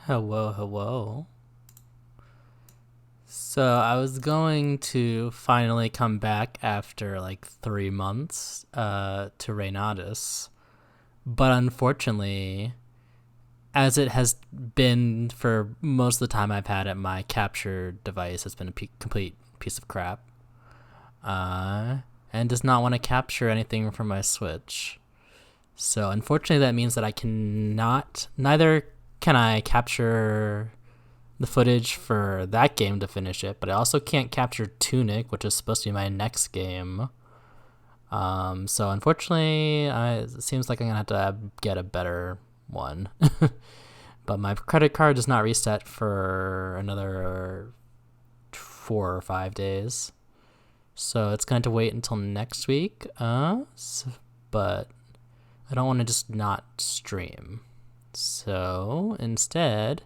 Hello, hello. So I was going to finally come back after like 3 months to Reynardus, but unfortunately, as it has been for most of the time I've had it, my capture device has been a complete piece of crap, and does not want to capture anything from my Switch. So unfortunately, that means that I cannot. Neither can I capture the footage for that game to finish it, but I also can't capture Tunic, which is supposed to be my next game. So unfortunately, it seems like I'm gonna have to get a better one. But my credit card does not reset for another 4 or 5 days, so it's going to wait until next week. But I don't want to just not stream, so instead.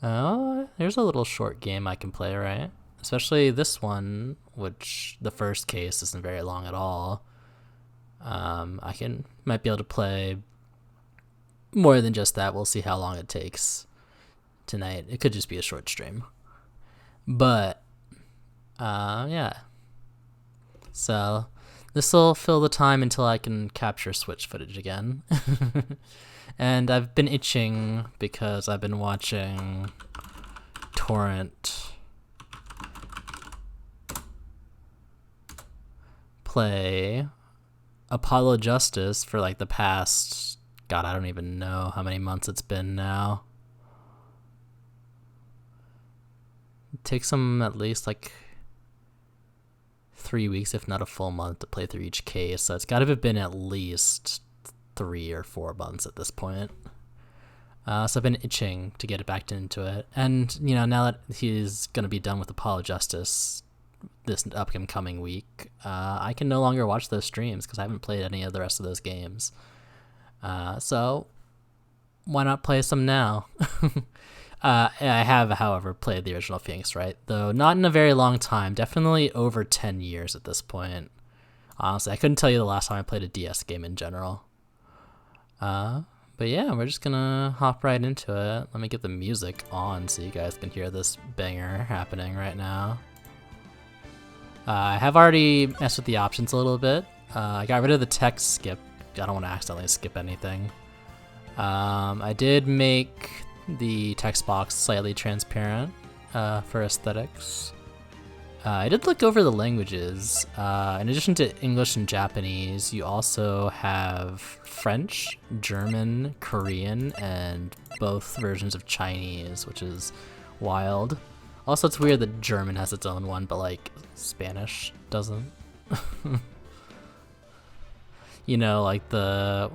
Oh, there's a little short game I can play, right? Especially this one, which the first case isn't very long at all. Might be able to play more than just that. We'll see how long it takes tonight. It could just be a short stream. But, yeah. So, this will fill the time until I can capture Switch footage again. And I've been itching because I've been watching Torrent play Apollo Justice for like the past, God, I don't even know how many months it's been now. It takes them at least like 3 weeks, if not a full month, to play through each case. So it's got to have been at least 3 or 4 months at this point. So I've been itching to get back into it. And, now that he's going to be done with Apollo Justice this upcoming week, I can no longer watch those streams because I haven't played any of the rest of those games. So why not play some now? I have, however, played the original Phoenix Wright, though not in a very long time. Definitely over 10 years at this point. Honestly, I couldn't tell you the last time I played a DS game in general. But yeah, we're just gonna hop right into it. Let me get the music on so you guys can hear this banger happening right now. I have already messed with the options a little bit. I got rid of the text skip. I don't want to accidentally skip anything. I did make the text box slightly transparent for aesthetics. I did look over the languages. In addition to English and Japanese, you also have French, German, Korean, and both versions of Chinese, which is wild. Also, it's weird that German has its own one, but like Spanish doesn't. Like the,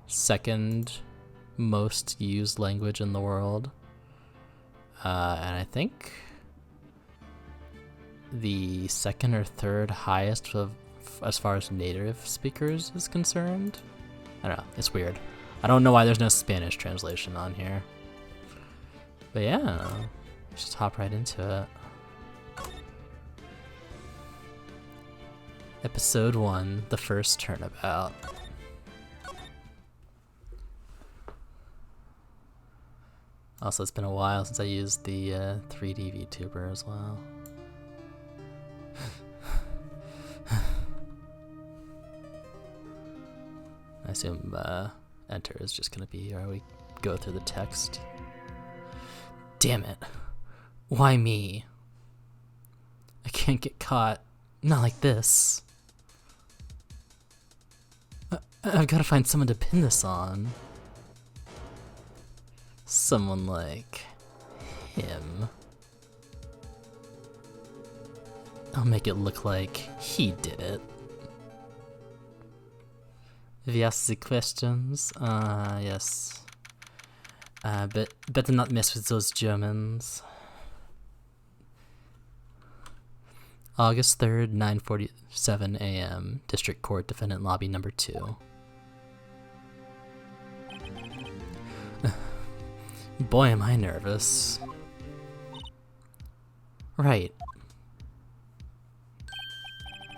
second most used language in the world. And I think the second or third highest as far as native speakers is concerned. I don't know, it's weird. I don't know why there's no Spanish translation on here. But yeah, just hop right into it. Episode 1, the first turnabout. Also, it's been a while since I used the 3D VTuber as well. I assume enter is just gonna be where we go through the text. Damn it. Why me? I can't get caught. Not like this. I've gotta find someone to pin this on. Someone like him. I'll make it look like he did it. If you ask the questions, yes. But better not mess with those Germans. August 3rd, 9:47 a.m. District Court Defendant Lobby number 2. Boy, am I nervous. Right.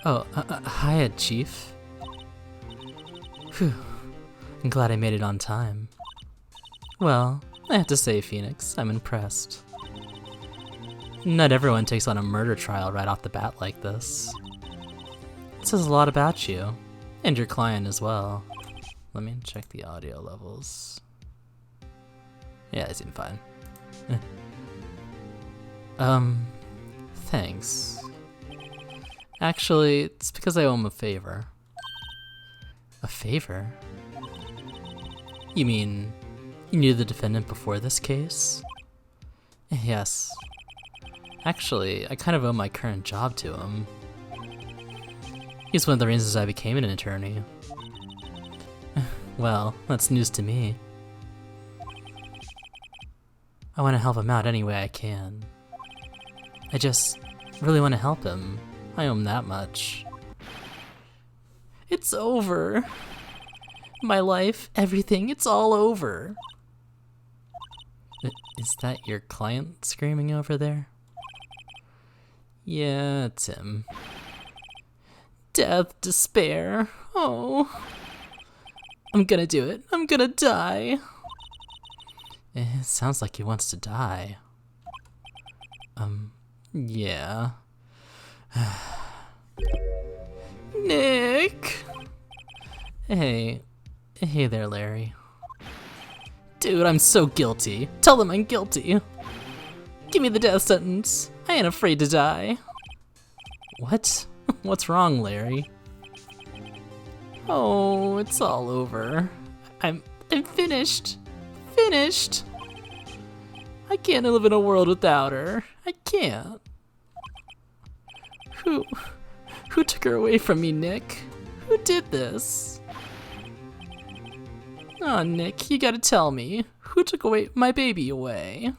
Oh, hiya, Chief. Phew. I'm glad I made it on time. Well, I have to say, Phoenix, I'm impressed. Not everyone takes on a murder trial right off the bat like this. It says a lot about you, and your client as well. Let me check the audio levels. Yeah, they seem fine. Thanks. Actually, it's because I owe him a favor. A favor? You mean, you knew the defendant before this case? Yes. Actually, I kind of owe my current job to him. He's one of the reasons I became an attorney. Well, that's news to me. I want to help him out any way I can. I just really want to help him. I owe him that much. It's over. My life, everything, it's all over. Is that your client screaming over there? Yeah, it's him. Death, despair. Oh. I'm gonna do it. I'm gonna die. It sounds like he wants to die. Yeah. Nick! Hey there, Larry. Dude, I'm so guilty. Tell them I'm guilty. Give me the death sentence. I ain't afraid to die. What? What's wrong, Larry? Oh, it's all over. I'm finished. Finished. I can't live in a world without her. I can't. Who took her away from me, Nick? Who did this? Oh, Nick, you gotta tell me. Who took my baby away?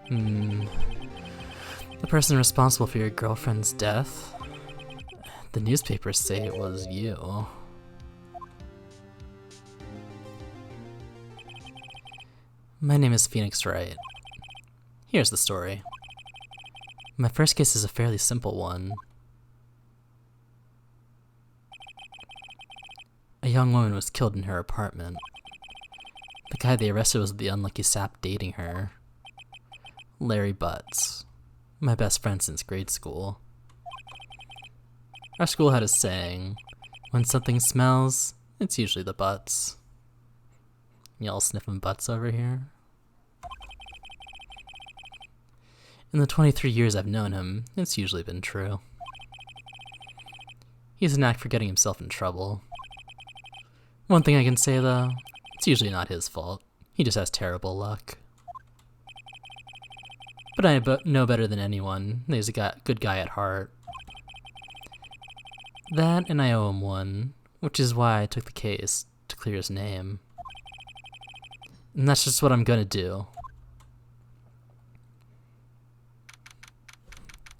The person responsible for your girlfriend's death? The newspapers say it was you. My name is Phoenix Wright. Here's the story. My first case is a fairly simple one. A young woman was killed in her apartment. The guy they arrested was the unlucky sap dating her. Larry Butts. My best friend since grade school. Our school had a saying, when something smells, it's usually the butts. Y'all sniffing butts over here? In the 23 years I've known him, it's usually been true. He has a knack for getting himself in trouble. One thing I can say though, it's usually not his fault. He just has terrible luck. But I know better than anyone that he's a good guy at heart. That and I owe him one, which is why I took the case to clear his name. And that's just what I'm gonna do.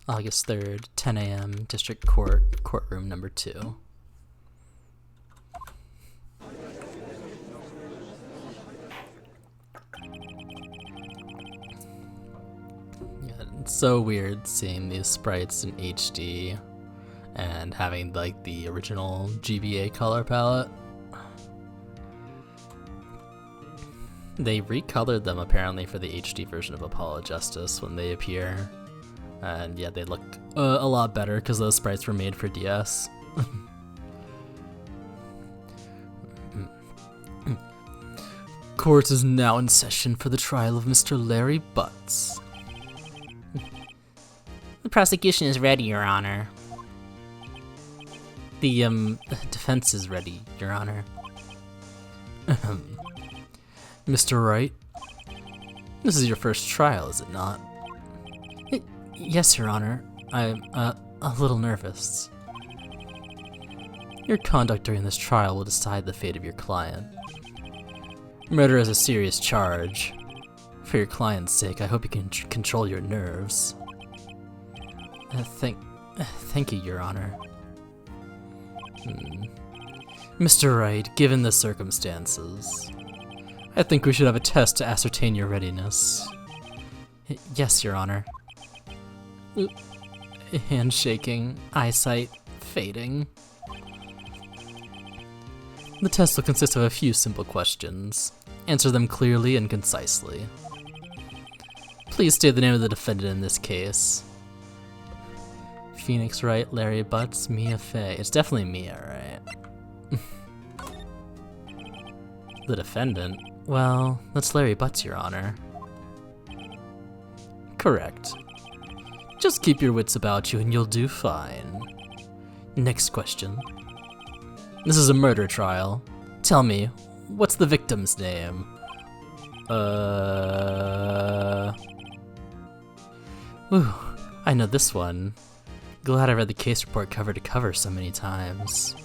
August 3rd, 10 a.m., District Court, Courtroom number 2. Yeah, it's so weird seeing these sprites in HD and having like the original GBA color palette. They recolored them apparently for the HD version of Apollo Justice when they appear. And yeah, they look a lot better because those sprites were made for DS. Court is now in session for the trial of Mr. Larry Butts. The prosecution is ready, Your Honor. The defense is ready, Your Honor. Mr. Wright, this is your first trial, is it not? Yes, Your Honor. I'm a little nervous. Your conduct during this trial will decide the fate of your client. Murder is a serious charge. For your client's sake, I hope you can control your nerves. Thank you, Your Honor. Mr. Wright, given the circumstances, I think we should have a test to ascertain your readiness. Yes, Your Honor. Hand shaking, eyesight fading. The test will consist of a few simple questions. Answer them clearly and concisely. Please state the name of the defendant in this case. Phoenix Wright, Larry Butts, Mia Fey. It's definitely Mia, right? The defendant? Well, that's Larry Butts, Your Honor. Correct. Just keep your wits about you and you'll do fine. Next question. This is a murder trial. Tell me, what's the victim's name? Ooh, I know this one. Glad I read the case report cover to cover so many times.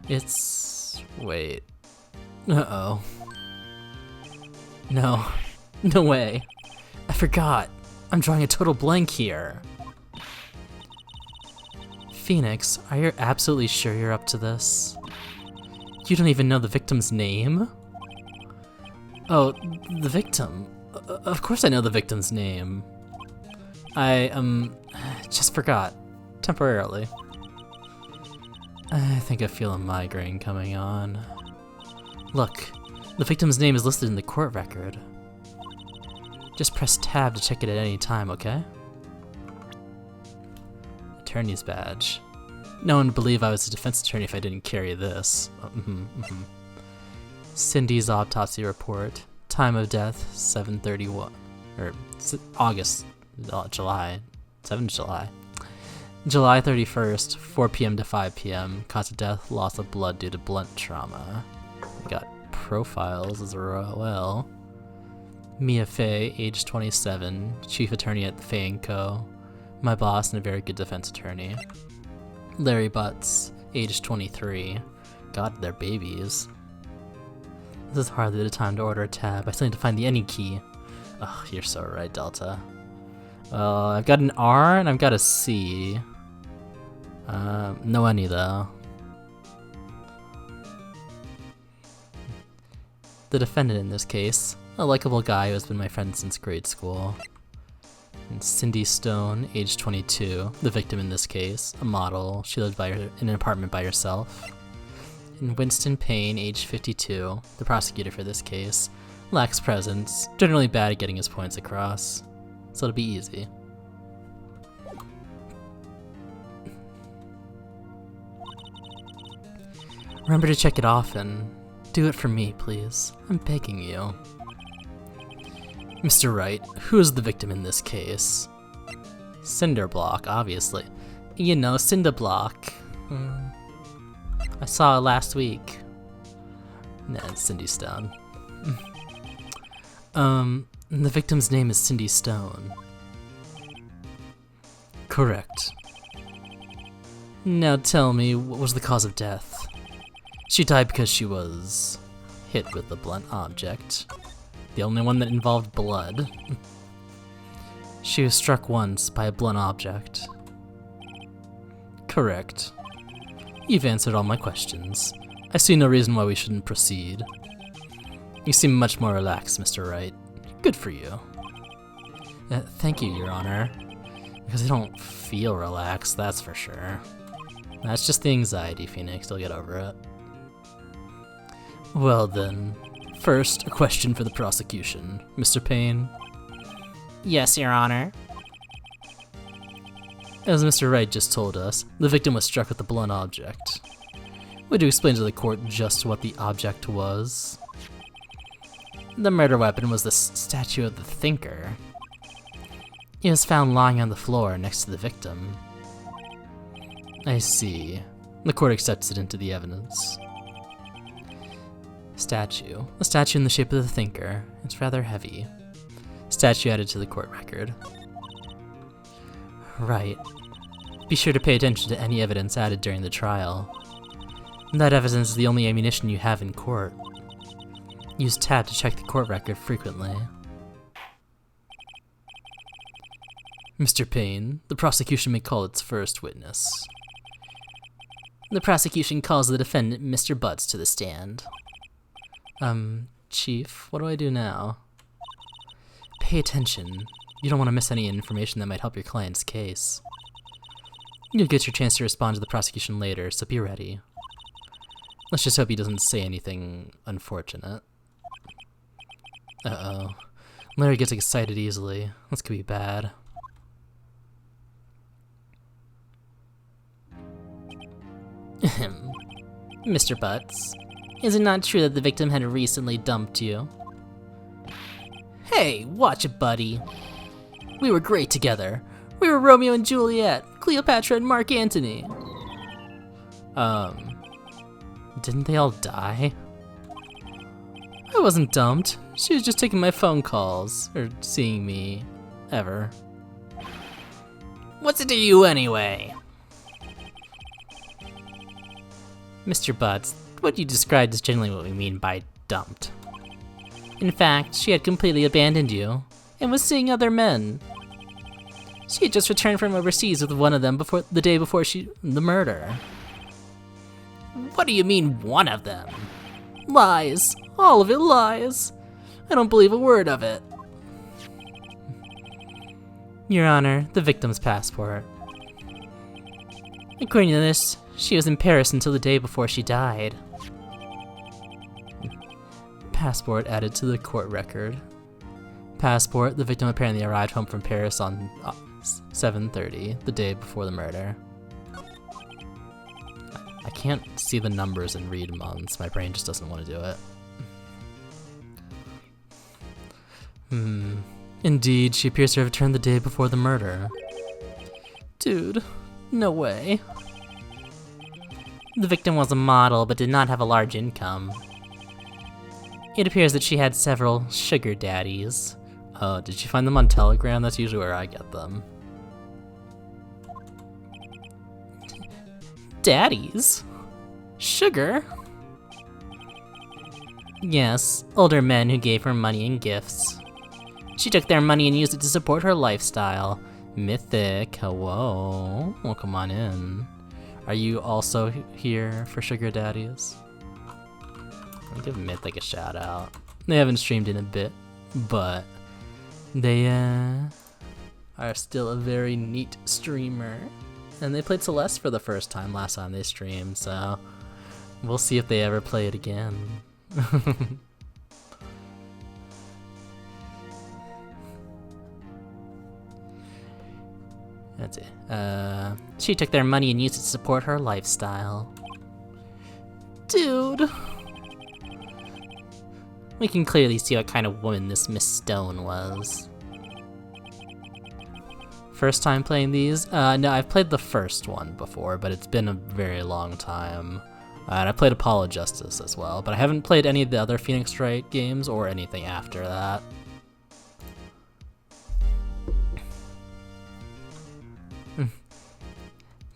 It's... wait. Uh-oh. No. No way. I forgot. I'm drawing a total blank here. Phoenix, are you absolutely sure you're up to this? You don't even know the victim's name? Oh, the victim. Of course I know the victim's name. I, just forgot. Temporarily. I think I feel a migraine coming on. Look, the victim's name is listed in the court record. Just press tab to check it at any time, okay? Attorney's badge. No one would believe I was a defense attorney if I didn't carry this. Cindy's autopsy report. Time of death, 7:31. Or July. 7th July. July 31st, 4 p.m. to 5 p.m. Cause of death, loss of blood due to blunt trauma. We got profiles as well. Mia Fey, age 27, chief attorney at Fey & Co. My boss and a very good defense attorney. Larry Butts, age 23. God, they're babies. This is hardly the time to order a tab. I still need to find the any key. Oh, you're so right, Delta. I've got an R and I've got a C. No any though. The defendant in this case, a likable guy who has been my friend since grade school. And Cindy Stone, age 22, the victim in this case, a model. She lived in an apartment by herself. And Winston Payne, age 52, the prosecutor for this case, lacks presence, generally bad at getting his points across, so it'll be easy. Remember to check it often. Do it for me, please. I'm begging you. Mr. Wright, who is the victim in this case? Cinderblock, obviously. You know, Cinderblock. I saw it last week. Nah, it's Cindy Stone. The victim's name is Cindy Stone. Correct. Now tell me, what was the cause of death? She died because she was hit with a blunt object. The only one that involved blood. She was struck once by a blunt object. Correct. You've answered all my questions. I see no reason why we shouldn't proceed. You seem much more relaxed, Mr. Wright. Good for you. Thank you, Your Honor. Because I don't feel relaxed, that's for sure. That's just the anxiety, Phoenix. You'll get over it. Well then, first, a question for the prosecution. Mr. Payne? Yes, Your Honor. As Mr. Wright just told us, the victim was struck with a blunt object. Would you explain to the court just what the object was? The murder weapon was the statue of the Thinker. It was found lying on the floor next to the victim. I see. The court accepts it into the evidence. Statue. A statue in the shape of the Thinker. It's rather heavy. Statue added to the court record. Right. Be sure to pay attention to any evidence added during the trial. That evidence is the only ammunition you have in court. Use tab to check the court record frequently. Mr. Payne, the prosecution may call its first witness. The prosecution calls the defendant, Mr. Butts, to the stand. Chief, what do I do now? Pay attention. You don't want to miss any information that might help your client's case. You'll get your chance to respond to the prosecution later, so be ready. Let's just hope he doesn't say anything unfortunate. Uh-oh. Larry gets excited easily. This could be bad. Mr. Butts, is it not true that the victim had recently dumped you? Hey, watch it, buddy. We were great together. We were Romeo and Juliet, Cleopatra and Mark Antony. Didn't they all die? I wasn't dumped. She was just taking my phone calls, or seeing me, ever. What's it to you anyway? Mr. Butts, what you described is generally what we mean by dumped. In fact, she had completely abandoned you, and was seeing other men. She had just returned from overseas with one of them the day before the murder. What do you mean, one of them? Lies. All of it lies. I don't believe a word of it. Your Honor, the victim's passport. According to this, she was in Paris until the day before she died. Passport added to the court record. Passport, the victim apparently arrived home from Paris on 7:30, the day before the murder. I can't see the numbers and read months. My brain just doesn't want to do it. Indeed, she appears to have returned the day before the murder. Dude, no way. The victim was a model, but did not have a large income. It appears that she had several sugar daddies. Oh, did she find them on Telegram? That's usually where I get them. Daddies? Sugar? Yes, older men who gave her money and gifts. She took their money and used it to support her lifestyle. Mythic, hello. Welcome on in. Are you also here for sugar daddies? I'll give Mythic a shout out. They haven't streamed in a bit, but they are still a very neat streamer. And they played Celeste for the first time last time they streamed, so we'll see if they ever play it again. That's it. She took their money and used it to support her lifestyle. Dude! We can clearly see what kind of woman this Miss Stone was. First time playing these? No, I've played the first one before, but it's been a very long time. And I played Apollo Justice as well, but I haven't played any of the other Phoenix Wright games or anything after that.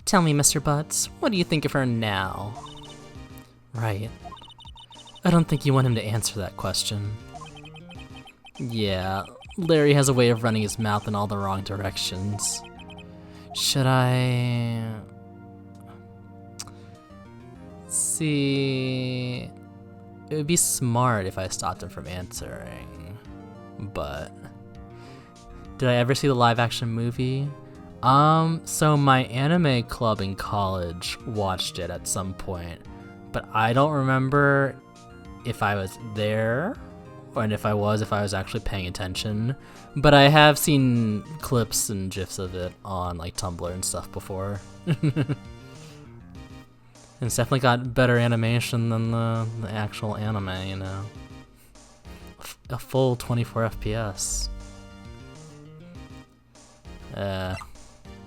Tell me, Mr. Butts, what do you think of her now? Right. I don't think you want him to answer that question. Yeah, Larry has a way of running his mouth in all the wrong directions. Should I... see... It would be smart if I stopped him from answering, but... Did I ever see the live-action movie? So my anime club in college watched it at some point, but I don't remember if I was there, and if I was actually paying attention. But I have seen clips and GIFs of it on like Tumblr and stuff before. And it's definitely got better animation than the actual anime, you know. A full 24 FPS.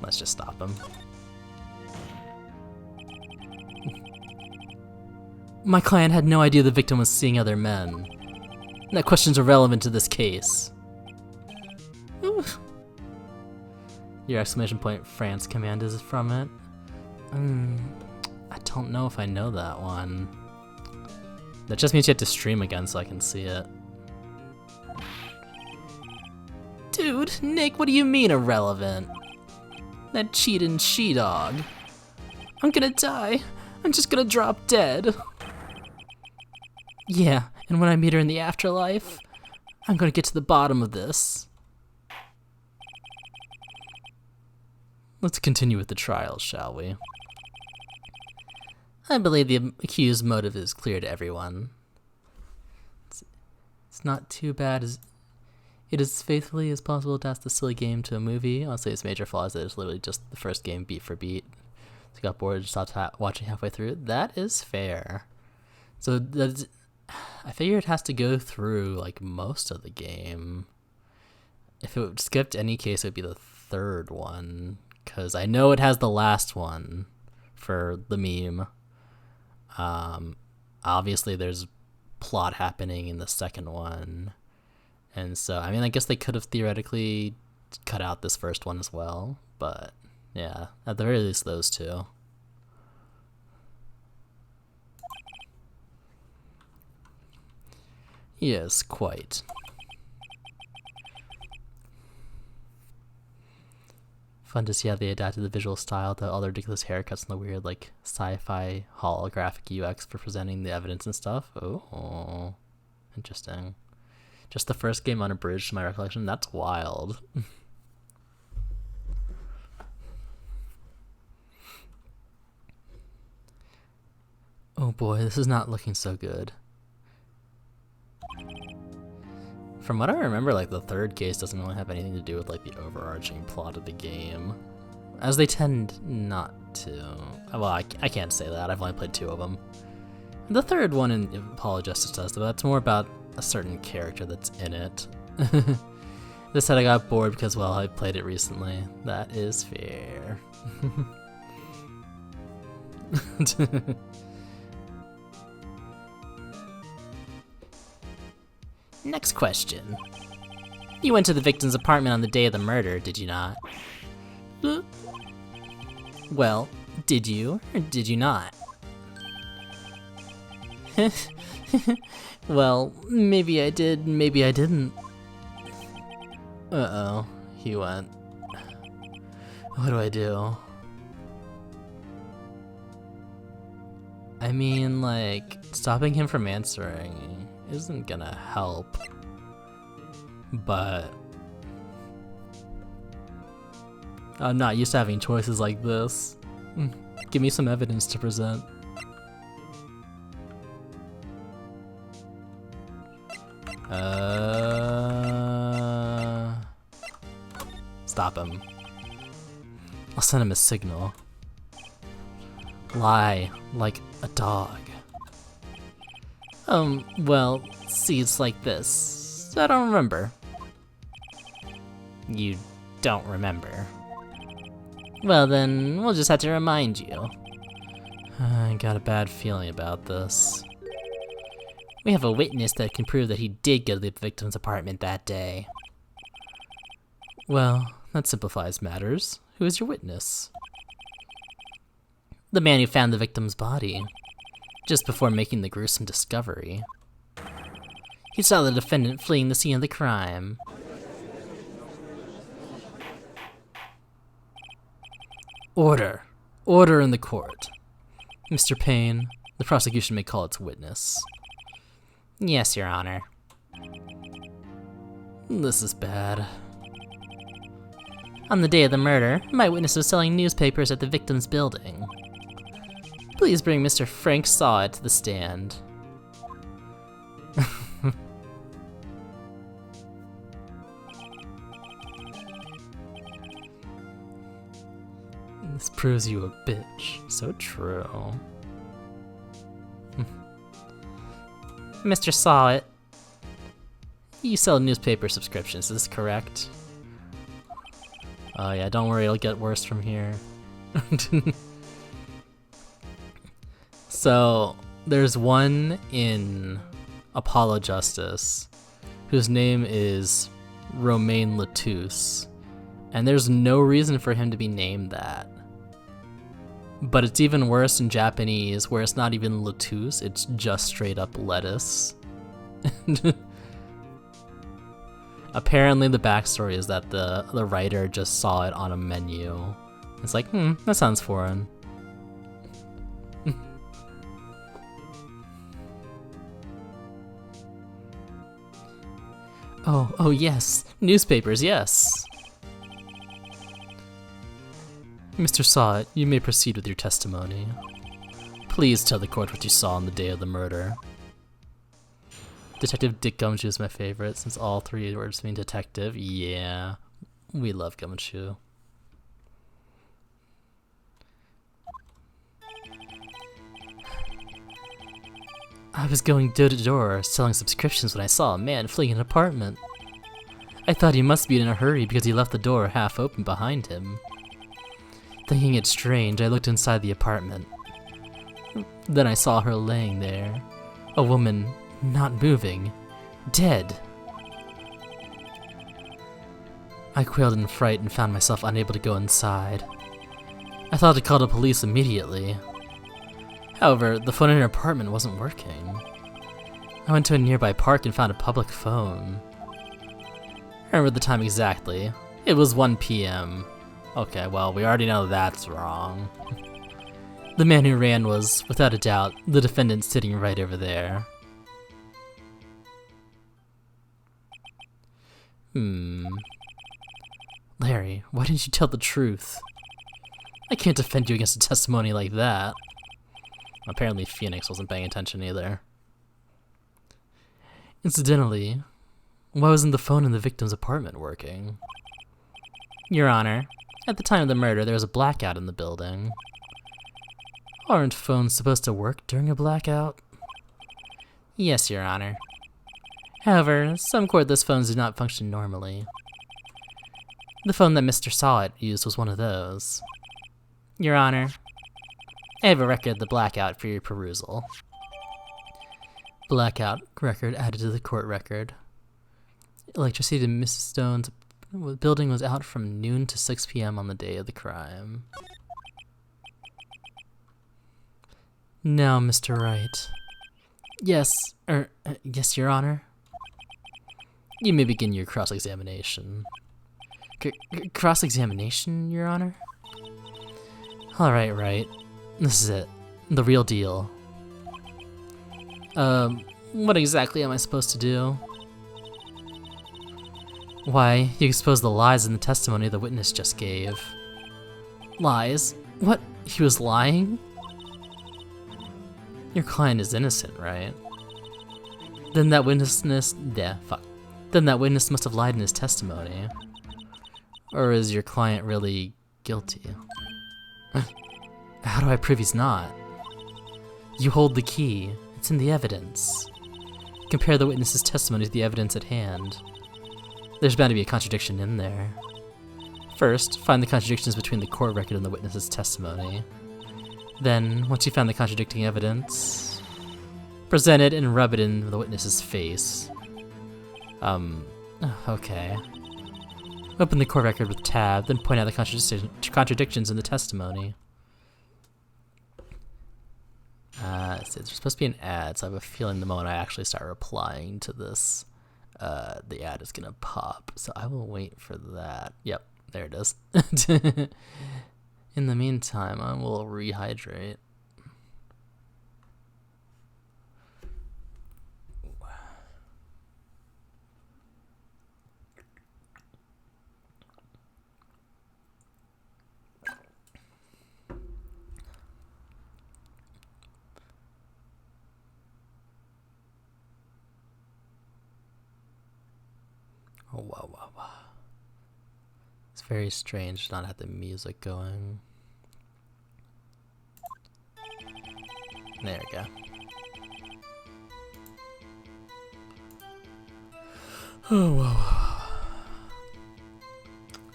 Let's just stop him. My client had no idea the victim was seeing other men. That question's irrelevant to this case. Oof. Your exclamation point France command is from it? I don't know if I know that one. That just means you have to stream again so I can see it. Dude, Nick, what do you mean irrelevant? That cheatin' she-dog. I'm gonna die. I'm just gonna drop dead. Yeah, and when I meet her in the afterlife, I'm gonna get to the bottom of this. Let's continue with the trial, shall we? I believe the accused's motive is clear to everyone. It's not too bad as it is faithfully as possible to adapt the silly game to a movie. Honestly, its major flaw is that it's literally just the first game beat for beat. So I got bored and stopped watching halfway through. That is fair. So I figure it has to go through like most of the game. If it skipped any case, it would be the third one, because I know it has the last one for the meme. Obviously there's plot happening in the second one, and so I mean I guess they could have theoretically cut out this first one as well, but yeah, at the very least those two. Yes, quite. Fun to see how they adapted the visual style to all the ridiculous haircuts and the weird, like, sci-fi holographic UX for presenting the evidence and stuff. Oh, interesting. Just the first game unabridged, to my recollection. That's wild. Oh boy, this is not looking so good. From what I remember, like, the third case doesn't really have anything to do with, like, the overarching plot of the game. As they tend not to. Well, I can't say that. I've only played 2 of them. The third one in Apollo Justice does, though. That's more about a certain character that's in it. They said I got bored because, well, I played it recently. That is fair. Next question. You went to the victim's apartment on the day of the murder, did you not? Well, did you, or did you not? Well, maybe I did, maybe I didn't. Uh-oh, he went. What do I do? I mean, like, stopping him from answering isn't gonna help, but I'm not used to having choices like this. Give me some evidence to present. Stop him. I'll send him a signal. Lie like a dog. Well, see, it's like this. I don't remember. You don't remember. Well then, we'll just have to remind you. I got a bad feeling about this. We have a witness that can prove that he did go to the victim's apartment that day. Well, that simplifies matters. Who is your witness? The man who found the victim's body, just before making the gruesome discovery. He saw the defendant fleeing the scene of the crime. Order. Order in the court. Mr. Payne, the prosecution may call its witness. Yes, Your Honor. This is bad. On the day of the murder, my witness was selling newspapers at the victim's building. Please bring Mr. Frank Sawit to the stand. This proves you a bitch. So true. Mr. Sawit, you sell newspaper subscriptions, is this correct? Oh yeah, don't worry, it'll get worse from here. So, there's one in Apollo Justice whose name is Romain Latouche, and there's no reason for him to be named that. But it's even worse in Japanese, where it's not even Latouche, it's just straight up lettuce. Apparently the backstory is that the writer just saw it on a menu. It's like, that sounds foreign. Oh yes, newspapers, yes. Mr. Sawit, you may proceed with your testimony. Please tell the court what you saw on the day of the murder. Detective Dick Gumshoe is my favorite, since all three words mean detective. Yeah, we love Gumshoe. I was going door to door selling subscriptions when I saw a man fleeing an apartment. I thought he must be in a hurry because he left the door half open behind him. Thinking it strange, I looked inside the apartment. Then I saw her laying there. A woman, not moving, dead. I quailed in fright and found myself unable to go inside. I thought to call the police immediately. However, the phone in her apartment wasn't working. I went to a nearby park and found a public phone. I remember the time exactly. It was 1 p.m. Okay, well, we already know that's wrong. The man who ran was, without a doubt, the defendant sitting right over there. Larry, why didn't you tell the truth? I can't defend you against a testimony like that. Apparently Phoenix wasn't paying attention either. Incidentally, why wasn't the phone in the victim's apartment working? Your Honor, at the time of the murder there was a blackout in the building. Aren't phones supposed to work during a blackout? Yes, Your Honor. However, some cordless phones do not function normally. The phone that Mr. Sawit used was one of those. Your Honor, I have a record of the blackout for your perusal. Blackout record added to the court record. Electricity in Mrs. Stone's building was out from noon to 6 p.m. on the day of the crime. Now, Mr. Wright. Yes, yes, Your Honor. You may begin your cross-examination. Cross-examination, Your Honor? Alright, Wright. This is it. The real deal. What exactly am I supposed to do? Why, you expose the lies in the testimony the witness just gave. Lies? What? He was lying? Your client is innocent, right? Then that witness must have lied in his testimony. Or is your client really guilty? How do I prove he's not? You hold the key. It's in the evidence. Compare the witness's testimony to the evidence at hand. There's bound to be a contradiction in there. First, find the contradictions between the court record and the witness's testimony. Then, once you found the contradicting evidence, present it and rub it in the witness's face. Okay. Open the court record with tab, then point out the contradictions in the testimony. There's supposed to be an ad, so I have a feeling the moment I actually start replying to this, the ad is gonna pop. So I will wait for that. Yep, there it is. In the meantime, I will rehydrate. Oh, wow, wow, wow. It's very strange to not have the music going. There we go. Oh, wow.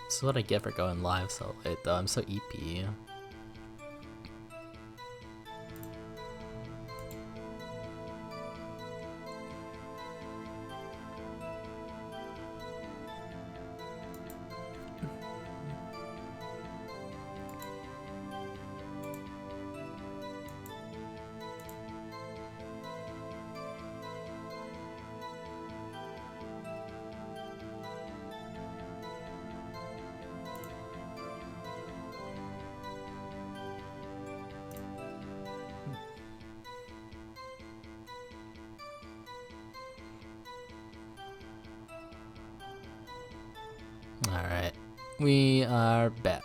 This is what I get for going live so late, though. I'm so EP. Alright, we are back.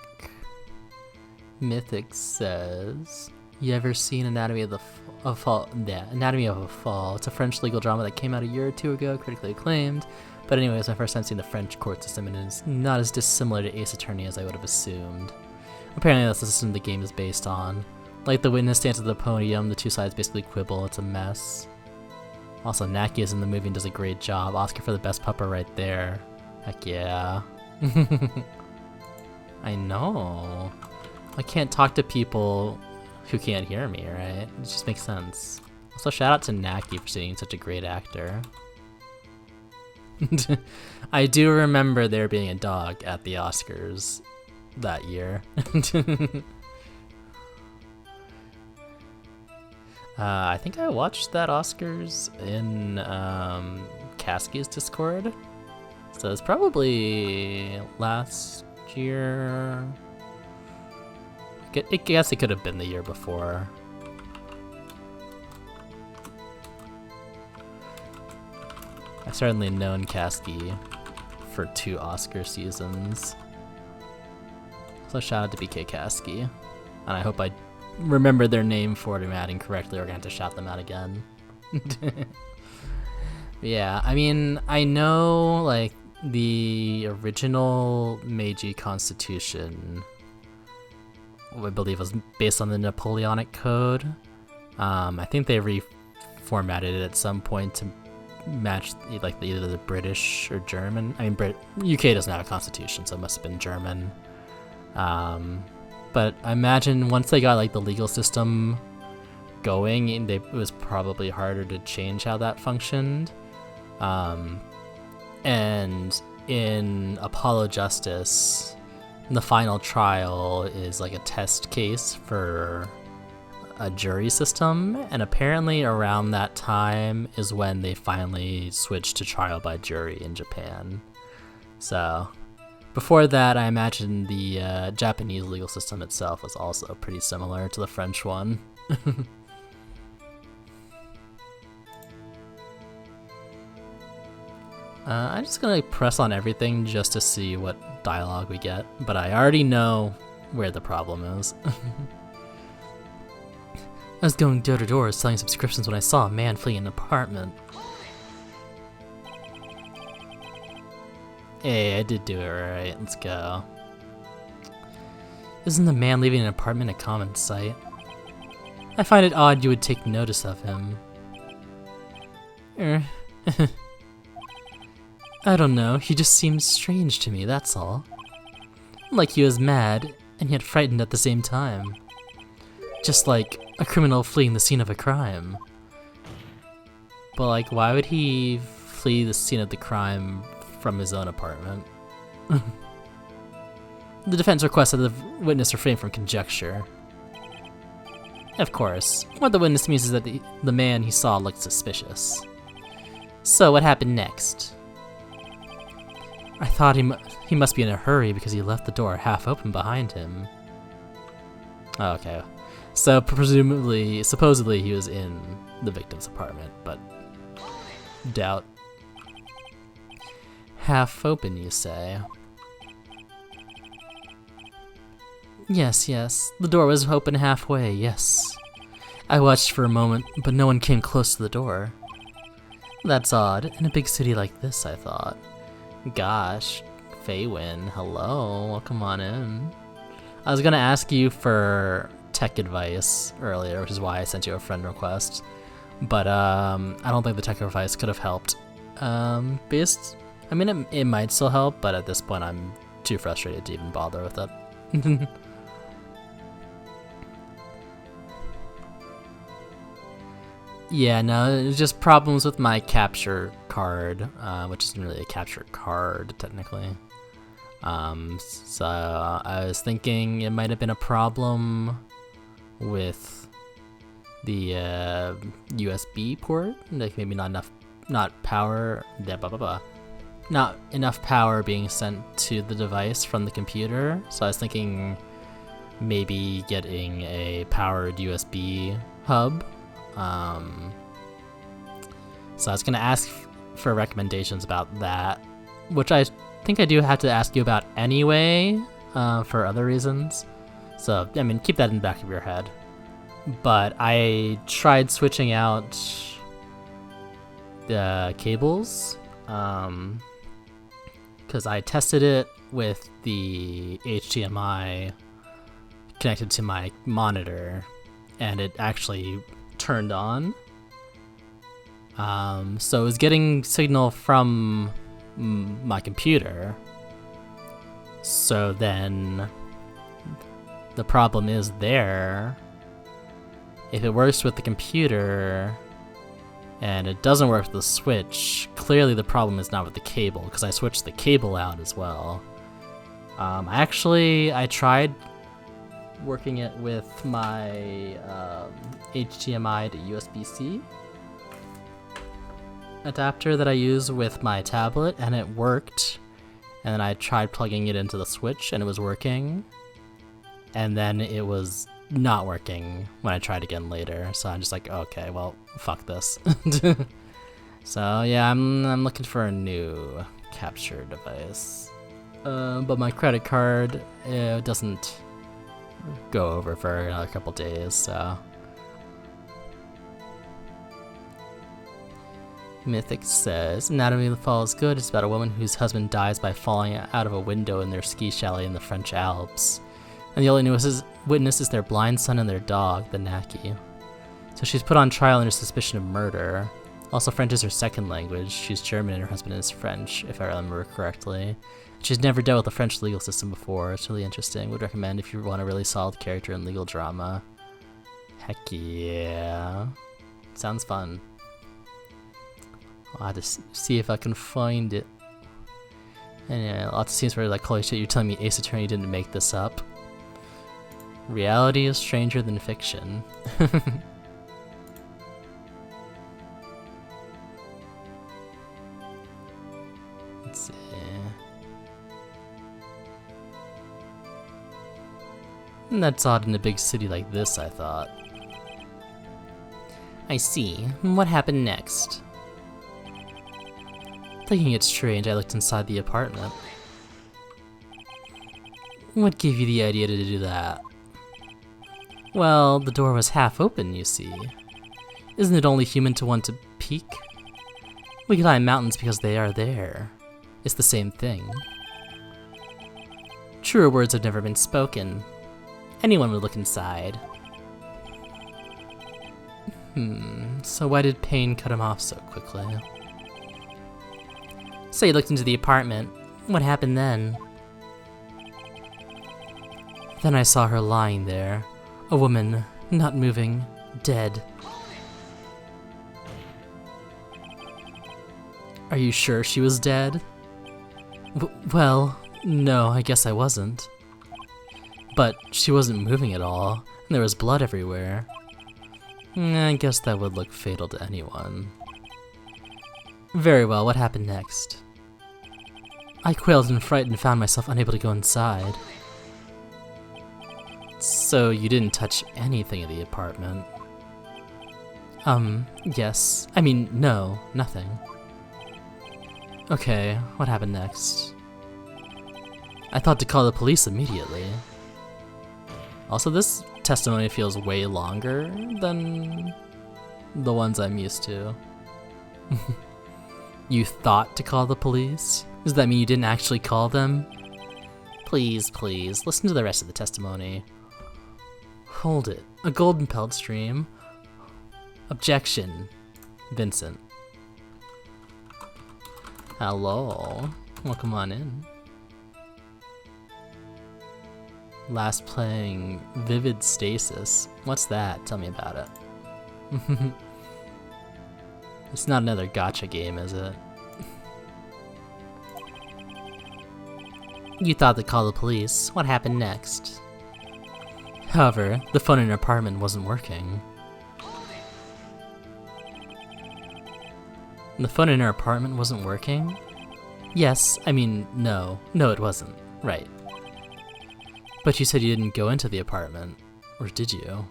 Mythic says, You ever seen Anatomy of the Fall? Yeah, Anatomy of a Fall. It's a French legal drama that came out a year or two ago, critically acclaimed. But anyway, it's my first time seeing the French court system, and it's not as dissimilar to Ace Attorney as I would have assumed. Apparently that's the system the game is based on. Like, the witness stands at the podium, the two sides basically quibble, it's a mess. Also, Naki is in the movie and does a great job. Oscar for the best pupper right there. Heck yeah. I know. I can't talk to people who can't hear me, right? It just makes sense. Also, shout out to Naki for being such a great actor. I do remember there being a dog at the Oscars that year. I think I watched that Oscars in Caskey's Discord. So it's probably last year. I guess it could have been the year before. I've certainly known Caskey for 2 Oscar seasons. So shout out to BK Caskey. And I hope I remember their name for it and adding correctly, or we're gonna have to shout them out again. Yeah, I mean, I know, like, the original Meiji Constitution, I believe, was based on the Napoleonic Code. I think they reformatted it at some point to match, like, either the British or German. I mean, UK doesn't have a constitution, so it must have been German. But I imagine once they got, like, the legal system going, it was probably harder to change how that functioned. And in Apollo Justice, the final trial is like a test case for a jury system, and apparently around that time is when they finally switched to trial by jury in Japan. So before that, I imagine the Japanese legal system itself was also pretty similar to the French one. I'm just gonna press on everything just to see what dialogue we get, but I already know where the problem is. I was going door to door selling subscriptions when I saw a man fleeing an apartment. Hey, I did do it right. Let's go. Isn't the man leaving an apartment a common sight? I find it odd you would take notice of him. I don't know, he just seems strange to me, that's all. Like he was mad, and yet frightened at the same time. Just like a criminal fleeing the scene of a crime. But like, why would he flee the scene of the crime from his own apartment? The defense requests that the witness refrain from conjecture. Of course, what the witness means is that the man he saw looked suspicious. So what happened next? I thought he must be in a hurry because he left the door half open behind him. Oh, okay. So supposedly he was in the victim's apartment, but doubt. Half open, you say? Yes, the door was open halfway, yes. I watched for a moment, but no one came close to the door. That's odd, in a big city like this, I thought. Gosh, Feywin, hello, welcome on in. I was gonna ask you for tech advice earlier, which is why I sent you a friend request, but I don't think the tech advice could have helped. I mean, it might still help, but at this point I'm too frustrated to even bother with it. Yeah, no, it's just problems with my capture card, which isn't really a capture card, technically. So I was thinking it might have been a problem with the USB port, like maybe not enough power being sent to the device from the computer. So I was thinking maybe getting a powered USB hub. So I was gonna ask for recommendations about that, which I think I do have to ask you about anyway, for other reasons. So, I mean, keep that in the back of your head. but I tried switching out the cables, because I tested it with the HDMI connected to my monitor, and it actually turned on. So it was getting signal from my computer. So then the problem is there. If it works with the computer and it doesn't work with the Switch, clearly the problem is not with the cable, because I switched the cable out as well. I tried working it with my HDMI to USB-C adapter that I use with my tablet, and it worked. And then I tried plugging it into the Switch, and it was working. And then it was not working when I tried again later. So I'm just like, okay, well, fuck this. So yeah, I'm looking for a new capture device. But my credit card doesn't go over for another couple days, so. Mythic says, Anatomy of the Fall is good. It's about a woman whose husband dies by falling out of a window in their ski chalet in the French Alps. And the only witness is their blind son and their dog, the Naki. So she's put on trial under suspicion of murder. Also, French is her second language. She's German and her husband is French, if I remember correctly. She's never dealt with the French legal system before. It's really interesting. Would recommend if you want a really solid character in legal drama. Heck yeah. Sounds fun. I'll have to see if I can find it. And yeah, lots of scenes where like, holy shit, you're telling me Ace Attorney didn't make this up. Reality is stranger than fiction. Let's see. And that's odd in a big city like this, I thought. I see. What happened next? Thinking it strange, I looked inside the apartment. What gave you the idea to do that? Well, the door was half open, you see. Isn't it only human to want to peek? We climb mountains because they are there. It's the same thing. Truer words have never been spoken. Anyone would look inside. So why did pain cut him off so quickly? So you looked into the apartment. What happened then? Then I saw her lying there. A woman, not moving, dead. Are you sure she was dead? Well, no, I guess I wasn't. But she wasn't moving at all, and there was blood everywhere. I guess that would look fatal to anyone. Very well, what happened next? I quailed in fright and found myself unable to go inside. So you didn't touch anything in the apartment? Yes. I mean, no, nothing. Okay, what happened next? I thought to call the police immediately. Also, this testimony feels way longer than the ones I'm used to. You thought to call the police? Does that mean you didn't actually call them? Please, please, listen to the rest of the testimony. Hold it. A golden pelt stream. Objection. Vincent. Hello. Welcome on in. Last playing Vivid Stasis. What's that? Tell me about it. It's not another gacha game, is it? You thought to call the police. What happened next? However, the phone in her apartment wasn't working. The phone in her apartment wasn't working? Yes, I mean, no. No, it wasn't. Right. But you said you didn't go into the apartment. Or did you?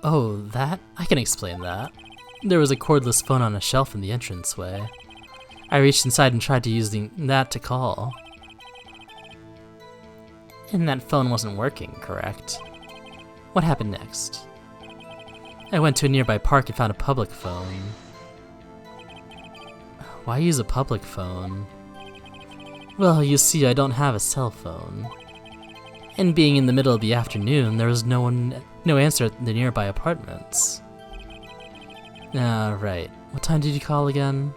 Oh, that? I can explain that. There was a cordless phone on a shelf in the entranceway. I reached inside and tried to use that to call. And that phone wasn't working, correct? What happened next? I went to a nearby park and found a public phone. Why use a public phone? Well, you see, I don't have a cell phone. And being in the middle of the afternoon, there was no answer at the nearby apartments. Ah, right. What time did you call again?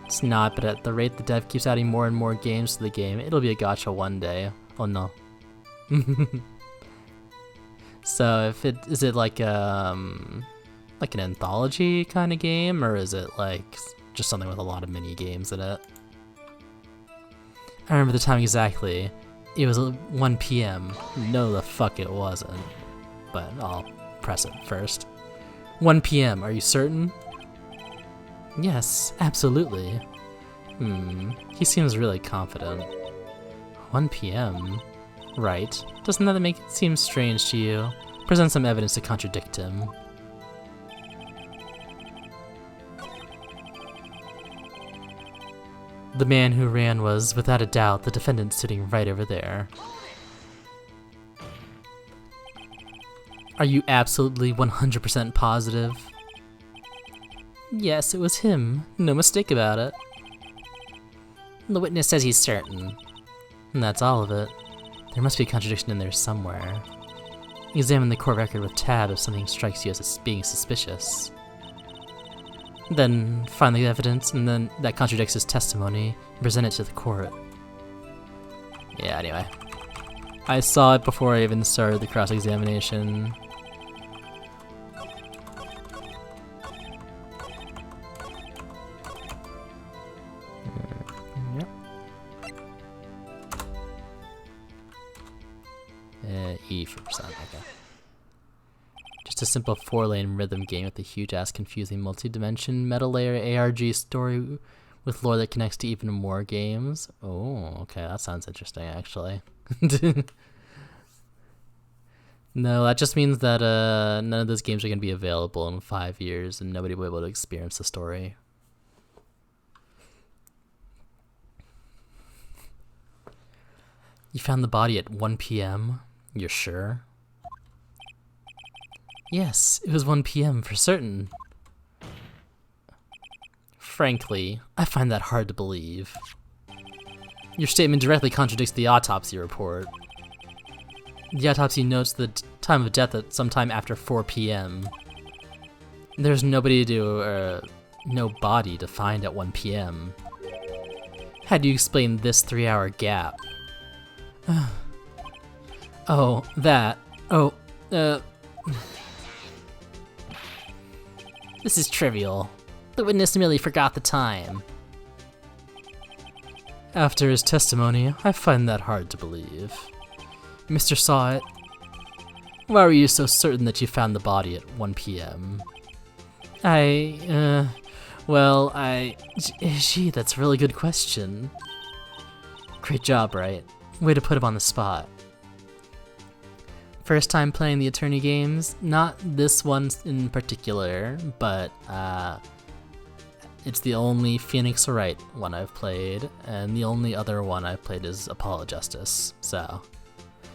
It's not, but at the rate the dev keeps adding more and more games to the game, it'll be a gacha one day. Oh no. So is it like an anthology kind of game, or is it like just something with a lot of mini games in it? I remember the time exactly. It was 1 p.m. No, the fuck it wasn't. But I'll press it first. 1 p.m. Are you certain? Yes, absolutely. He seems really confident. 1 p.m. Right. Doesn't that make it seem strange to you? Present some evidence to contradict him. The man who ran was, without a doubt, the defendant sitting right over there. Are you absolutely 100% positive? Yes, it was him. No mistake about it. The witness says he's certain. And that's all of it. There must be a contradiction in there somewhere. Examine the court record with tab if something strikes you as being suspicious. Then find the evidence and then that contradicts his testimony and present it to the court. Yeah, anyway. I saw it before I even started the cross-examination. E for percent, okay. Just a simple 4-lane rhythm game with a huge-ass confusing multi-dimension meta-layer ARG story with lore that connects to even more games. Oh, okay, that sounds interesting, actually. No, that just means that none of those games are going to be available in 5 years and nobody will be able to experience the story. You found the body at 1 p.m.? You're sure? Yes, it was 1 p.m. for certain. Frankly, I find that hard to believe. Your statement directly contradicts the autopsy report. The autopsy notes the time of death at sometime after 4 p.m. There's no body to find at 1 p.m. How do you explain this 3-hour gap? Oh, that. Oh, This is trivial. The witness merely forgot the time. After his testimony, I find that hard to believe. Mr. Saw It, why were you so certain that you found the body at 1 p.m.? Gee, that's a really good question. Great job, Wright. Way to put him on the spot. First time playing the Attorney games, not this one in particular, but it's the only Phoenix Wright one I've played, and the only other one I've played is Apollo Justice, so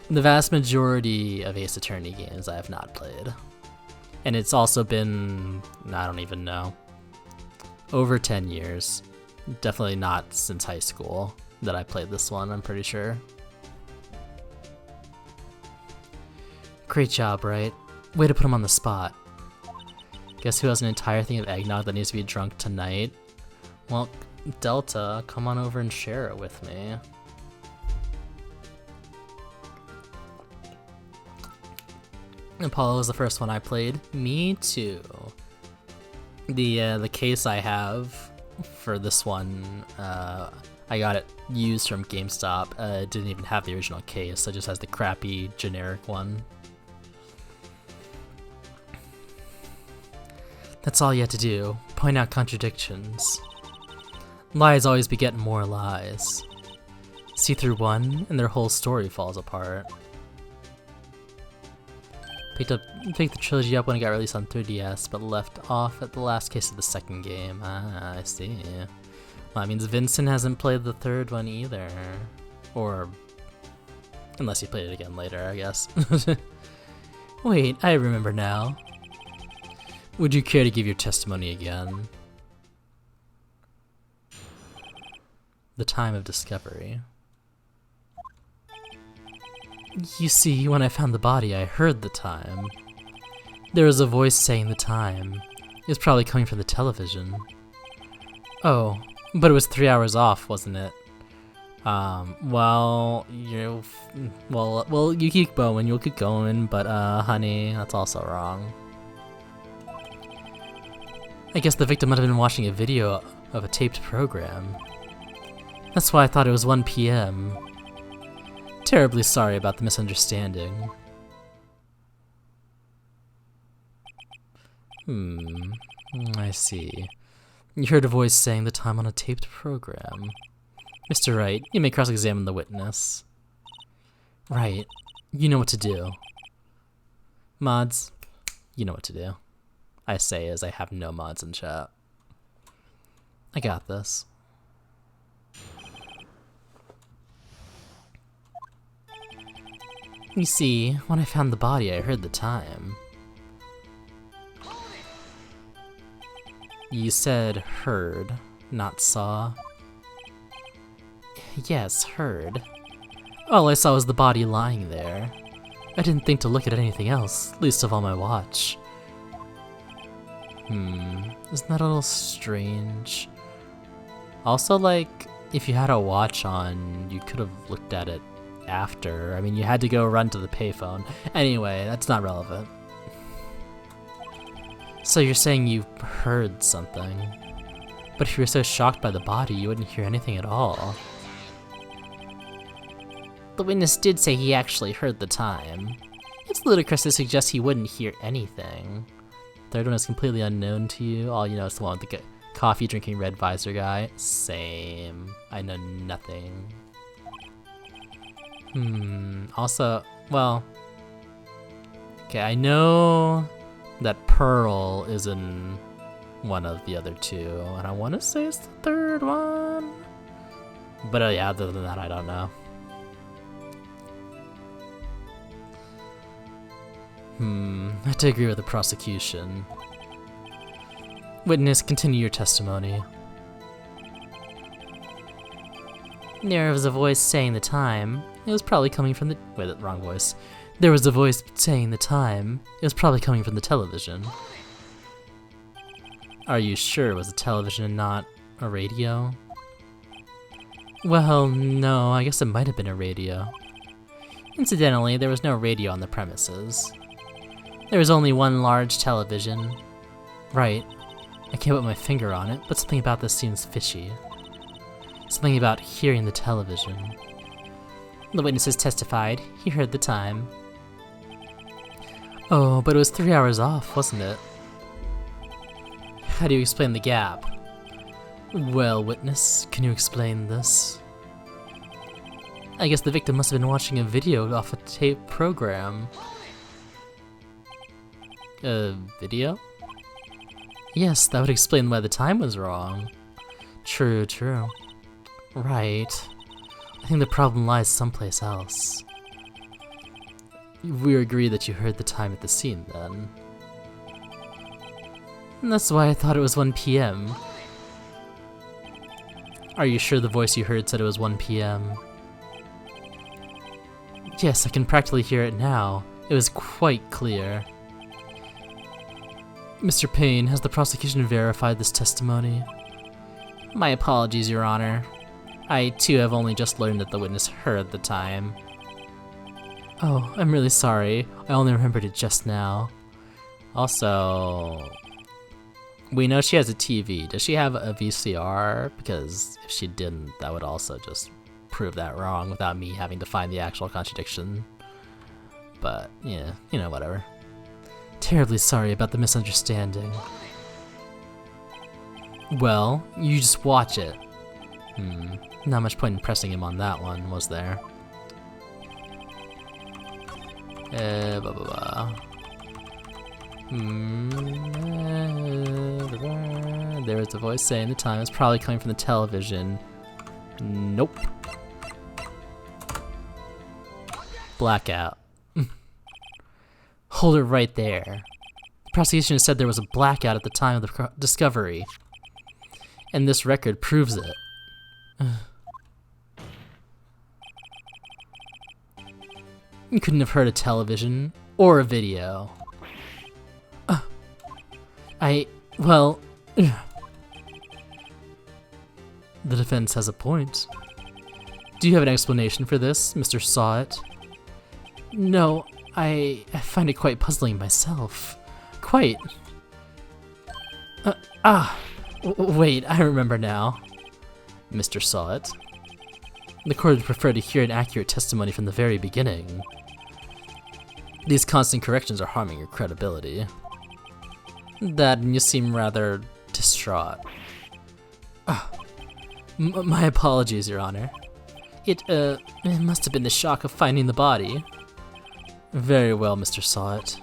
the vast majority of Ace Attorney games I have not played. And it's also been, I don't even know, over 10 years. Definitely not since high school that I played this one, I'm pretty sure. Great job, Wright. Way to put him on the spot. Guess who has an entire thing of eggnog that needs to be drunk tonight? Well, Delta, come on over and share it with me. Apollo was the first one I played. Me too. The case I have for this one, I got it used from GameStop. It didn't even have the original case, so it just has the crappy generic one. That's all you have to do. Point out contradictions. Lies always beget more lies. See through one, and their whole story falls apart. Picked the trilogy up when it got released on 3DS, but left off at the last case of the second game. Ah, I see. Well, that means Vincent hasn't played the third one either. Or Unless you played it again later, I guess. Wait, I remember now. Would you care to give your testimony again? The time of discovery. You see, when I found the body, I heard the time. There was a voice saying the time. It was probably coming from the television. Oh, but it was 3 hours off, wasn't it? Well, you keep going, you'll keep going, but honey, that's also wrong. I guess the victim might have been watching a video of a taped program. That's why I thought it was 1 PM. Terribly sorry about the misunderstanding. I see. You heard a voice saying the time on a taped program. Mr. Wright, you may cross-examine the witness. Right. You know what to do. Mods, you know what to do. I say as I have no mods in chat. I got this. You see, when I found the body, I heard the time. You said heard, not saw. Yes, heard. All I saw was the body lying there. I didn't think to look at anything else, least of all my watch. Isn't that a little strange? Also, like, if you had a watch on, you could have looked at it after. I mean, you had to go run to the payphone. Anyway, that's not relevant. So you're saying you heard something. But if you were so shocked by the body, you wouldn't hear anything at all. The witness did say he actually heard the time. It's ludicrous to suggest he wouldn't hear anything. Third one is completely unknown to you. All you know is the one with the coffee drinking red visor guy. Same. I know nothing. Also, well, okay, I know that Pearl is in one of the other two, and I want to say it's the third one. But yeah, other than that, I don't know. I have to agree with the prosecution. Witness, continue your testimony. There was a voice saying the time. It was probably coming from the— wait, wrong voice. There was a voice saying the time. It was probably coming from the television. Are you sure it was a television and not a radio? Well, no, I guess it might have been a radio. Incidentally, there was no radio on the premises. There was only one large television. Right. I can't put my finger on it, but something about this seems fishy. Something about hearing the television. The witnesses testified he heard the time. Oh, but it was 3 hours off, wasn't it? How do you explain the gap? Well, witness, can you explain this? I guess the victim must have been watching a video off a tape program. A video? Yes, that would explain why the time was wrong. True, true. Right. I think the problem lies someplace else. We agree that you heard the time at the scene, then. And that's why I thought it was 1 PM. Are you sure the voice you heard said it was 1 PM? Yes, I can practically hear it now. It was quite clear. Mr. Payne, has the prosecution verified this testimony? My apologies, Your Honor. I, too, have only just learned that the witness heard the time. Oh, I'm really sorry. I only remembered it just now. Also, we know she has a TV. Does she have a VCR? Because if she didn't, that would also just prove that wrong without me having to find the actual contradiction. But, yeah, you know, whatever. Terribly sorry about the misunderstanding. Well, you just watch it. Not much point in pressing him on that one, was there? Blah blah blah. There was a voice saying the time is probably coming from the television. Nope. Blackout. Hold it right there. The prosecution said there was a blackout at the time of the discovery. And this record proves it. You couldn't have heard a television or a video. Well... The defense has a point. Do you have an explanation for this, Mr. Sawit? No, I find it quite puzzling myself. Quite. Wait, I remember now. Mr. Sawit. The court would prefer to hear an accurate testimony from the very beginning. These constant corrections are harming your credibility. That, and you seem rather distraught. My apologies, Your Honor. It must have been the shock of finding the body. Very well, Mr. Sawit.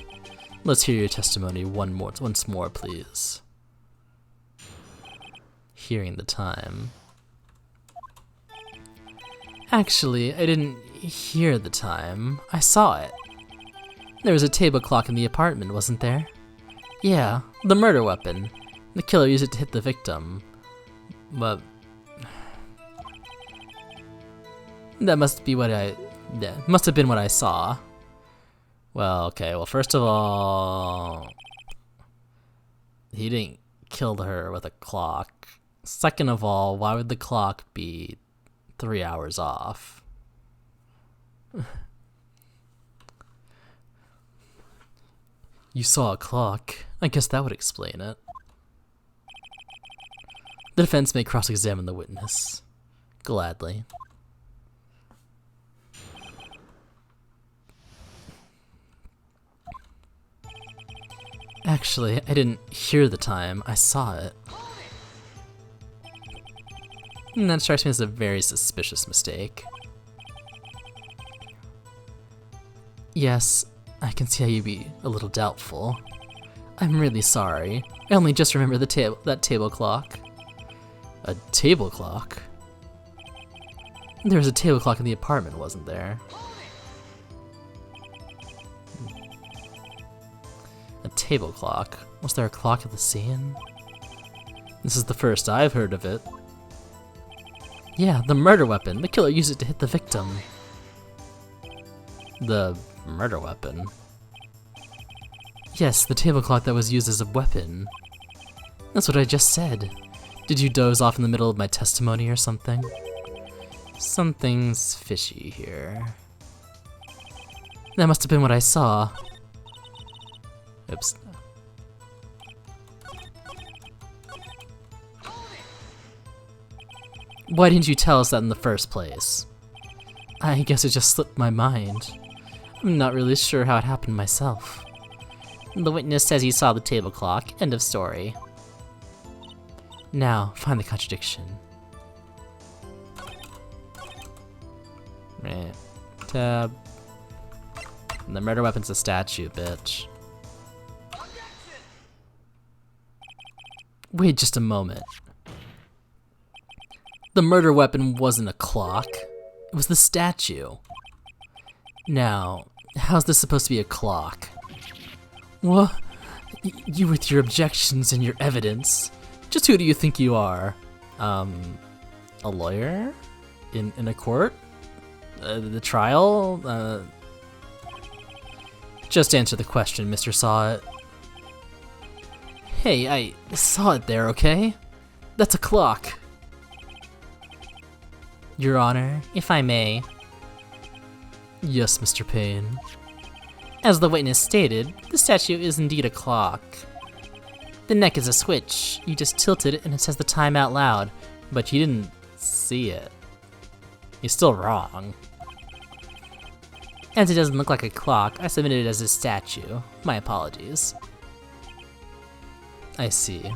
Let's hear your testimony once more, please. Hearing the time. Actually, I didn't hear the time. I saw it. There was a table clock in the apartment, wasn't there? Yeah, the murder weapon. The killer used it to hit the victim. But... that must be what must have been what I saw. Well, okay, well, first of all... he didn't kill her with a clock. Second of all, why would the clock be 3 hours off? You saw a clock. I guess that would explain it. The defense may cross-examine the witness. Gladly. Actually, I didn't hear the time. I saw it. And that strikes me as a very suspicious mistake. Yes, I can see how you'd be a little doubtful. I'm really sorry. I only just remember that table clock. A table clock? There was a table clock in the apartment, wasn't there? A table clock? Was there a clock at the scene? This is the first I've heard of it. Yeah, the murder weapon. The killer used it to hit the victim. The murder weapon? Yes, the table clock that was used as a weapon. That's what I just said. Did you doze off in the middle of my testimony or something? Something's fishy here. That must have been what I saw. Oops. Why didn't you tell us that in the first place? I guess it just slipped my mind. I'm not really sure how it happened myself. The witness says he saw the table clock. End of story. Now, find the contradiction. Right. Tab. The murder weapon's a statue, bitch. Wait just a moment. The murder weapon wasn't a clock. It was the statue. Now, how's this supposed to be a clock? What? You with your objections and your evidence. Just who do you think you are? A lawyer? In a court? The trial? Just answer the question, Mr. Sawit. Hey, I saw it there, okay? That's a clock. Your Honor, if I may. Yes, Mr. Payne. As the witness stated, the statue is indeed a clock. The neck is a switch. You just tilt it and it says the time out loud, but you didn't see it. You're still wrong. As it doesn't look like a clock, I submitted it as a statue. My apologies. I see.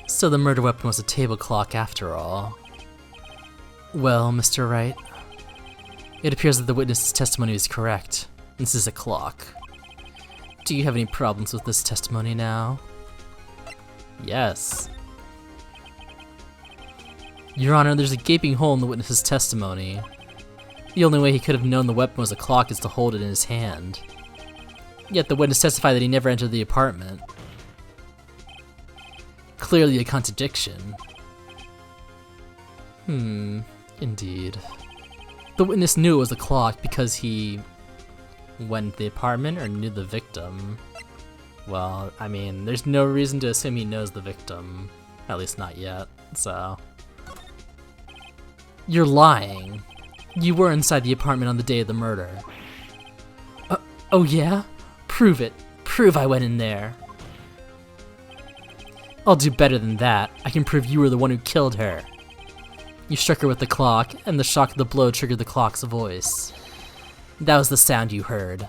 So the murder weapon was a table clock after all. Well, Mr. Wright, it appears that the witness's testimony is correct. This is a clock. Do you have any problems with this testimony now? Yes. Your Honor, there's a gaping hole in the witness's testimony. The only way he could have known the weapon was a clock is to hold it in his hand. Yet the witness testified that he never entered the apartment. Clearly a contradiction. Indeed. The witness knew it was a clock because he went to the apartment or knew the victim. Well, I mean, there's no reason to assume he knows the victim. At least not yet, so. You're lying. You were inside the apartment on the day of the murder. Oh yeah? Prove it. Prove I went in there. I'll do better than that. I can prove you were the one who killed her. You struck her with the clock, and the shock of the blow triggered the clock's voice. That was the sound you heard.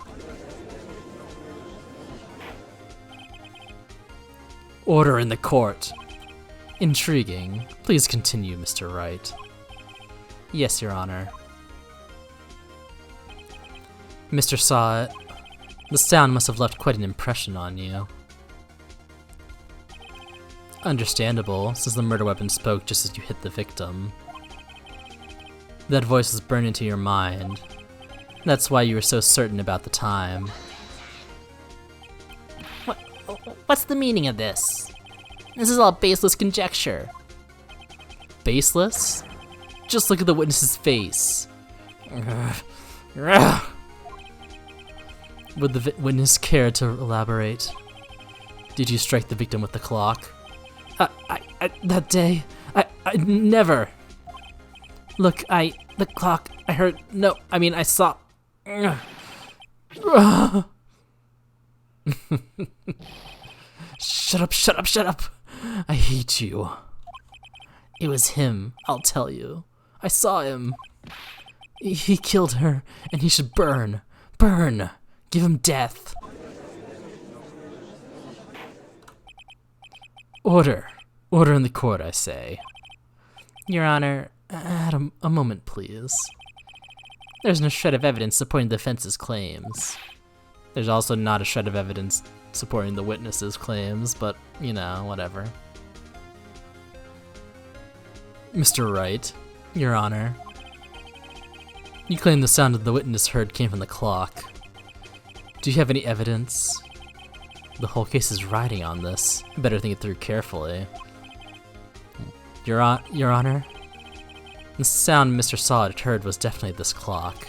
Order in the court. Intriguing. Please continue, Mr. Wright. Yes, Your Honor. Mr. Saw it. The sound must have left quite an impression on you. Understandable, since the murder weapon spoke just as you hit the victim. That voice was burned into your mind. That's why you were so certain about the time. What's the meaning of this? This is all baseless conjecture. Baseless? Just look at the witness's face. Would the witness care to elaborate? Did you strike the victim with the clock? That day, I never. Look, the clock, I heard, no, I mean, I saw. Shut up, shut up, shut up. I hate you. It was him, I'll tell you. I saw him. He killed her, and he should burn. Burn! Give him death. Order. Order in the court, I say. Your Honor, add a moment, please. There's no shred of evidence supporting the defense's claims. There's also not a shred of evidence supporting the witness's claims, but, you know, whatever. Mr. Wright, Your Honor. You claim the sound the witness heard came from the clock. Do you have any evidence? The whole case is riding on this. You better think it through carefully. Your Honor? The sound Mr. Sawed heard was definitely this clock.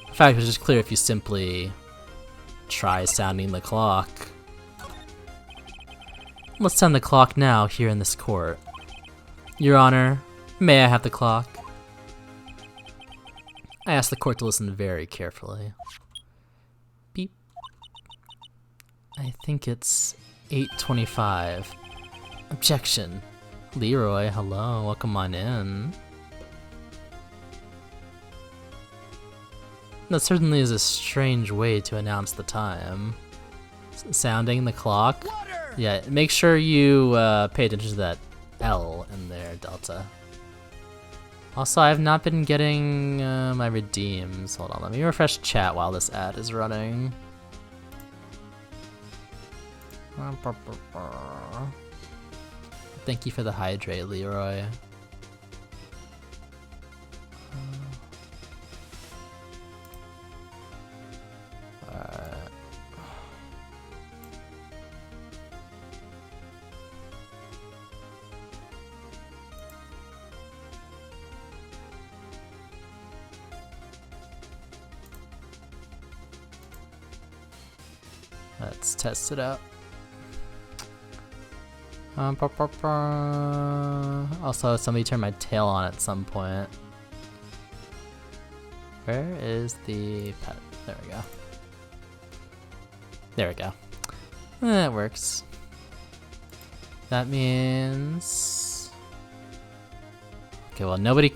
In fact, it was just clear if you simply try sounding the clock. Let's sound the clock now here in this court. Your Honor, may I have the clock? I ask the court to listen very carefully. Beep. I think it's 8:25. Objection. Leroy, hello, welcome on in. That certainly is a strange way to announce the time. Sounding the clock? Water! Yeah, make sure you pay attention to that L in there, Delta. Also, I have not been getting my redeems. Hold on, let me refresh chat while this ad is running. Thank you for the hydrate, Leroy. Let's test it out. Also, somebody turned my tail on at some point. Where is the pet? There we go. There we go. That works. That means... Okay, well, nobody...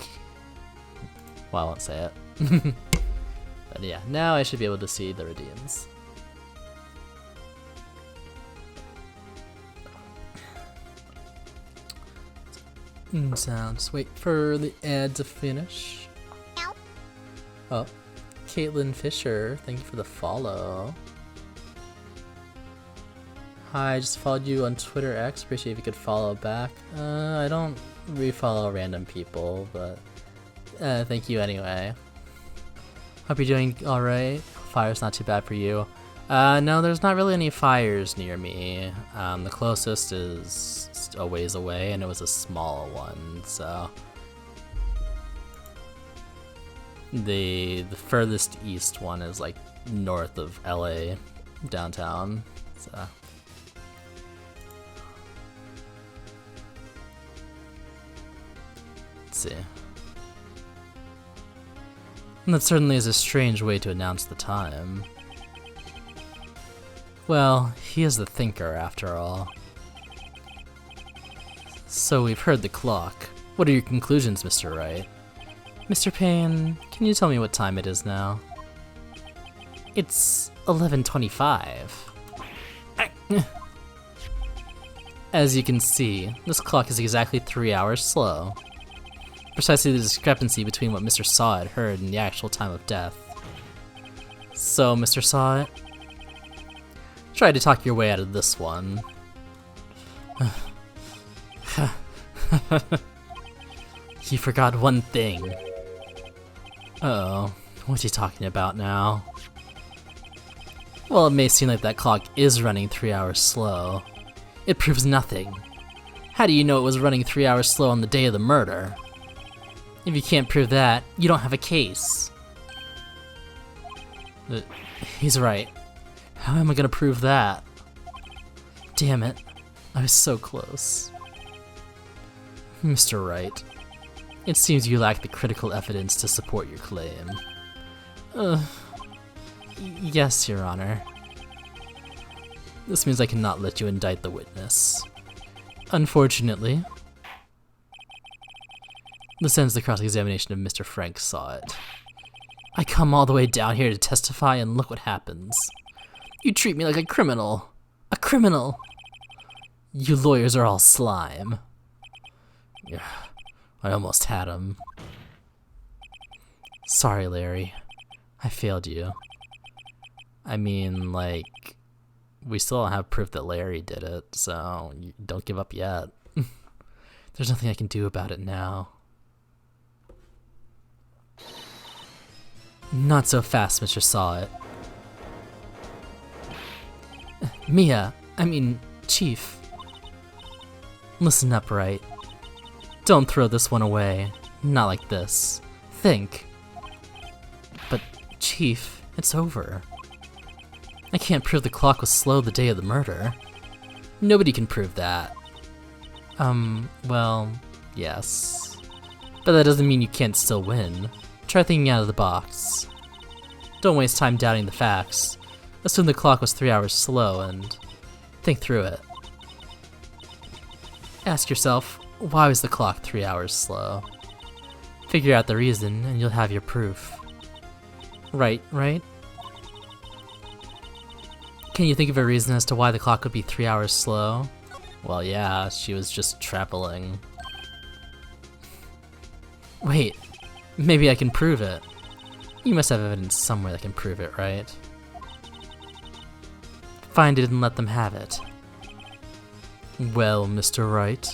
Well, I won't say it. But yeah, now I should be able to see the redeems. So just wait for the ad to finish. Oh, Caitlin Fisher, thank you for the follow. Hi, I just followed you on Twitter X. Appreciate if you could follow back. I don't refollow random people, but thank you anyway. Hope you're doing alright. Fire's not too bad for you. No, there's not really any fires near me. The closest is a ways away, and it was a small one, so... The furthest east one is like north of LA, downtown, so... Let's see. And that certainly is a strange way to announce the time. Well, he is the thinker, after all. So we've heard the clock. What are your conclusions, Mr. Wright? Mr. Payne, can you tell me what time it is now? It's 11:25. As you can see, this clock is exactly 3 hours slow. Precisely the discrepancy between what Mr. Sawit heard and the actual time of death. So, Mr. Sawit, try to talk your way out of this one. You forgot one thing. Uh-oh, what's he talking about now? Well, it may seem like that clock is running 3 hours slow. It proves nothing. How do you know it was running 3 hours slow on the day of the murder? If you can't prove that, you don't have a case. He's right. How am I gonna prove that? Damn it, I was so close. Mr. Wright, it seems you lack the critical evidence to support your claim. Yes, Your Honor. This means I cannot let you indict the witness. Unfortunately, this ends the cross-examination of Mr. Frank Sawit. I come all the way down here to testify, and look what happens. You treat me like a criminal. A criminal! You lawyers are all slime. Yeah, I almost had him. Sorry, Larry. I failed you. I mean, like, we still don't have proof that Larry did it, so don't give up yet. There's nothing I can do about it now. Not so fast, Mr. Sawit. Chief. Listen up, Wright. Don't throw this one away. Not like this. Think. But, Chief, it's over. I can't prove the clock was slow the day of the murder. Nobody can prove that. Well, yes. But that doesn't mean you can't still win. Try thinking out of the box. Don't waste time doubting the facts. Assume the clock was 3 hours slow and think through it. Ask yourself, why was the clock 3 hours slow? Figure out the reason and you'll have your proof. Right? Can you think of a reason as to why the clock would be 3 hours slow? Well, yeah, she was just traveling. Wait, maybe I can prove it. You must have evidence somewhere that can prove it, right? Find it and let them have it. Well, Mr. Wright,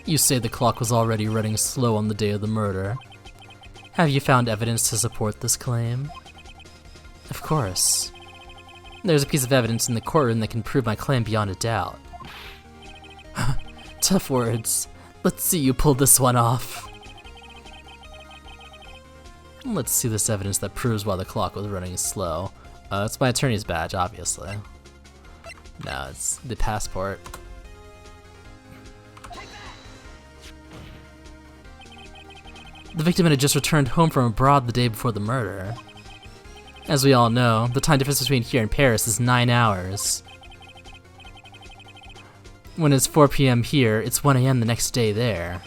you say the clock was already running slow on the day of the murder. Have you found evidence to support this claim? Of course. There's a piece of evidence in the courtroom that can prove my claim beyond a doubt. Tough words. Let's see you pull this one off. Let's see this evidence that proves why the clock was running slow. It's my attorney's badge, obviously. No, it's the passport. The victim had just returned home from abroad the day before the murder. As we all know, the time difference between here and Paris is 9 hours. When it's 4 p.m. here, it's 1 a.m. the next day there.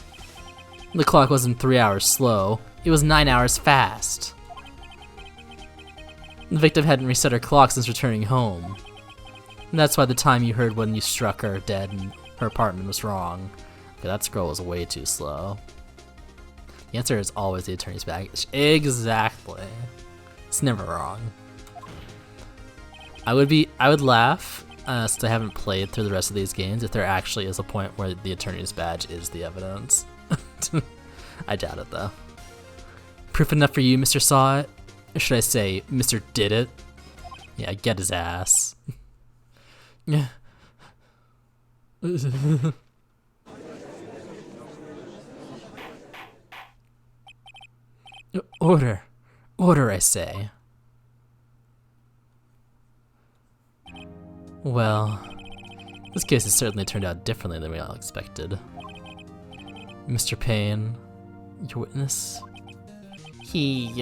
The clock wasn't 3 hours slow, it was 9 hours fast. The victim hadn't reset her clock since returning home. And that's why the time you heard when you struck her dead in her apartment was wrong. Okay, that scroll was way too slow. The answer is always the attorney's badge. Exactly. It's never wrong. I would laugh, since I haven't played through the rest of these games, if there actually is a point where the attorney's badge is the evidence. I doubt it though. Proof enough for you, Mr. Sawit? Or should I say, Mr. Did It? Yeah, get his ass. Yeah. Order. Order, I say. Well, this case has certainly turned out differently than we all expected. Mr. Payne, your witness? He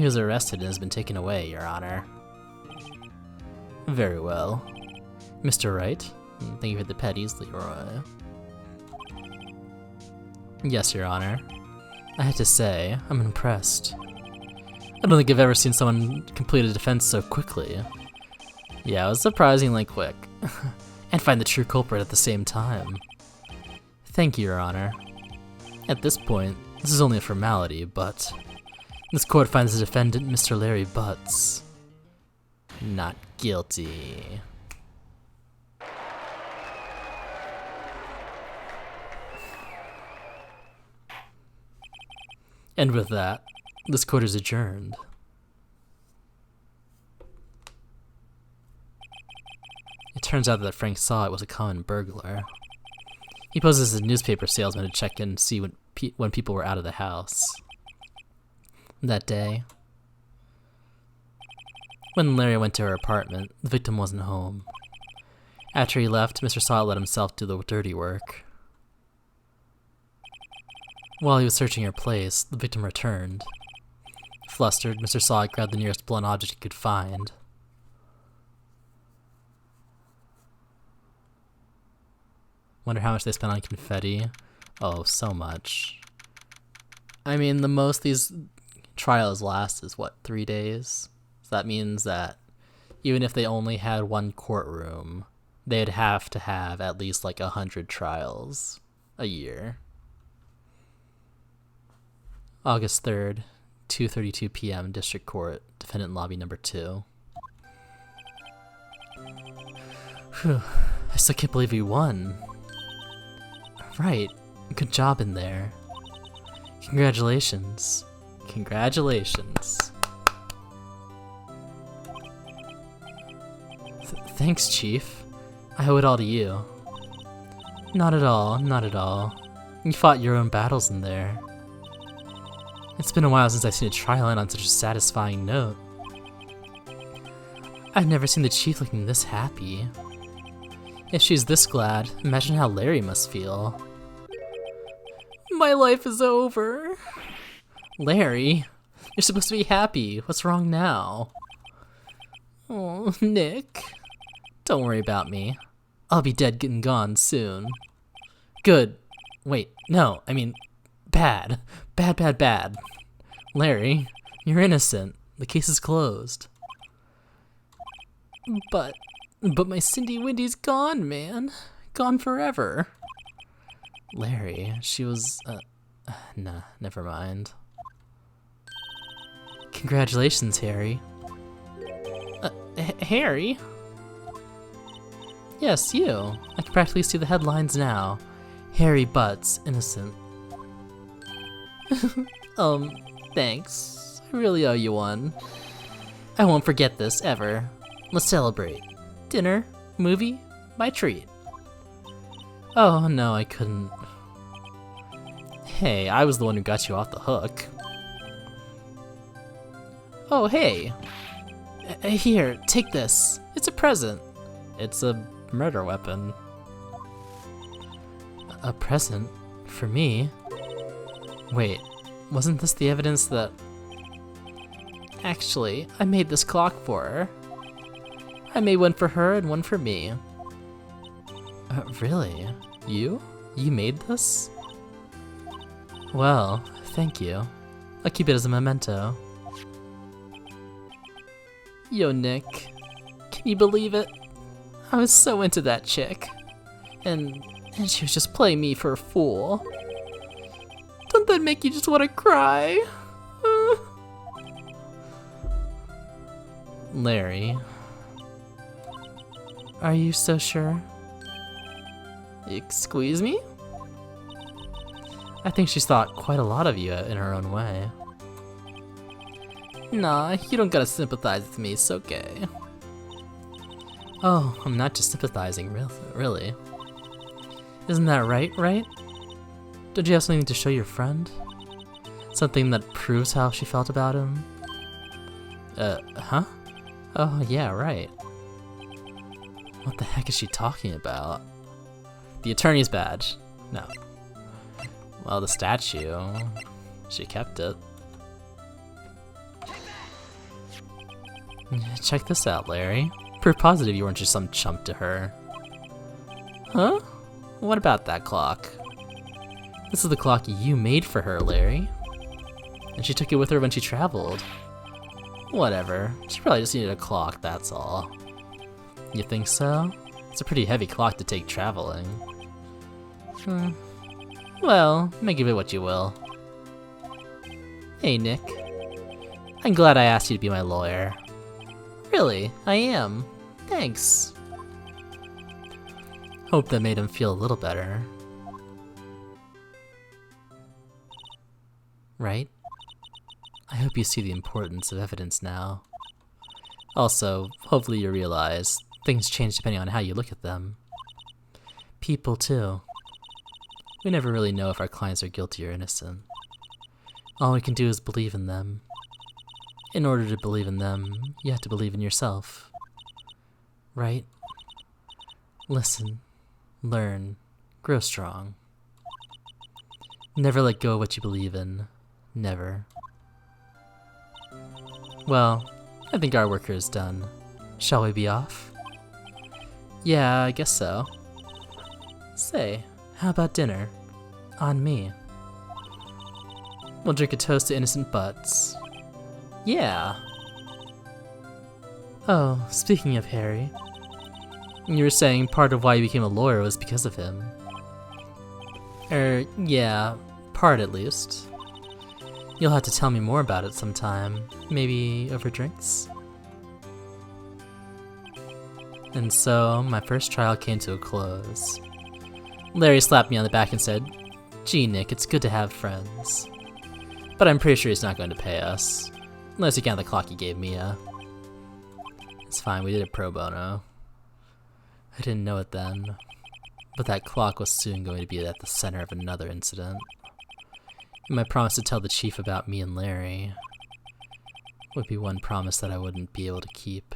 was arrested and has been taken away, Your Honor. Very well. Mr. Wright, thank you for the petties, Leroy. Yes, Your Honor. I have to say, I'm impressed. I don't think I've ever seen someone complete a defense so quickly. Yeah, it was surprisingly quick. And find the true culprit at the same time. Thank you, Your Honor. At this point, this is only a formality, but this court finds the defendant, Mr. Larry Butts, not guilty. And with that, this court is adjourned. It turns out that Frank saw it was a common burglar. He poses as a newspaper salesman to check in and see when people were out of the house. That day, when Larry went to her apartment, the victim wasn't home. After he left, Mr. Saw let himself do the dirty work. While he was searching her place, the victim returned. Flustered, Mr. Saw grabbed the nearest blunt object he could find. Wonder how much they spent on confetti. Oh, so much. I mean, the most these trials last is what, 3 days? So that means that even if they only had one courtroom, they'd have to have at least like 100 trials a year. August 3rd, 2:32 p.m. District Court, Defendant Lobby Number 2. Whew, I still can't believe we won. Right, good job in there. Congratulations. Congratulations. Thanks, Chief. I owe it all to you. Not at all, not at all. You fought your own battles in there. It's been a while since I've seen a trial end on such a satisfying note. I've never seen the Chief looking this happy. If she's this glad, imagine how Larry must feel. My life is over. Larry, you're supposed to be happy. What's wrong now? Oh, Nick. Don't worry about me. I'll be dead and gone soon. Good. Wait, no, I mean, bad. Bad, bad, bad. Larry, you're innocent. The case is closed. But my Cindy Windy's gone, man. Gone forever. Larry, she was, nah, never mind. Congratulations, Harry. Harry? Yes, you. I can practically see the headlines now. Harry Butts, innocent. Thanks. I really owe you one. I won't forget this, ever. Let's celebrate. Dinner? Movie? My treat. Oh, no, I couldn't. Hey, I was the one who got you off the hook. Oh, hey. Here, take this. It's a present. It's a murder weapon. A present? For me? Wait, wasn't this the evidence that... Actually, I made this clock for her. I made one for her and one for me. Really? You? You made this? Well, thank you. I'll keep it as a memento. Yo, Nick. Can you believe it? I was so into that chick. And she was just playing me for a fool. Don't that make you just want to cry? Larry. Are you so sure? Excuse me? I think she's thought quite a lot of you in her own way. Nah, you don't gotta sympathize with me, it's okay. Oh, I'm not just sympathizing, really. Isn't that right, Wright? Don't you have something to show your friend? Something that proves how she felt about him? Huh? Oh, yeah, right. What the heck is she talking about? The attorney's badge. No. Well, the statue. She kept it. Check this out, Larry. Proof positive you weren't just some chump to her. Huh? What about that clock? This is the clock you made for her, Larry. And she took it with her when she traveled. Whatever. She probably just needed a clock, that's all. You think so? It's a pretty heavy clock to take traveling. Well, make of it what you will. Hey, Nick. I'm glad I asked you to be my lawyer. Really, I am. Thanks. Hope that made him feel a little better. Right? I hope you see the importance of evidence now. Also, hopefully you realize things change depending on how you look at them. People, too. We never really know if our clients are guilty or innocent. All we can do is believe in them. In order to believe in them, you have to believe in yourself. Right? Listen, learn, grow strong. Never let go of what you believe in. Never. Well, I think our work here is done. Shall we be off? Yeah, I guess so. Say, how about dinner? On me. We'll drink a toast to innocent butts. Yeah. Oh, speaking of Harry, you were saying part of why you became a lawyer was because of him. Yeah, part at least. You'll have to tell me more about it sometime, maybe over drinks? And so, my first trial came to a close. Larry slapped me on the back and said, "Gee, Nick, it's good to have friends. But I'm pretty sure he's not going to pay us. Unless you count the clock he gave Mia." It's fine, we did it pro bono. I didn't know it then, but that clock was soon going to be at the center of another incident. And my promise to tell the chief about me and Larry would be one promise that I wouldn't be able to keep.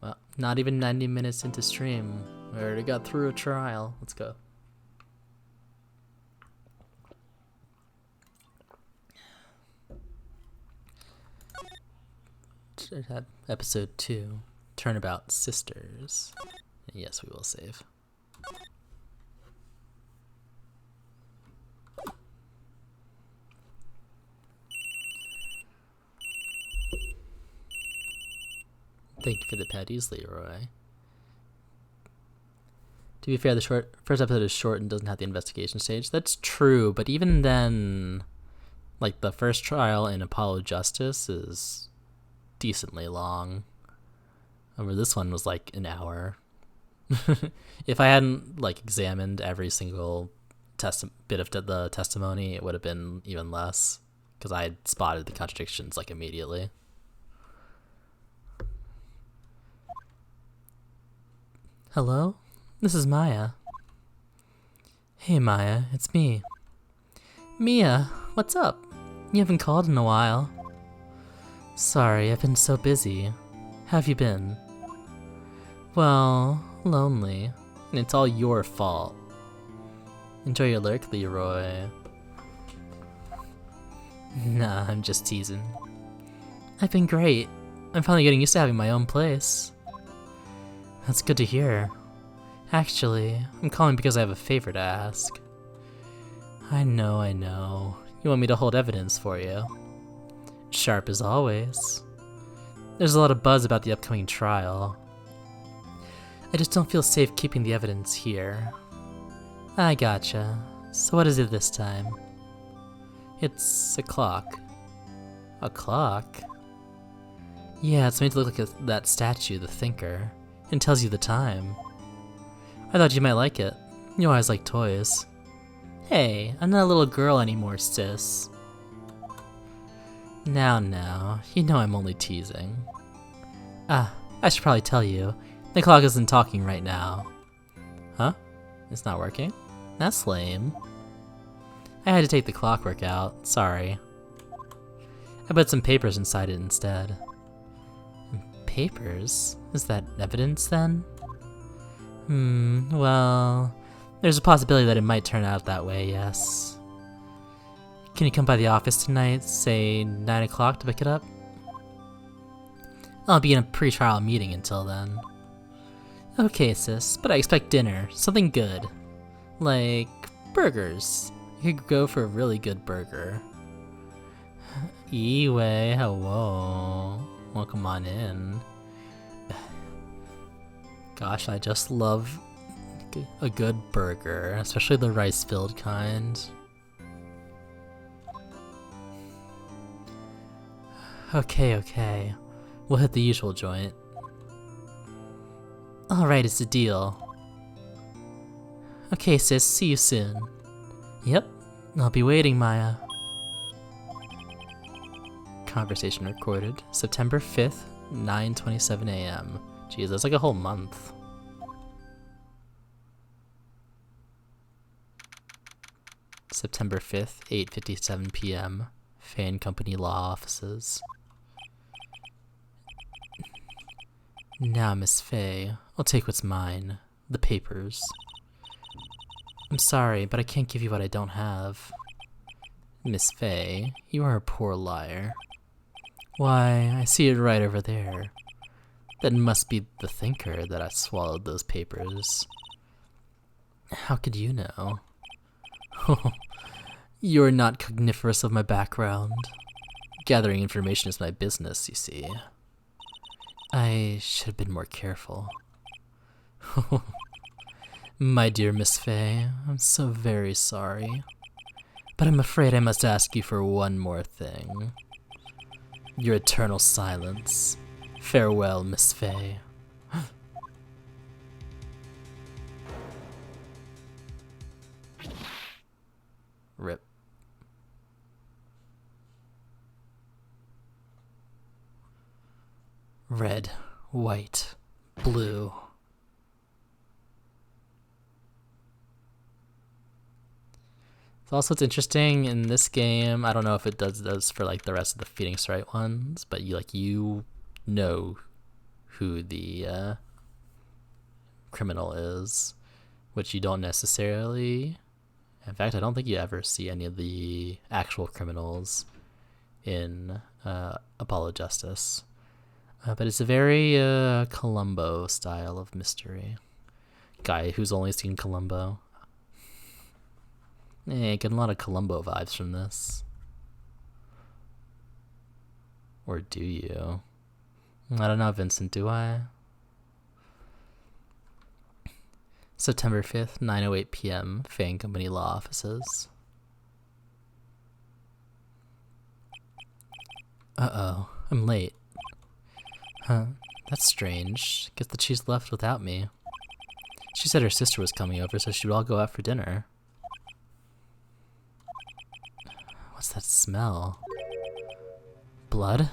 Well, not even 90 minutes into stream. We already got through a trial. Let's go. Should have episode 2. Turnabout Sisters. Yes, we will save. Thank you for the patties, Leroy. To be fair, the first episode is short and doesn't have the investigation stage. That's true, but even then, like, the first trial in Apollo Justice is decently long. Over this one was like an hour. If I hadn't like examined every single bit of the testimony, it would have been even less, because I had spotted the contradictions like immediately. Hello? This is Maya. Hey Maya, it's me. Mia, what's up? You haven't called in a while. Sorry, I've been so busy. How have you been? Well, lonely. And it's all your fault. Enjoy your lurk, Leroy. Nah, I'm just teasing. I've been great. I'm finally getting used to having my own place. That's good to hear. Actually, I'm calling because I have a favor to ask. I know. You want me to hold evidence for you. Sharp as always. There's a lot of buzz about the upcoming trial. I just don't feel safe keeping the evidence here. I gotcha. So what is it this time? It's a clock. A clock? Yeah, it's made to look like that statue, the Thinker. It tells you the time. I thought you might like it. You always like toys. Hey, I'm not a little girl anymore, sis. Now, you know I'm only teasing. Ah, I should probably tell you, the clock isn't talking right now. Huh? It's not working? That's lame. I had to take the clockwork out, sorry. I put some papers inside it instead. Papers? Is that evidence then? Well, there's a possibility that it might turn out that way, yes. Can you come by the office tonight, say 9 o'clock to pick it up? I'll be in a pre-trial meeting until then. Okay, sis, but I expect dinner, something good. Like burgers. You could go for a really good burger. Iway, hello. Welcome on in. Gosh, I just love a good burger, especially the rice-filled kind. Okay. We'll hit the usual joint. Alright, it's a deal. Okay, sis, see you soon. Yep, I'll be waiting, Maya. Conversation recorded, September 5th, 9:27 a.m. Jeez, that's like a whole month. September 5th, 8:57 p.m. Fan Company Law Offices. Now, Miss Faye, I'll take what's mine. The papers. I'm sorry, but I can't give you what I don't have. Miss Faye, you are a poor liar. Why, I see it right over there. That must be the thinker that I swallowed those papers. How could you know? You're not cogniferous of my background. Gathering information is my business, you see. I should have been more careful. My dear Miss Faye, I'm so very sorry. But I'm afraid I must ask you for one more thing. Your eternal silence. Farewell, Miss Faye. Rip. Red, white, blue. Also, it's interesting in this game. I don't know if it does for like the rest of the Phoenix Wright ones, but you know who the criminal is, which you don't necessarily. In fact, I don't think you ever see any of the actual criminals in Apollo Justice. But it's a very Columbo style of mystery. Guy who's only seen Columbo. Getting a lot of Columbo vibes from this. Or do you? I don't know, Vincent, do I? September 5th, 9:08 p.m., Fan Company Law Offices. Uh-oh, I'm late. Huh, that's strange. Guess that she's left without me. She said her sister was coming over, so she'd all go out for dinner. What's that smell? Blood?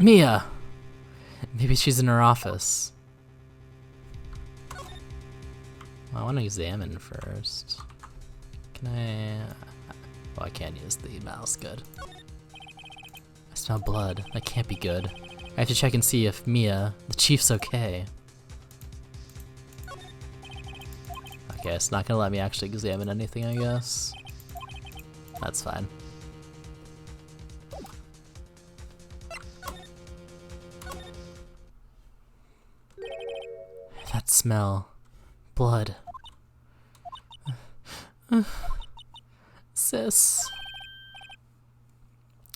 Mia! Maybe she's in her office. Well, I want to examine first. Can I... Oh, I can't use the mouse. Good. I smell blood. That can't be good. I have to check and see if Mia, the chief's okay. Okay, it's not gonna let me actually examine anything, I guess. That's fine. That smell. Blood. Sis.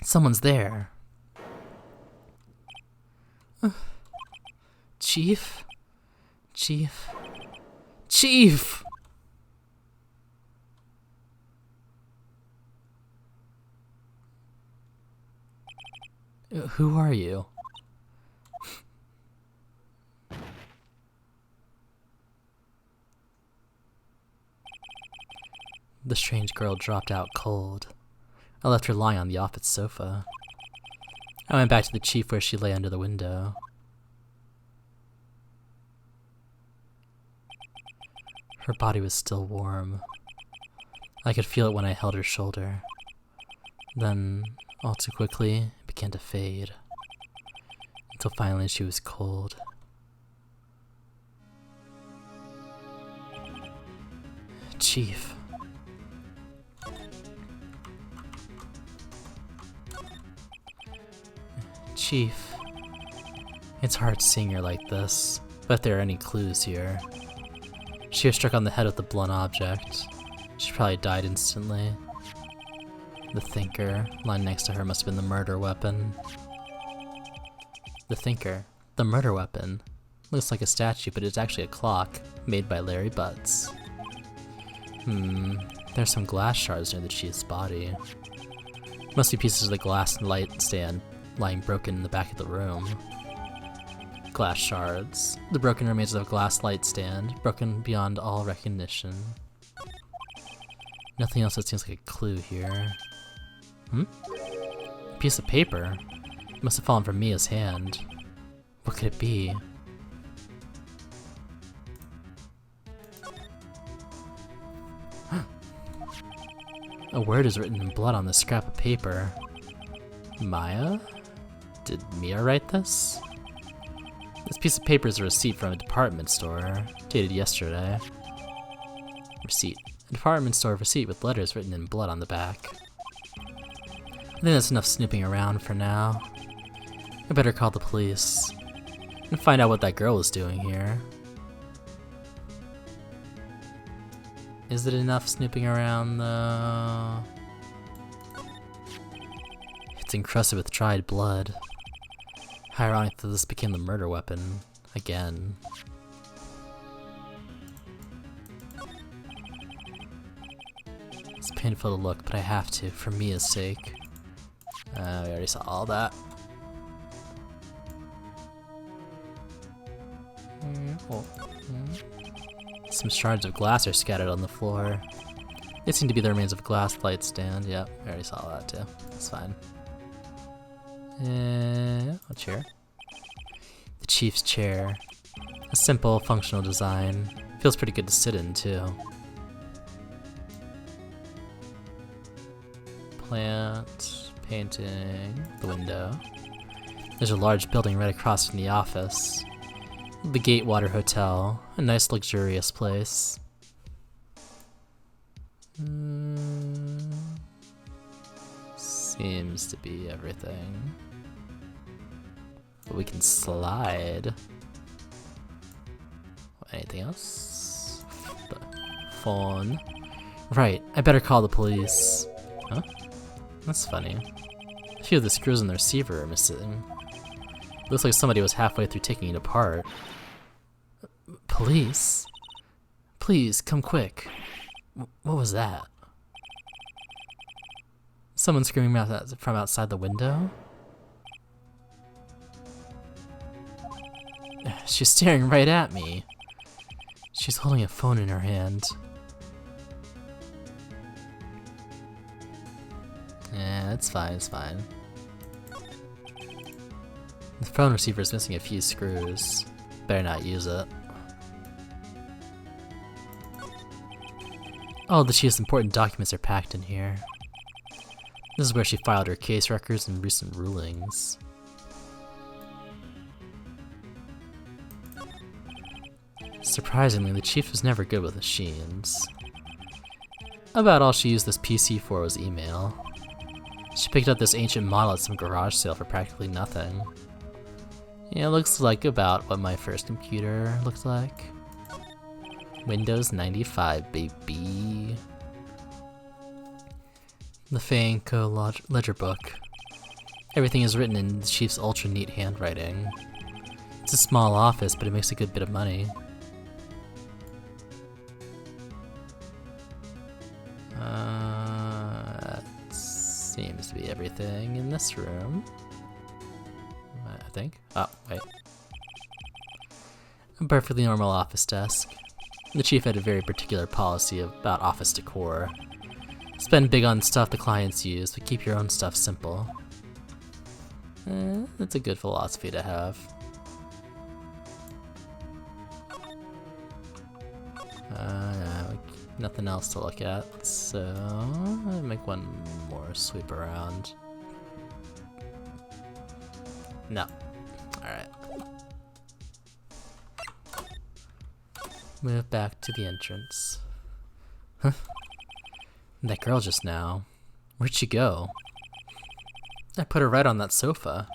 Someone's there. Chief? Chief? Chief! Who are you? The strange girl dropped out cold. I left her lying on the office sofa. I went back to the chief where she lay under the window. Her body was still warm. I could feel it when I held her shoulder. Then, all too quickly, it began to fade. Until finally she was cold. Chief. Chief. It's hard seeing her like this, but if there are any clues here. She was struck on the head with a blunt object. She probably died instantly. The thinker, lying next to her, must have been the murder weapon. The thinker. The murder weapon. Looks like a statue, but it's actually a clock, made by Larry Butts. There's some glass shards near the chief's body. Must be pieces of the glass light stand lying broken in the back of the room. Glass shards. The broken remains of a glass light stand, broken beyond all recognition. Nothing else that seems like a clue here. A piece of paper? It must have fallen from Mia's hand. What could it be? A word is written in blood on this scrap of paper. Maya? Did Mia write this? This piece of paper is a receipt from a department store, dated yesterday. Receipt. A department store receipt with letters written in blood on the back. I think that's enough snooping around for now. I better call the police and find out what that girl is doing here. Is it enough snooping around though? It's encrusted with dried blood. How ironic that this became the murder weapon again. It's painful to look, but I have to, for Mia's sake. We already saw all that. Some shards of glass are scattered on the floor. They seem to be the remains of a glass light stand. Yep, we already saw that too. That's fine. A chair. The chief's chair. A simple, functional design. Feels pretty good to sit in too. Plant, painting, the window. There's a large building right across from the office. The Gatewater Hotel, a nice luxurious place. Seems to be everything. But we can slide. Anything else? The phone. Right, I better call the police. Huh? That's funny. A few of the screws in the receiver are missing. Looks like somebody was halfway through taking it apart. Police? Please, come quick. What was that? Someone screaming from outside the window? She's staring right at me. She's holding a phone in her hand. Yeah, it's fine, it's fine. The phone receiver is missing a few screws. Better not use it. All the chief's important documents are packed in here. This is where she filed her case records and recent rulings. Surprisingly, the chief was never good with machines. About all she used this PC for was email. She picked up this ancient model at some garage sale for practically nothing. Yeah, it looks like about what my first computer looked like. Windows 95, baby. The Fanco ledger book. Everything is written in the chief's ultra neat handwriting. It's a small office, but it makes a good bit of money. That seems to be everything in this room. I think. Oh, wait. A perfectly normal office desk. The chief had a very particular policy about office decor. Spend big on stuff the clients use, but keep your own stuff simple. That's a good philosophy to have. Nothing else to look at, so I'll make one more sweep around. No. Alright. Move back to the entrance. Huh? That girl just now. Where'd she go? I put her right on that sofa.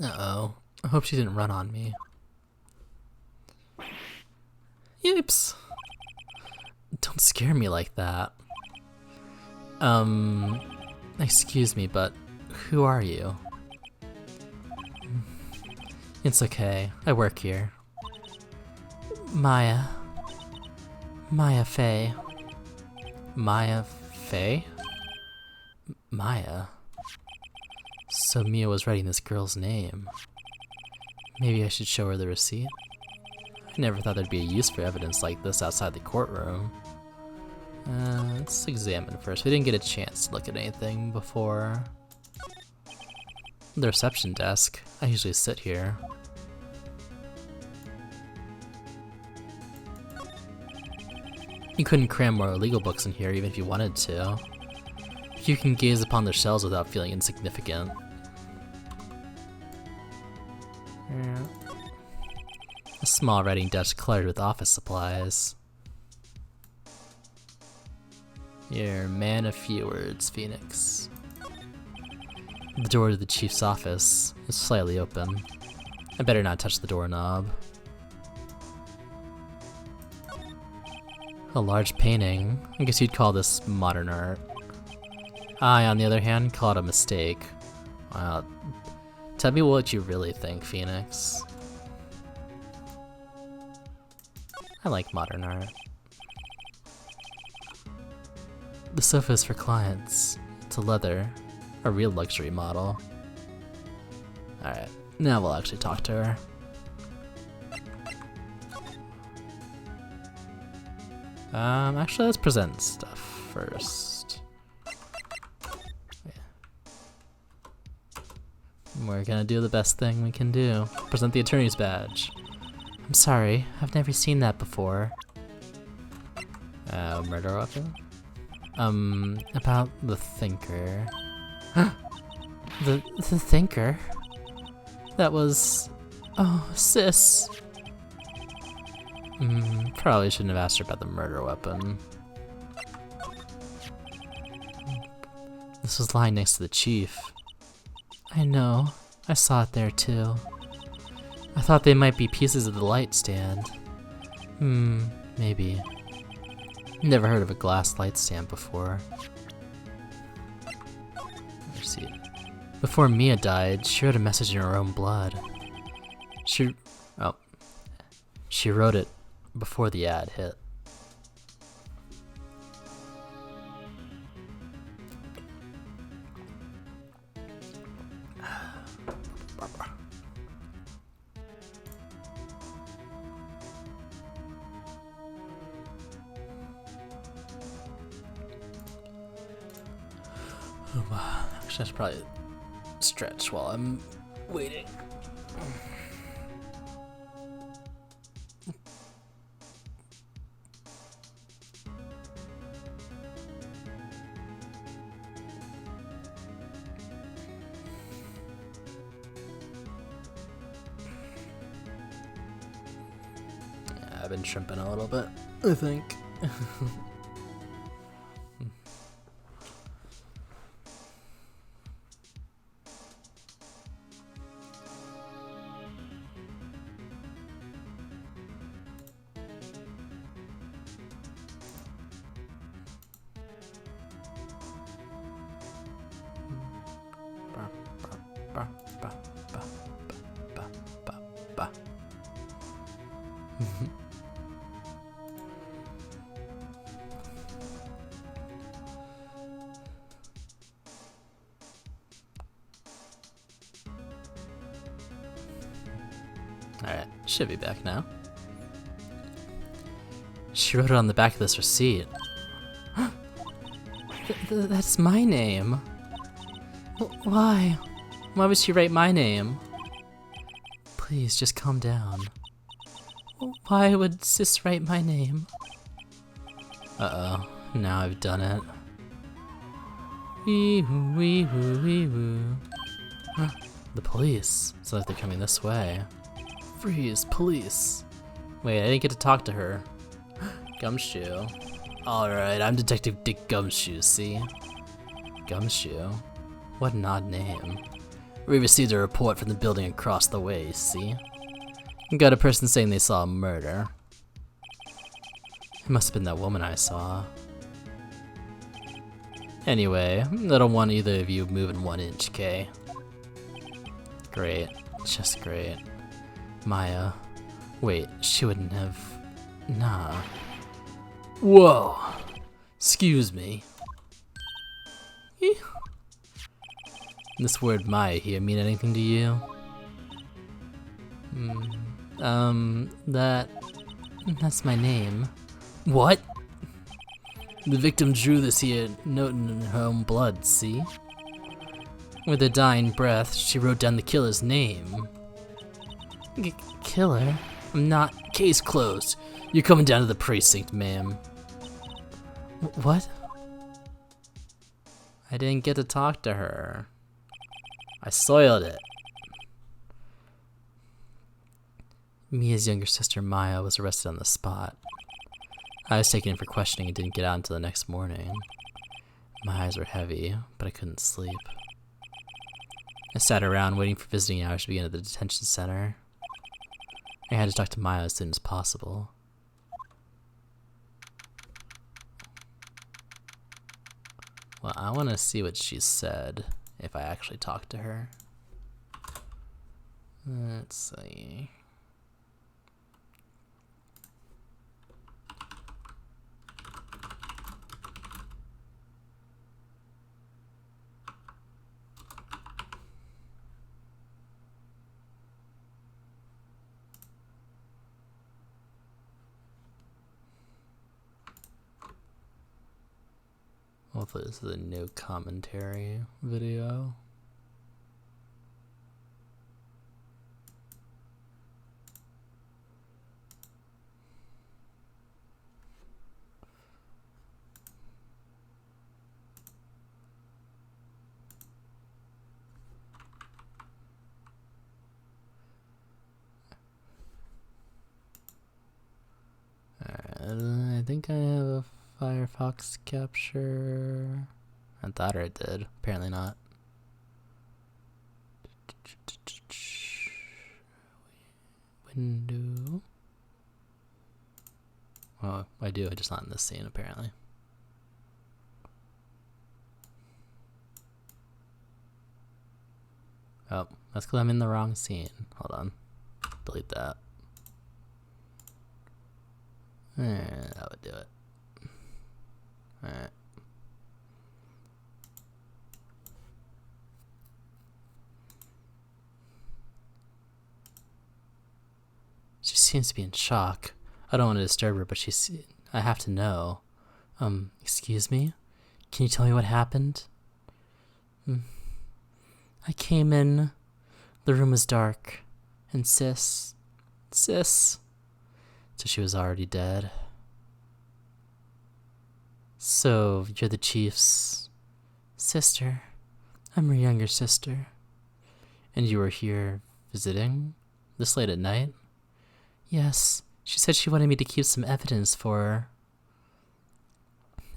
Uh-oh. I hope she didn't run on me. Yips! Don't scare me like that. Excuse me, but who are you? It's okay. I work here. Maya Fey. Maya Fey? Maya? So Mia was writing this girl's name. Maybe I should show her the receipt? I never thought there'd be a use for evidence like this outside the courtroom. Let's examine first. We didn't get a chance to look at anything before. The reception desk. I usually sit here. You couldn't cram more legal books in here even if you wanted to. You can gaze upon the shelves without feeling insignificant. A small writing desk cluttered with office supplies. You're a man of few words, Phoenix. The door to the chief's office is slightly open. I better not touch the doorknob. A large painting. I guess you'd call this modern art. I, on the other hand, call it a mistake. Tell me what you really think, Phoenix. I like modern art. The sofa is for clients. It's a leather. A real luxury model. Alright, now we'll actually talk to her. Actually, let's present stuff first. Yeah. We're gonna do the best thing we can do. Present the attorney's badge. I'm sorry, I've never seen that before. Murder weapon? About the thinker. the thinker? That was... Oh, sis. Probably shouldn't have asked her about the murder weapon. This was lying next to the chief. I know. I saw it there too. I thought they might be pieces of the light stand. Maybe. Never heard of a glass light stand before. Let's see. Before Mia died, she wrote a message in her own blood. She wrote it before the ad hit. Actually, I should probably stretch while I'm waiting. Yeah, I've been shrimping a little bit, I think. Alright, should be back now. She wrote it on the back of this receipt. That's my name. Why? Why would she write my name? Please, just calm down. Why would Sis write my name? Uh-oh, now I've done it. Wee-hoo, wee-hoo, wee-hoo. Huh, the police. It's like they're coming this way. Freeze, police. Wait, I didn't get to talk to her. Gumshoe. Alright, I'm Detective Dick Gumshoe, see? Gumshoe? What an odd name. We received a report from the building across the way, see? Got a person saying they saw a murder. It must have been that woman I saw. Anyway, I don't want either of you moving 1 inch, Kay? Great. Just great. Maya. Wait, she wouldn't have... Nah. Whoa! Excuse me. This word Maya here mean anything to you? That's my name. What? The victim drew this here note in her own blood, see? With a dying breath, she wrote down the killer's name. Killer? I'm not. Case closed. You're coming down to the precinct, ma'am. What? I didn't get to talk to her. I soiled it. Mia's younger sister, Maya, was arrested on the spot. I was taken in for questioning and didn't get out until the next morning. My eyes were heavy, but I couldn't sleep. I sat around waiting for visiting hours to begin at the detention center. I had to talk to Maya as soon as possible. Well, I want to see what she said if I actually talk to her. Let's see. Hopefully this is a no commentary video. Alright, I think I have a Firefox capture. I thought I did. Apparently not. Window. Well, I do. I just not in this scene apparently. Oh, that's because I'm in the wrong scene. Hold on. Delete that. That would do it. Alright. She seems to be in shock. I don't want to disturb her, but I have to know. Excuse me? Can you tell me what happened? I came in. The room was dark. And Sis. So she was already dead. So, you're the chief's sister. I'm her younger sister. And you were here visiting? This late at night? Yes. She said she wanted me to keep some evidence for her.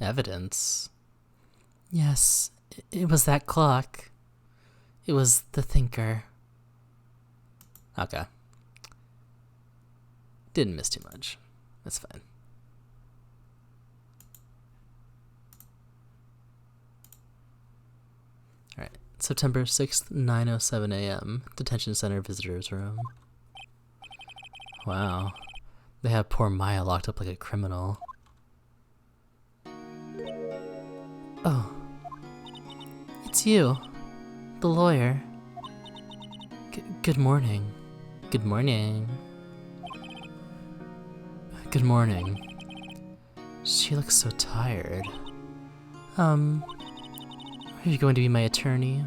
Evidence? Yes. It was that clock. It was the thinker. Okay. Didn't miss too much. That's fine. Alright, September 6th, 9:07 a.m. Detention Center Visitors Room. Wow. They have poor Maya locked up like a criminal. Oh. It's you. The lawyer. Good morning. Good morning. Good morning. She looks so tired. Are you going to be my attorney?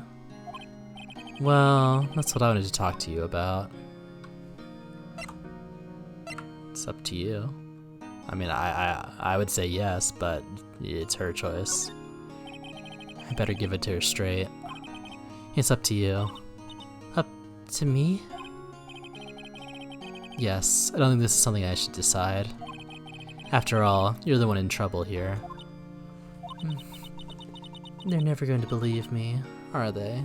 Well, that's what I wanted to talk to you about. It's up to you. I mean, I would say yes, but it's her choice. I better give it to her straight. It's up to you. Up to me? Yes, I don't think this is something I should decide. After all, you're the one in trouble here. They're never going to believe me, are they?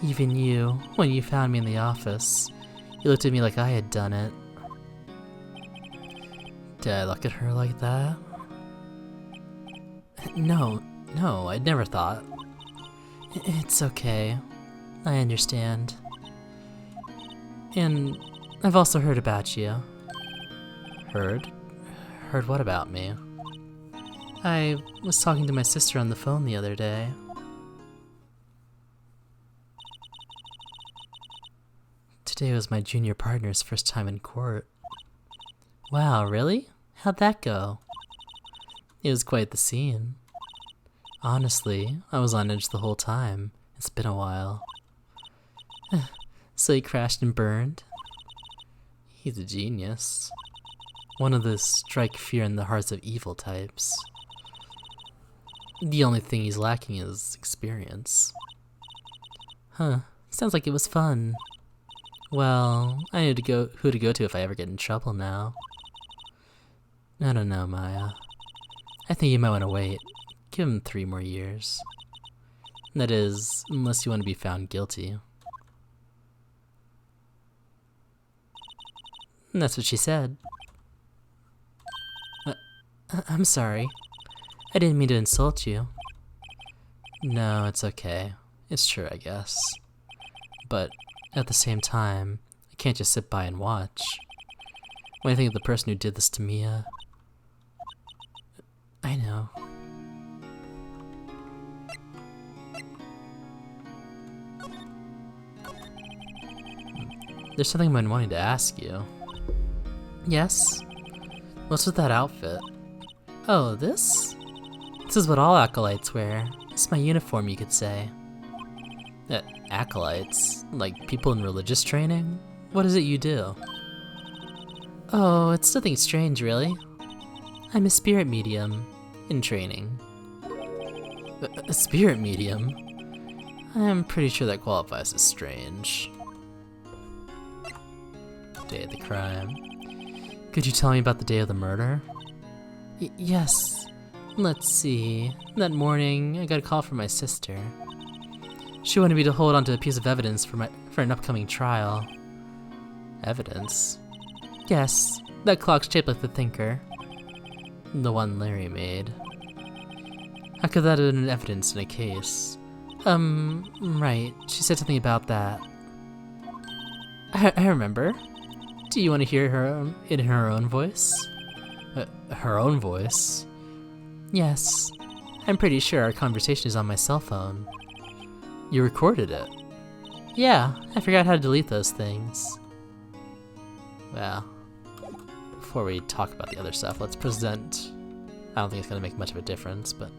Even you, when you found me in the office, you looked at me like I had done it. Did I look at her like that? No, I'd never thought. It's okay. I understand. And I've also heard about you. Heard? Heard what about me? I was talking to my sister on the phone the other day. Today was my junior partner's first time in court. Wow, really? How'd that go? It was quite the scene. Honestly, I was on edge the whole time. It's been a while. So he crashed and burned? He's a genius. One of the strike fear in the hearts of evil types. The only thing he's lacking is experience. Huh, sounds like it was fun. Well, I need to go who to go to if I ever get in trouble now. I don't know, Maya. I think you might want to wait. Give him 3 more years. That is, unless you want to be found guilty. And that's what she said. I'm sorry. I didn't mean to insult you. No, it's okay. It's true, I guess. But at the same time, I can't just sit by and watch. When I think of the person who did this to Mia... I know. There's something I've been wanting to ask you. Yes? What's with that outfit? Oh, this? This is what all acolytes wear. It's my uniform, you could say. Acolytes? Like people in religious training? What is it you do? Oh, it's nothing strange, really. I'm a spirit medium in training. A spirit medium? I'm pretty sure that qualifies as strange. Day of the crime. Could you tell me about the day of the murder? Yes. Let's see. That morning, I got a call from my sister. She wanted me to hold onto a piece of evidence for an upcoming trial. Evidence? Yes, that clock's shaped like the thinker. The one Larry made. How could that have been evidence in a case? Right. She said something about that. I remember. Do you want to hear her in her own voice? Her own voice? Yes. I'm pretty sure our conversation is on my cell phone. You recorded it? Yeah, I forgot how to delete those things. Well, before we talk about the other stuff, let's present. I don't think it's going to make much of a difference, but...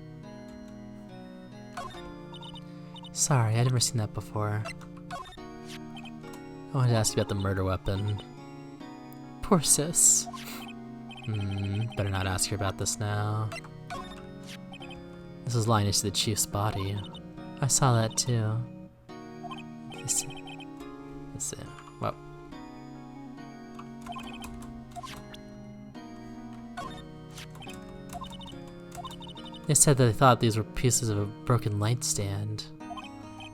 Sorry, I'd never seen that before. I wanted to ask you about the murder weapon. Poor sis. Better not ask her about this now. This is lying into the chief's body. I saw that too. Let's see. Well. They said that they thought these were pieces of a broken light stand.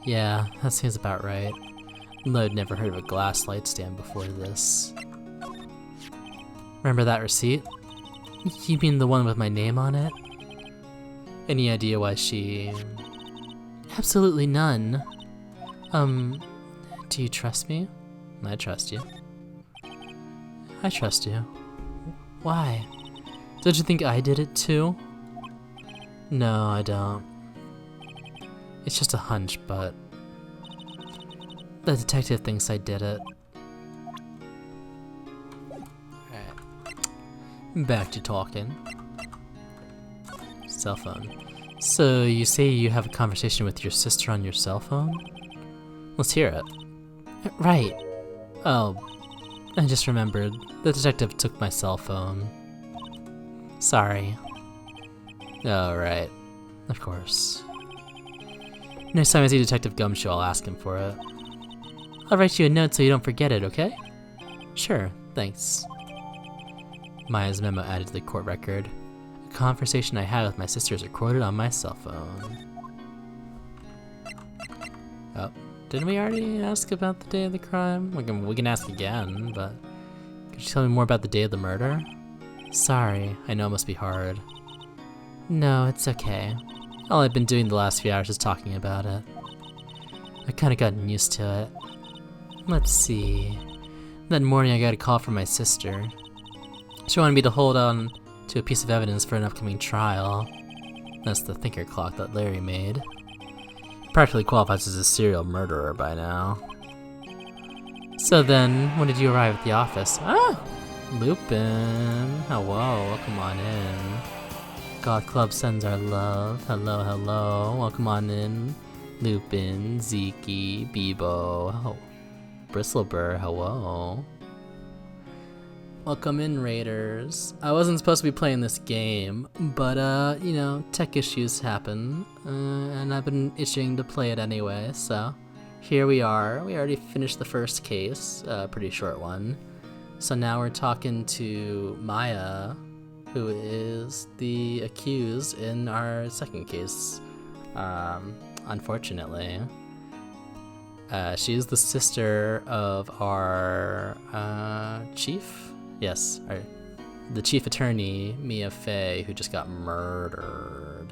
Yeah, that seems about right. Though I'd never heard of a glass light stand before this. Remember that receipt? You mean the one with my name on it? Any idea why she... Absolutely none. Do you trust me? I trust you. I trust you. Why? Don't you think I did it too? No, I don't. It's just a hunch, but... The detective thinks I did it. Alright. Back to talking. cell phone. So you say you have a conversation with your sister on your cell phone? Let's hear it. Right. Oh, I just remembered. The detective took my cell phone. Sorry. Oh, right. Of course. Next time I see Detective Gumshoe, I'll ask him for it. I'll write you a note so you don't forget it, okay? Sure, thanks. Maya's memo added to the court record. A conversation I had with my sister is recorded on my cell phone. Oh, didn't we already ask about the day of the crime? We can ask again, but could you tell me more about the day of the murder? Sorry, I know it must be hard. No, it's okay. All I've been doing the last few hours is talking about it. I've kinda gotten used to it. Let's see. That morning I got a call from my sister. She wanted me to hold on to a piece of evidence for an upcoming trial. That's the thinker clock that Larry made. Practically qualifies as a serial murderer by now. So then, when did you arrive at the office? Ah! Lupin! Hello, welcome on in. God Club sends our love. Hello, hello. Welcome on in. Lupin, Zeke, Bebo. Oh, Bristleburr, hello. Welcome in, Raiders. I wasn't supposed to be playing this game, but, you know, tech issues happen, and I've been itching to play it anyway, so here we are. We already finished the first case, pretty short one. So now we're talking to Maya, who is the accused in our second case, unfortunately. She is the sister of our chief? Yes, the chief attorney, Mia Fey, who just got murdered.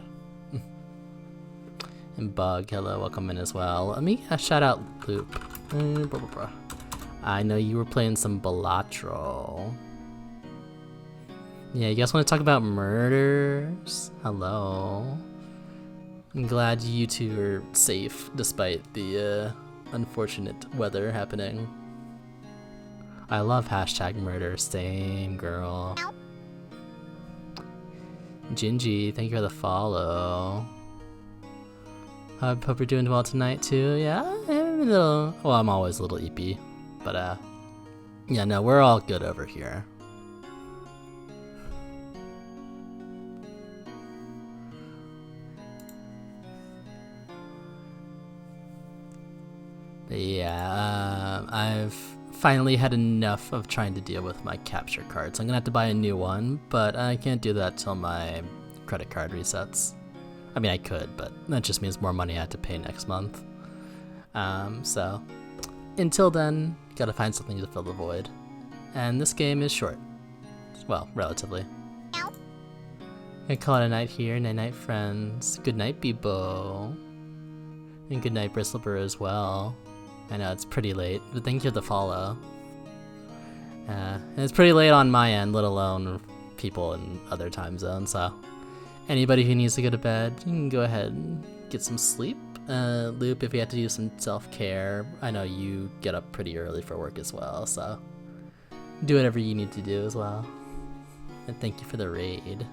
And Bug, hello, welcome in as well. Let me shout out Loop. I know you were playing some Balatro. Yeah, you guys want to talk about murders? Hello. I'm glad you two are safe despite the unfortunate weather happening. I love hashtag murder. Same, girl. Gingy, thank you for the follow. I hope you're doing well tonight too. Yeah, I'm a little. Well, I'm always a little eepy, but yeah, no, we're all good over here. Yeah, I've finally had enough of trying to deal with my capture cards. I'm gonna have to buy a new one, but I can't do that till my credit card resets. I mean, I could, but that just means more money I have to pay next month. So until then, gotta find something to fill the void. And this game is short. Well, relatively. I call it a night here, night friends. Good night, Bebo. And good night, Bristleburr as well. I know it's pretty late, but thank you for the follow. And it's pretty late on my end, let alone people in other time zones, so anybody who needs to go to bed, you can go ahead and get some sleep. Loop, if you have to do some self-care, I know you get up pretty early for work as well, so do whatever you need to do as well. And thank you for the raid.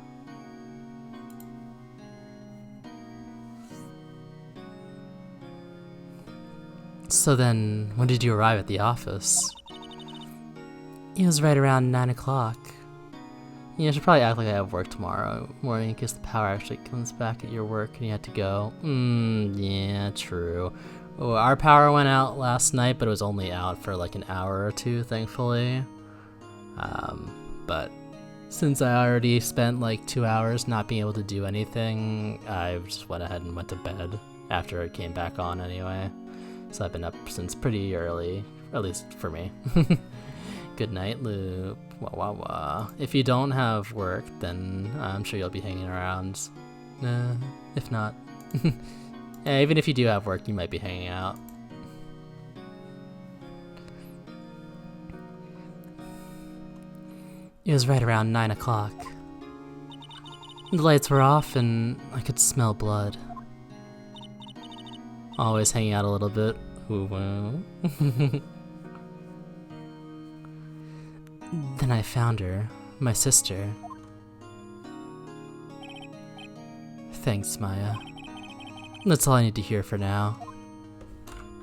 So then, when did you arrive at the office? It was right around 9 o'clock. Yeah, I should probably act like I have work tomorrow morning in case the power actually comes back at your work and you had to go. Yeah, true. Oh, our power went out last night, but it was only out for like an hour or two, thankfully. But since I already spent like 2 hours not being able to do anything, I just went ahead and went to bed after it came back on anyway. So I've been up since pretty early, at least for me. Good night, Loop. Wah wah wah. If you don't have work, then I'm sure you'll be hanging around. If not. Yeah, even if you do have work, you might be hanging out. It was right around 9 o'clock. The lights were off and I could smell blood. Always hanging out a little bit. Ooh, Then I found her, my sister. Thanks, Maya. That's all I need to hear for now.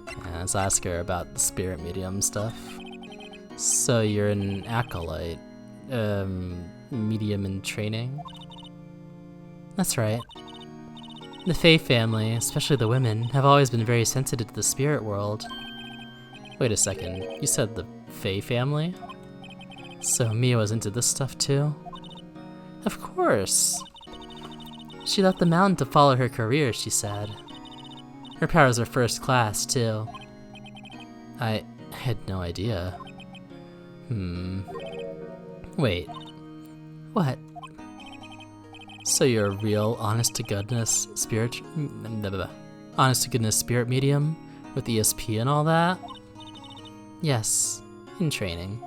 And let's ask her about the spirit medium stuff. So you're an acolyte, medium in training? That's right. The Fae family, especially the women, have always been very sensitive to the spirit world. Wait a second, you said the Fae family? So Mia was into this stuff too? Of course! She left the mountain to follow her career, she said. Her powers are first class, too. I had no idea. Wait. What? So you're a real honest-to-goodness spirit medium with ESP and all that? Yes, in training.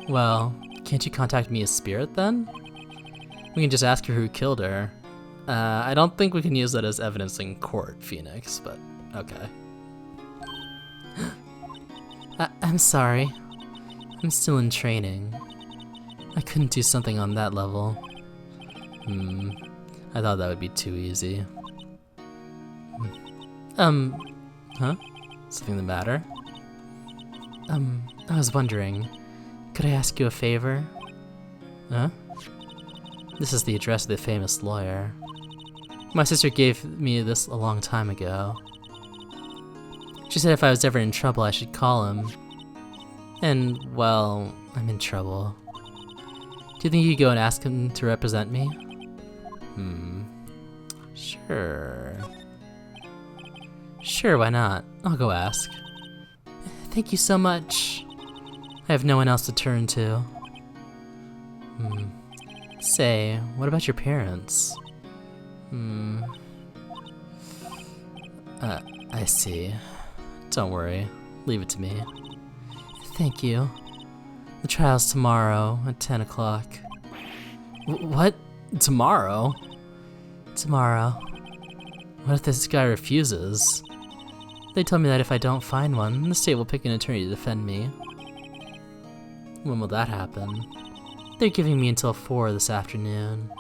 Well, can't you contact me as spirit then? We can just ask her who killed her. I don't think we can use that as evidence in court, Phoenix, but okay. I'm sorry. I'm still in training. I couldn't do something on that level. I thought that would be too easy. Huh? Something the matter? I was wondering, could I ask you a favor? Huh? This is the address of the famous lawyer. My sister gave me this a long time ago. She said if I was ever in trouble, I should call him. And, well, I'm in trouble. Do you think you could go and ask him to represent me? Sure. Sure, why not? I'll go ask. Thank you so much. I have no one else to turn to. Say, what about your parents? I see. Don't worry. Leave it to me. Thank you. The trial's tomorrow at 10 o'clock. What? Tomorrow? Tomorrow. What if this guy refuses? They told me that if I don't find one, the state will pick an attorney to defend me. When will that happen? They're giving me until 4 this afternoon.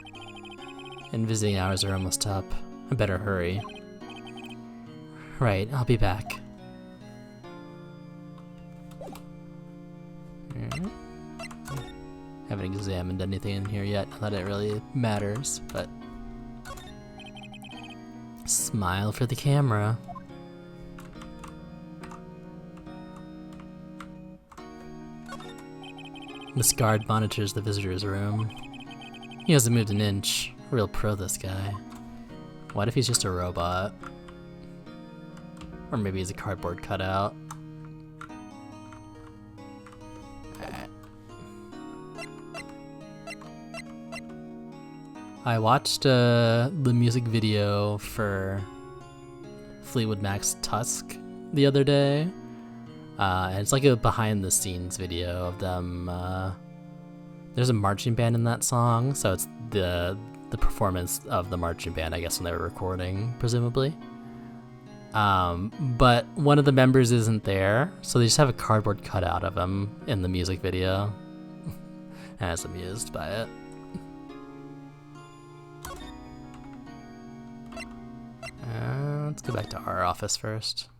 And visiting hours are almost up. I better hurry. Right, I'll be back. Haven't examined anything in here yet, not that it really matters, but... Smile for the camera. This guard monitors the visitor's room. He hasn't moved an inch. Real pro, this guy. What if he's just a robot? Or maybe he's a cardboard cutout. I watched the music video for Fleetwood Mac's Tusk the other day. And it's like a behind the scenes video of them. There's a marching band in that song, so it's the performance of the marching band, I guess, when they were recording, presumably. But one of the members isn't there, so they just have a cardboard cutout of him in the music video. And I was amused by it. Let's go back to our office first.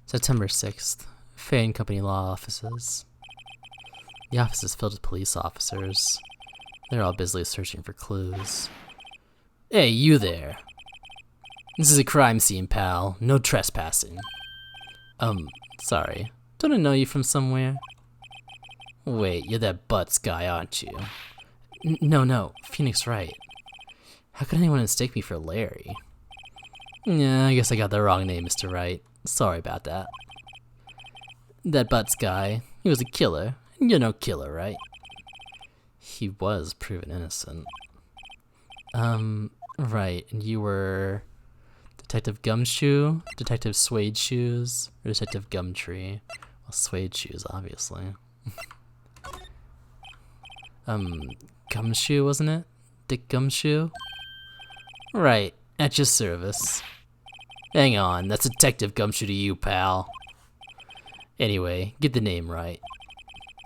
September 6th, Faye & Company Law offices. The office is filled with police officers. They're all busily searching for clues. Hey, you there. This is a crime scene, pal. No trespassing. Sorry. Don't I know you from somewhere? Wait, you're that Butts guy, aren't you? No, Phoenix Wright. How could anyone mistake me for Larry? Yeah, I guess I got the wrong name, Mr. Wright. Sorry about that. That Butts guy, he was a killer. You're no killer, right? He was proven innocent. Right, and you were Detective Gumshoe, Detective Suede Shoes, or Detective Gumtree? Well, Suede Shoes, obviously. Gumshoe, wasn't it? Dick Gumshoe? Right, at your service. Hang on, that's Detective Gumshoe to you, pal. Anyway, get the name right.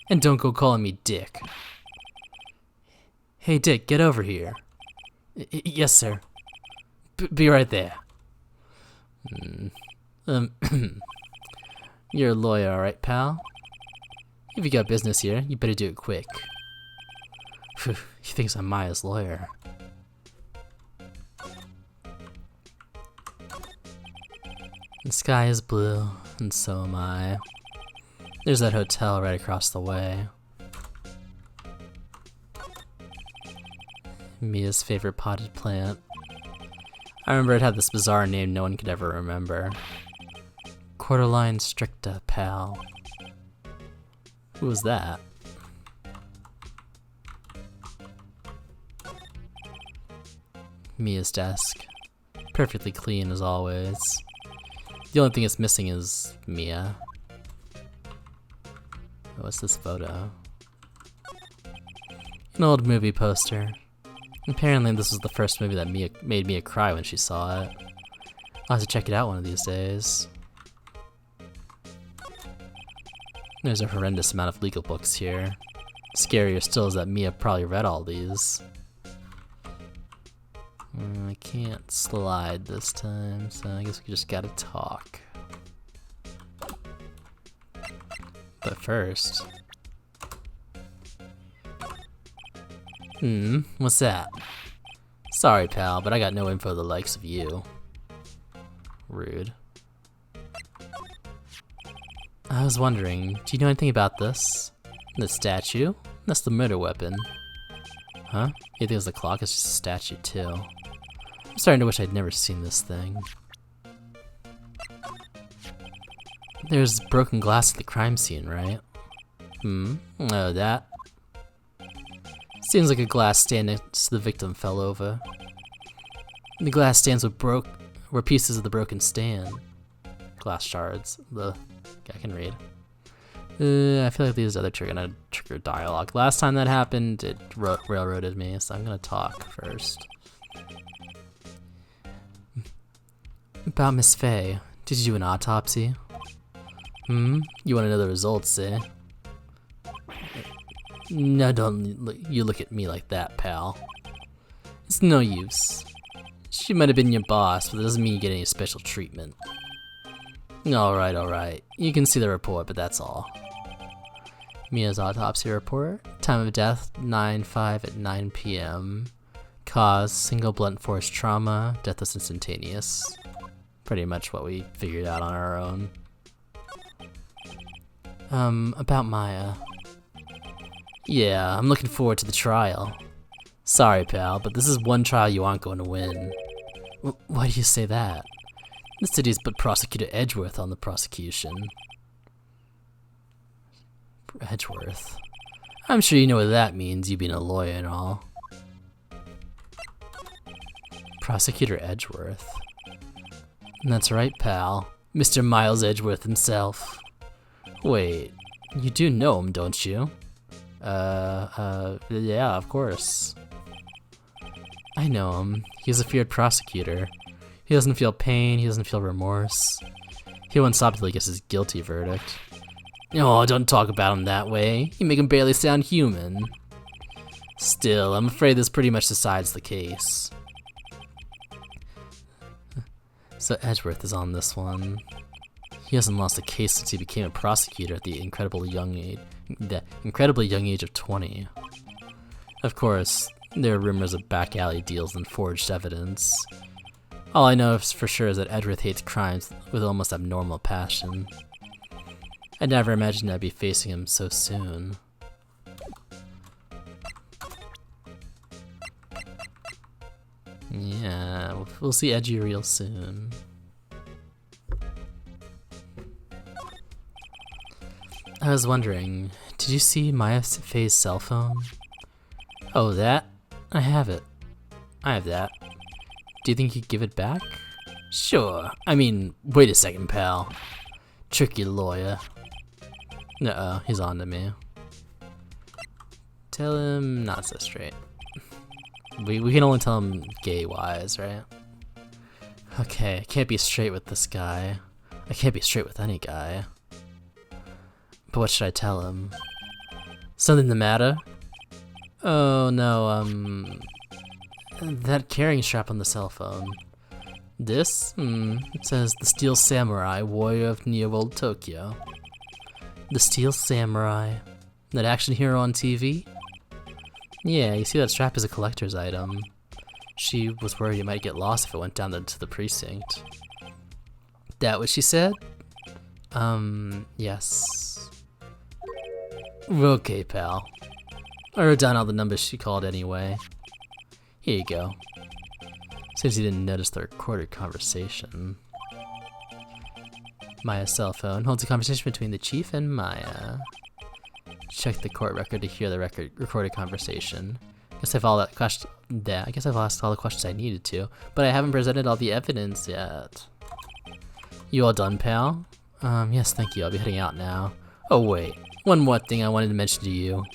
And don't go calling me Dick. Hey Dick, get over here. Yes, sir. Be right there. You're a lawyer, alright, pal? If you got business here, you better do it quick. He thinks I'm Maya's lawyer. The sky is blue, and so am I. There's that hotel right across the way. Mia's favorite potted plant. I remember it had this bizarre name no one could ever remember. Cordyline stricta, pal. Who was that? Mia's desk. Perfectly clean as always. The only thing it's missing is Mia. What's this photo? An old movie poster. Apparently this was the first movie that made Mia cry when she saw it. I'll have to check it out one of these days. There's a horrendous amount of legal books here. Scarier still is that Mia probably read all these. I can't slide this time, so I guess we just gotta talk. But first... what's that? Sorry, pal, but I got no info the likes of you. Rude. I was wondering, do you know anything about this? The statue? That's the murder weapon. Huh? You think it's the clock? It's just a statue, too. I'm starting to wish I'd never seen this thing. There's broken glass at the crime scene, right? Oh, that? Seems like a glass stand next to the victim fell over. The glass stands were pieces of the broken stand. Glass shards. I can read. I feel like these other two are gonna trigger dialogue. Last time that happened, it railroaded me, so I'm gonna talk first. About Miss Faye, did you do an autopsy? You wanna know the results, eh? No, don't you look at me like that, pal. It's no use. She might have been your boss, but it doesn't mean you get any special treatment. Alright. You can see the report, but that's all. Mia's autopsy report. Time of death, 9/5 at 9 p.m. Cause, single blunt force trauma. Death was instantaneous. Pretty much what we figured out on our own. About Maya. Yeah, I'm looking forward to the trial. Sorry, pal, but this is one trial you aren't going to win. Why do you say that? The city's put Prosecutor Edgeworth on the prosecution. Edgeworth? I'm sure you know what that means, you being a lawyer and all. Prosecutor Edgeworth? That's right, pal. Mr. Miles Edgeworth himself. Wait, you do know him, don't you? Yeah, of course. I know him. He's a feared prosecutor. He doesn't feel pain, he doesn't feel remorse. He won't stop till he gets his guilty verdict. Oh, don't talk about him that way. You make him barely sound human. Still, I'm afraid this pretty much decides the case. So Edgeworth is on this one. He hasn't lost a case since he became a prosecutor at the incredibly young age of 20. Of course, there are rumors of back alley deals and forged evidence. All I know for sure is that Edgeworth hates crimes with almost abnormal passion. I never imagined I'd be facing him so soon. Yeah, we'll see Edgy real soon. I was wondering, did you see Maya Faye's cell phone? Oh, that? I have it. I have that. Do you think you'd give it back? Sure. I mean, wait a second, pal. Tricky lawyer. Uh-oh, he's on to me. Tell him not so straight. We can only tell him gay-wise, right? Okay, I can't be straight with this guy. I can't be straight with any guy. But what should I tell him? Something the matter? Oh no, That carrying strap on the cell phone. This? It says the Steel Samurai, warrior of Neo-Old Tokyo. The Steel Samurai. That action hero on TV? Yeah, you see that strap is a collector's item. She was worried it might get lost if it went down to the precinct. That what she said? Yes. Okay, pal. I wrote down all the numbers she called anyway. Here you go. Seems you didn't notice the recorded conversation. Maya's cell phone holds a conversation between the chief and Maya. Check the court record to hear the recorded conversation. I guess I've asked all the questions I needed to, but I haven't presented all the evidence yet. You all done, pal? Yes, thank you. I'll be heading out now. Oh wait, one more thing I wanted to mention to you.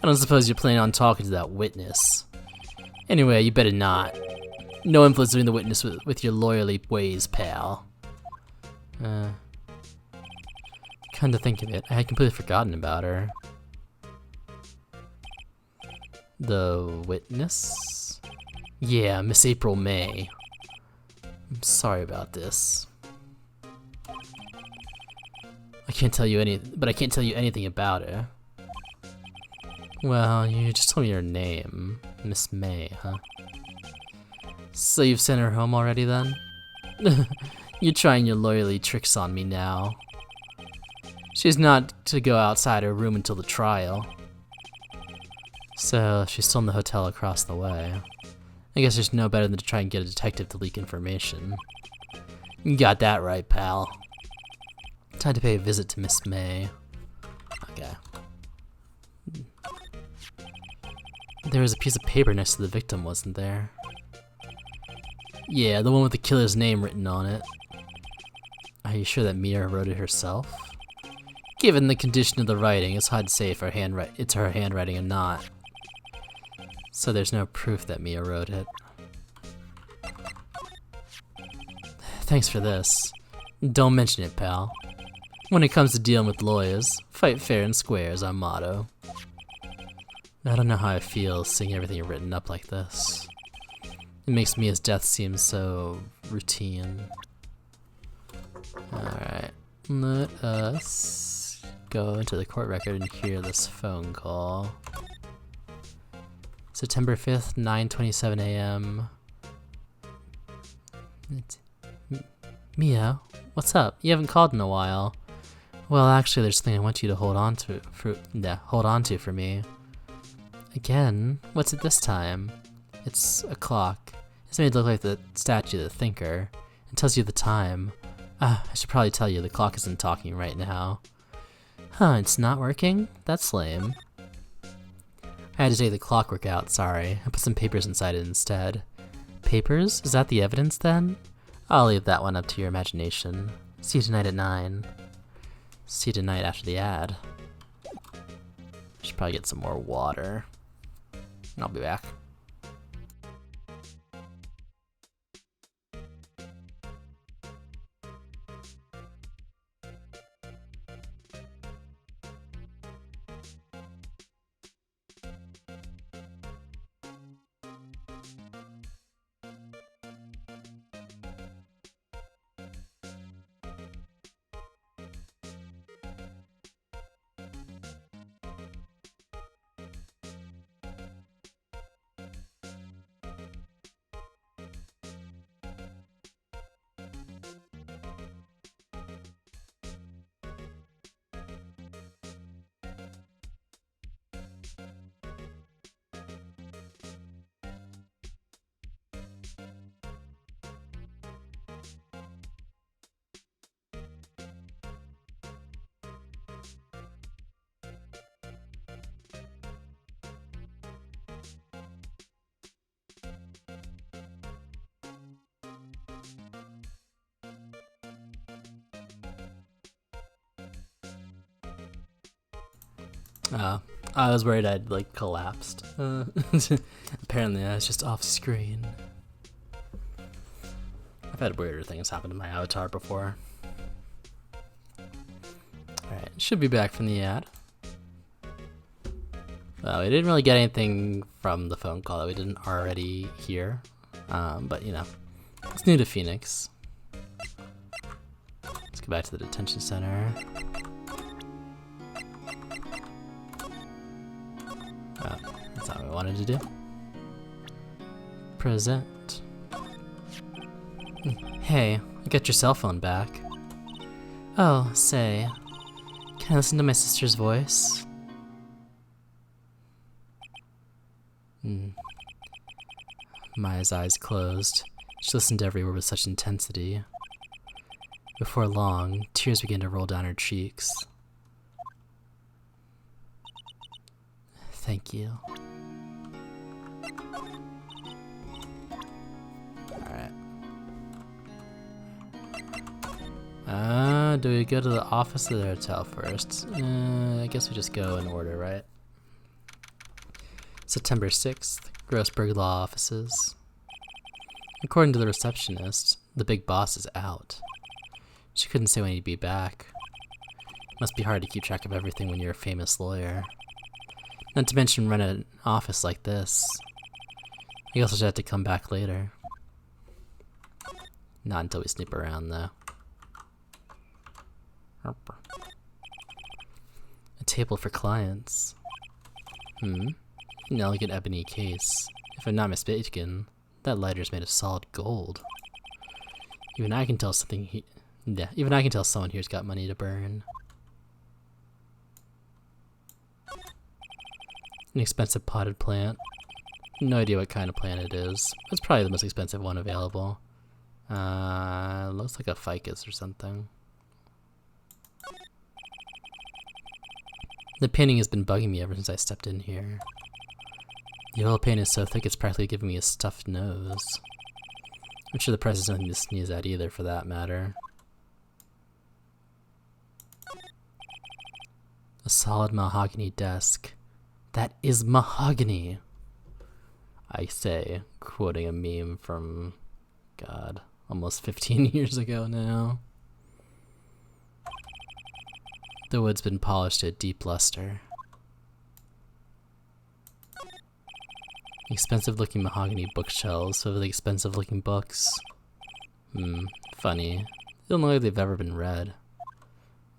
I don't suppose you're planning on talking to that witness. Anyway, you better not. No influencing the witness with your lawyerly ways, pal. Come to think of it, I had completely forgotten about her. The witness? Yeah, Miss April May. I'm sorry about this. I can't tell you anything about her. Well, you just told me her name. Miss May, huh? So you've sent her home already then? You're trying your lawyerly tricks on me now. She's not to go outside her room until the trial. So she's still in the hotel across the way. I guess there's no better than to try and get a detective to leak information. You got that right, pal. Time to pay a visit to Miss May. Okay. There was a piece of paper next to the victim, wasn't there? Yeah, the one with the killer's name written on it. Are you sure that Mia wrote it herself? Given the condition of the writing, it's hard to say if it's her handwriting or not. So there's no proof that Mia wrote it. Thanks for this. Don't mention it, pal. When it comes to dealing with lawyers, fight fair and square is our motto. I don't know how I feel seeing everything written up like this. It makes Mia's death seem so routine. Alright, let us go into the court record and hear this phone call. September 5th, 9:27 a.m. Mia, what's up? You haven't called in a while. Well, actually, there's something I want you to hold on to for me. Again? What's it this time? It's a clock. It's made to look like the statue of the thinker. It tells you the time. I should probably tell you the clock isn't talking right now. Huh, it's not working? That's lame. I had to take the clockwork out, sorry. I put some papers inside it instead. Papers? Is that the evidence then? I'll leave that one up to your imagination. See you tonight at 9. See you tonight after the ad. Should probably get some more water. I'll be back. I was worried I'd like collapsed. Apparently I was just off screen. I've had weirder things happen to my avatar before. Alright, should be back from the ad. We didn't really get anything from the phone call that we didn't already hear, but you know, it's new to Phoenix. Let's go back to the detention center. Oh, that's not what we wanted to do. Present. Hey, I got your cell phone back. Oh, say, can I listen to my sister's voice? Maya's eyes closed. She listened to every word with such intensity. Before long, tears began to roll down her cheeks. Thank you. Alright. Do we go to the office or the hotel first? I guess we just go in order, right? September 6th, Grossberg Law Offices. According to the receptionist, the big boss is out. She couldn't say when he'd be back. Must be hard to keep track of everything when you're a famous lawyer. Not to mention run an office like this. I guess I'll just have to come back later. Not until we snoop around, though. A table for clients. An elegant ebony case. If I'm not mistaken, that lighter's made of solid gold. Even I can tell even I can tell someone here's got money to burn. An expensive potted plant. No idea what kind of plant it is. It's probably the most expensive one available. Looks like a ficus or something. The painting has been bugging me ever since I stepped in here. The oil paint is so thick it's practically giving me a stuffed nose. I'm sure the price is nothing to sneeze at either, for that matter. A solid mahogany desk. That is mahogany! I say, quoting a meme from, God, almost 15 years ago now. The wood's been polished to a deep luster. Expensive looking mahogany bookshelves with expensive looking books. Funny. They don't look like they've ever been read.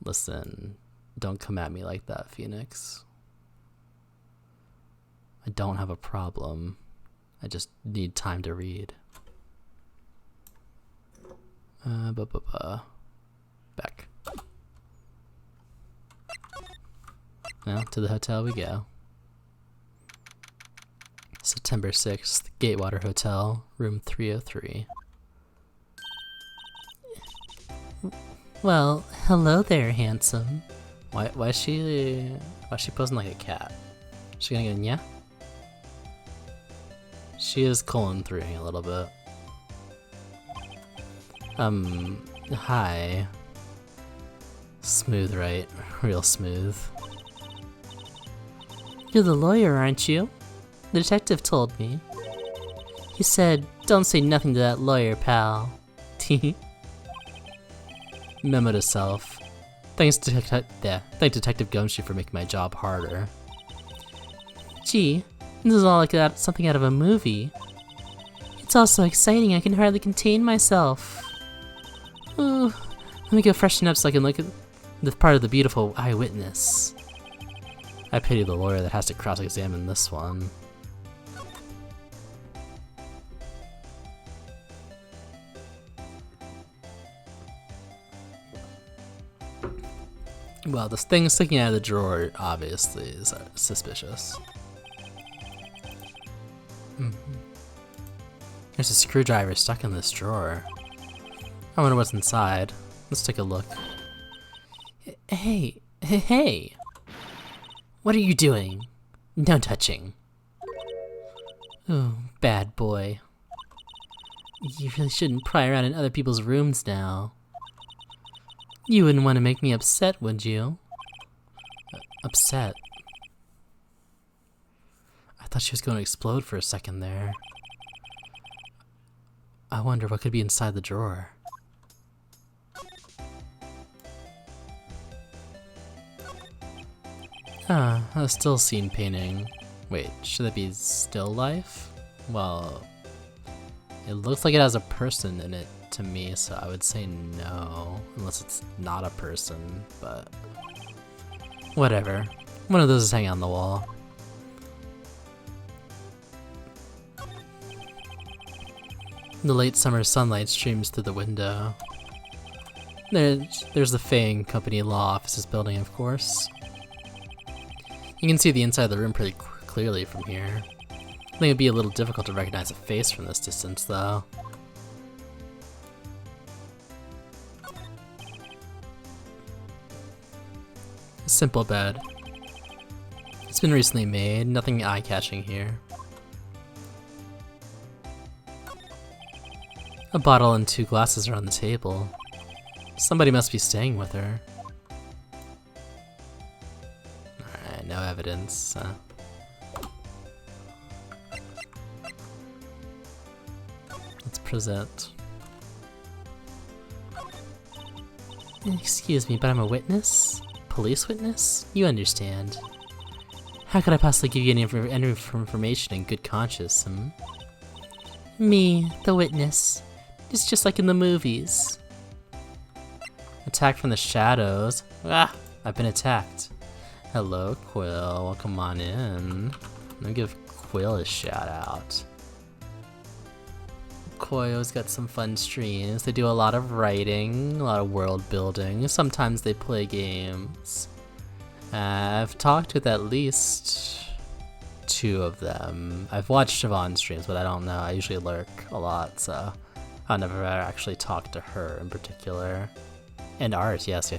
Listen, don't come at me like that, Phoenix. I don't have a problem. I just need time to read. Back. Well, to the hotel we go. September 6th, Gatewater Hotel, room 303. Well, hello there, handsome. Why is she posing like a cat? Is she gonna get nya? She is colon throughing a little bit. Hi. Smooth, right? Real smooth. You're the lawyer, aren't you? The detective told me. He said, don't say nothing to that lawyer, pal. Memo to self. Thanks Detective Gumshoe for making my job harder. Gee, this is all like something out of a movie. It's all so exciting I can hardly contain myself. Ooh, let me go freshen up so I can look at the part of the beautiful eyewitness. I pity the lawyer that has to cross-examine this one. Well, this thing sticking out of the drawer obviously is suspicious. There's a screwdriver stuck in this drawer. I wonder what's inside. Let's take a look. Hey! What are you doing? No touching. Ooh, bad boy. You really shouldn't pry around in other people's rooms now. You wouldn't want to make me upset, would you? Upset? I thought she was going to explode for a second there. I wonder what could be inside the drawer. Ah, a still scene painting. Wait, should that be still life? Well, it looks like it has a person in it to me, so I would say no, unless it's not a person, but whatever. One of those is hanging on the wall. The late summer sunlight streams through the window. There's the Fang Company Law Offices building, of course. You can see the inside of the room pretty clearly from here. I think it'd be a little difficult to recognize a face from this distance, though. A simple bed. It's been recently made, nothing eye-catching here. A bottle and 2 glasses are on the table. Somebody must be staying with her. Alright, no evidence. Let's present. Excuse me, but I'm a witness? Police witness? You understand. How could I possibly give you any information in good conscience, Me, the witness. It's just like in the movies. Attack from the shadows. Ah! I've been attacked. Hello, Quill. Welcome on in. Let me give Quill a shout out. Koyo's got some fun streams. They do a lot of writing, a lot of world building. Sometimes they play games. I've talked with at least 2 of them. I've watched Siobhan's streams, but I don't know. I usually lurk a lot, so I've never actually talked to her in particular. And art, yes.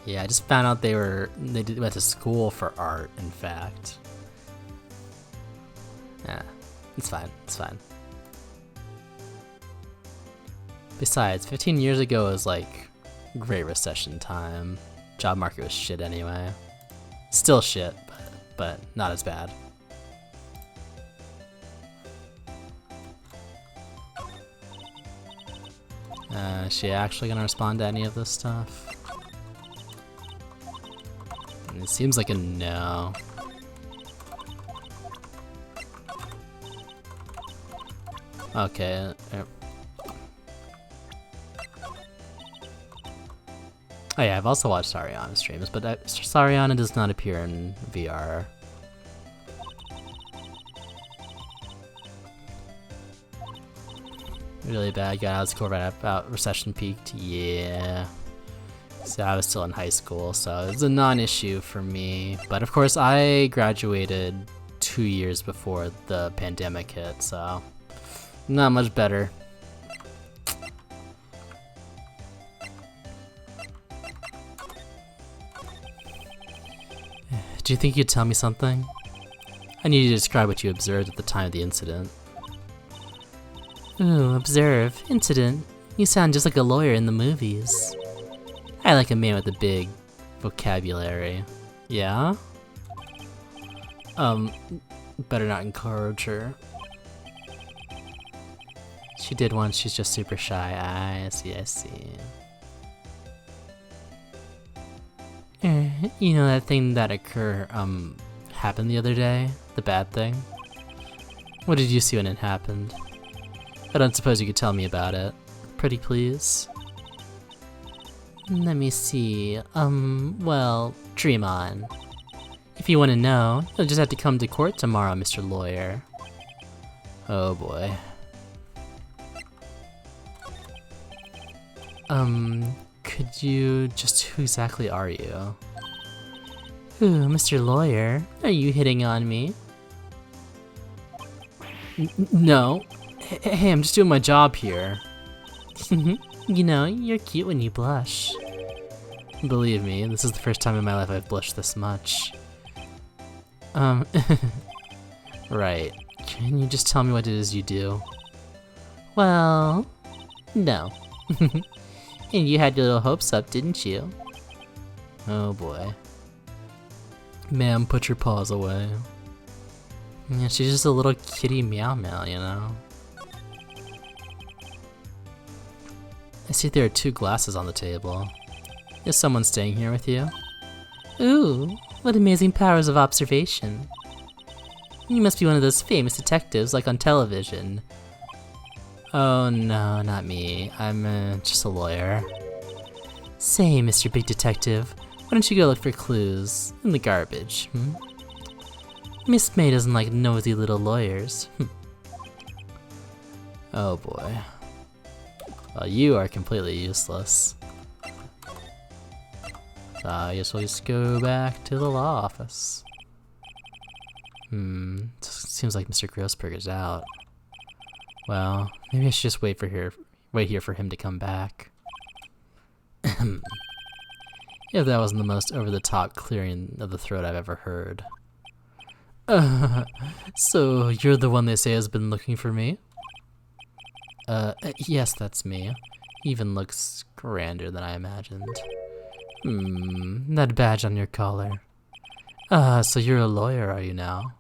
Yeah, I just found out they went to school for art, in fact. Yeah, it's fine. Besides, 15 years ago was like Great Recession time. Job market was shit anyway. Still shit, but not as bad. Is she actually gonna respond to any of this stuff? It seems like a no. Okay. Oh yeah, I've also watched Sariana streams, but Sariana does not appear in VR. Really bad guy. I was cool right about recession peaked. Yeah. So I was still in high school, so it's a non-issue for me. But of course, I graduated 2 years before the pandemic hit, so not much better. Do you think you'd tell me something? I need you to describe what you observed at the time of the incident. Ooh, observe. Incident. You sound just like a lawyer in the movies. I like a man with a big vocabulary. Yeah? Better not encourage her. She did once, she's just super shy. I see. You know that thing that happened the other day? The bad thing? What did you see when it happened? I don't suppose you could tell me about it. Pretty please? Let me see. Well, dream on. If you want to know, you'll just have to come to court tomorrow, Mr. Lawyer. Oh boy. Could you who exactly are you? Ooh, Mr. Lawyer, are you hitting on me? No. Hey, I'm just doing my job here. You know, you're cute when you blush. Believe me, this is the first time in my life I've blushed this much. Right. Can you just tell me what it is you do? Well, no. And you had your little hopes up, didn't you? Oh boy. Ma'am, put your paws away. Yeah, she's just a little kitty meow meow, you know? I see there are 2 glasses on the table. Is someone staying here with you? Ooh, what amazing powers of observation. You must be one of those famous detectives like on television. Oh no, not me. I'm just a lawyer. Say, Mr. Big Detective, why don't you go look for clues in the garbage, Miss May doesn't like nosy little lawyers. Oh boy. Well, you are completely useless. So I guess we'll just go back to the law office. Seems like Mr. Grossberger's out. Well, maybe I should just wait here for him to come back. If that wasn't the most over-the-top clearing of the throat I've ever heard. So you're the one they say has been looking for me? Yes, that's me. Even looks grander than I imagined. That badge on your collar. So you're a lawyer, are you now?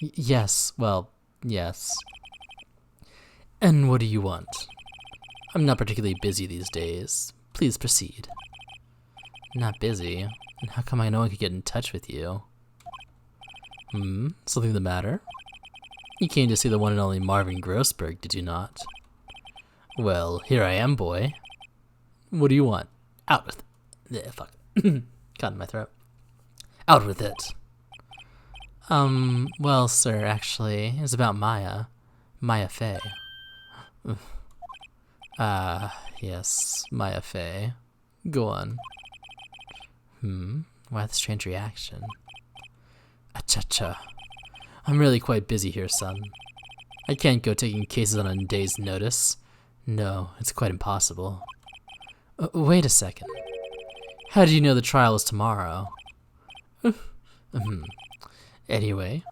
Yes, well, yes. And what do you want? I'm not particularly busy these days. Please proceed. Not busy? And how come no one could get in touch with you? Something the matter? You came to see the one and only Marvin Grossberg, did you not? Well, here I am, boy. What do you want? Out with it. Yeah, fuck. Caught in my throat. Out with it. Well, sir, actually, it's about Maya. Maya Fey. Yes, Maya Fey. Go on. Why the strange reaction? Acha-cha. I'm really quite busy here, son. I can't go taking cases on a day's notice. No, it's quite impossible. Wait a second. How did you know the trial was tomorrow? Anyway,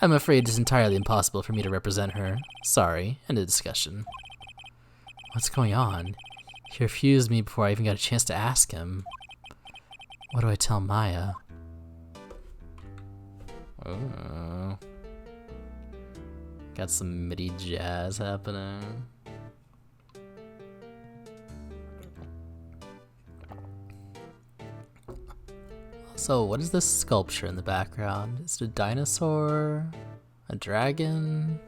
I'm afraid it's entirely impossible for me to represent her. Sorry, end of discussion. What's going on? He refused me before I even got a chance to ask him. What do I tell Maya? Oh. Got some MIDI jazz happening. So, what is this sculpture in the background? Is it a dinosaur? A dragon?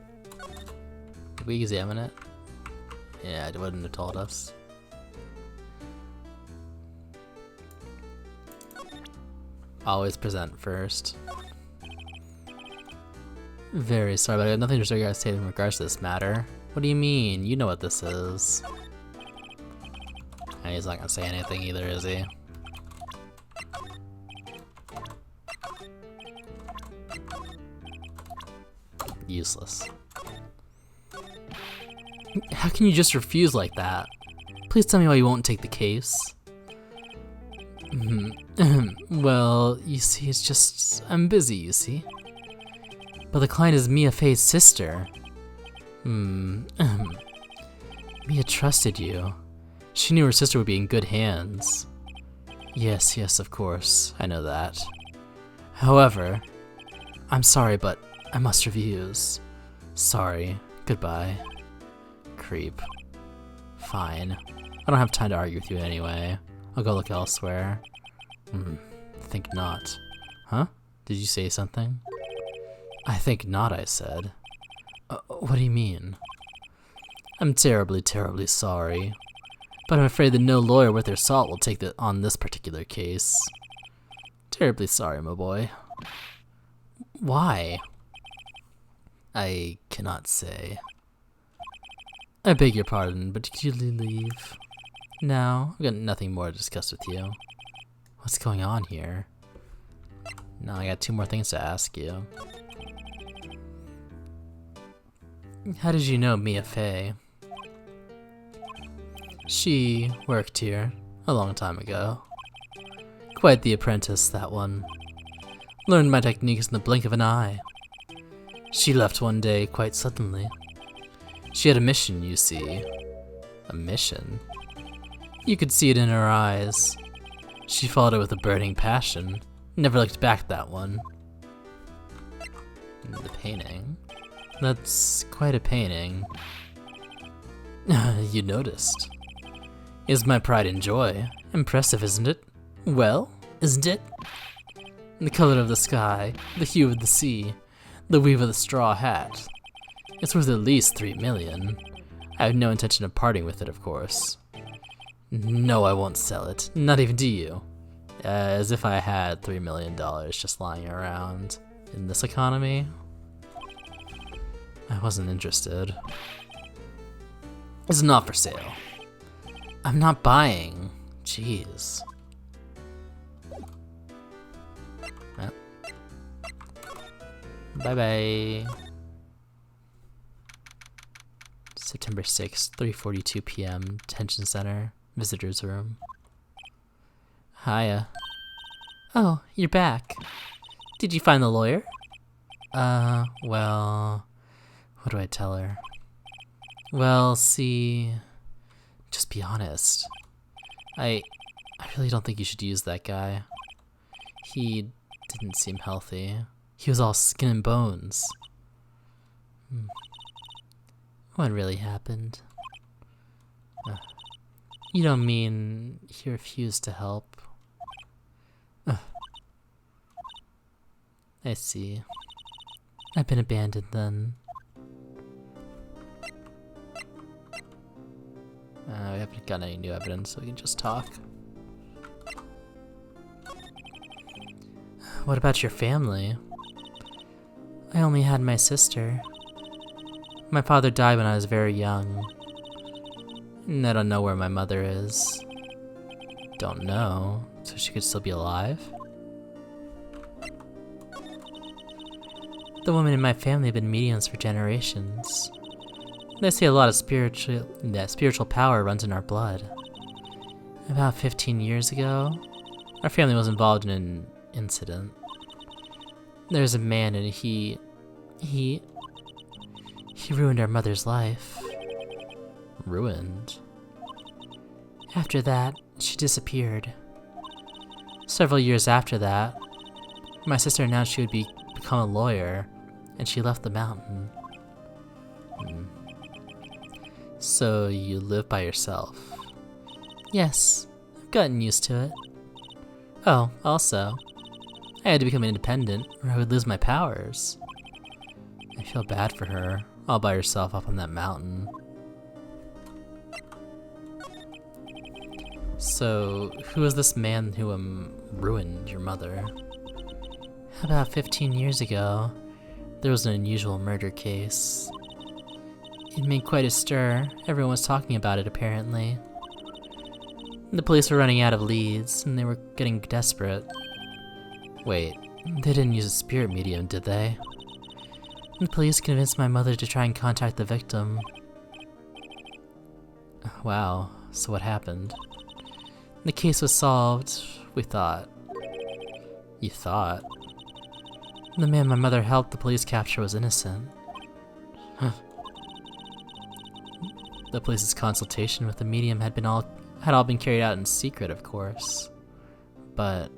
Did we examine it? Yeah, it wouldn't have told us. Always present first. Very sorry, but I have nothing to say in regards to this matter. What do you mean? You know what this is. And he's not gonna say anything either, is he? Useless. How can you just refuse like that? Please tell me why you won't take the case. Well, you see, it's just... I'm busy, you see. But the client is Mia Fey's sister. Mia trusted you. She knew her sister would be in good hands. Yes, of course. I know that. However, I'm sorry, but I must refuse. Sorry. Goodbye. Creep. Fine. I don't have time to argue with you anyway. I'll go look elsewhere. Think not. Huh? Did you say something? I think not, I said. What do you mean? I'm terribly, terribly sorry. But I'm afraid that no lawyer worth their salt will take on this particular case. Terribly sorry, my boy. Why? I cannot say. I beg your pardon, but could you leave? No, I've got nothing more to discuss with you. What's going on here? No, I got 2 more things to ask you. How did you know Mia Fey? She worked here a long time ago. Quite the apprentice, that one. Learned my techniques in the blink of an eye. She left one day quite suddenly. She had a mission, you see. A mission? You could see it in her eyes. She followed it with a burning passion. Never looked back, that one. The painting. That's quite a painting. You noticed. It is my pride and joy, Impressive, isn't it? Well, isn't it? The color of the sky, the hue of the sea, the weave of the straw hat. It's worth at least 3 million. I have no intention of parting with it, of course. No, I won't sell it. Not even to you. As if I had $3 million just lying around in this economy. I wasn't interested. It's not for sale. I'm not buying. Jeez. Well. Bye-bye. September 6th, 3:42 p.m. Detention Center. Visitor's room. Hiya. Oh, you're back. Did you find the lawyer? Well... What do I tell her? Well, see... Just be honest. I really don't think you should use that guy. He didn't seem healthy. He was all skin and bones. What really happened? You don't mean he refused to help? I see. I've been abandoned then. We haven't got any new evidence, so we can just talk. What about your family? I only had my sister. My father died when I was very young. And I don't know where my mother is. Don't know, so she could still be alive? The women in my family have been mediums for generations. They say a lot of spiritual power runs in our blood. About 15 years ago, our family was involved in an incident. There's a man and he ruined our mother's life. Ruined? After that, she disappeared. Several years after that, my sister announced she would become a lawyer, and she left the mountain. So you live by yourself? Yes, I've gotten used to it. Oh, also, I had to become independent or I would lose my powers. I feel bad for her, all by herself up on that mountain. So, who was this man who ruined your mother? About 15 years ago, there was an unusual murder case. It made quite a stir. Everyone was talking about it, apparently. The police were running out of leads, and they were getting desperate. Wait, they didn't use a spirit medium, did they? The police convinced my mother to try and contact the victim. Wow, so what happened? The case was solved, we thought. You thought? The man my mother helped the police capture was innocent. The police's consultation with the medium had all been carried out in secret, of course. But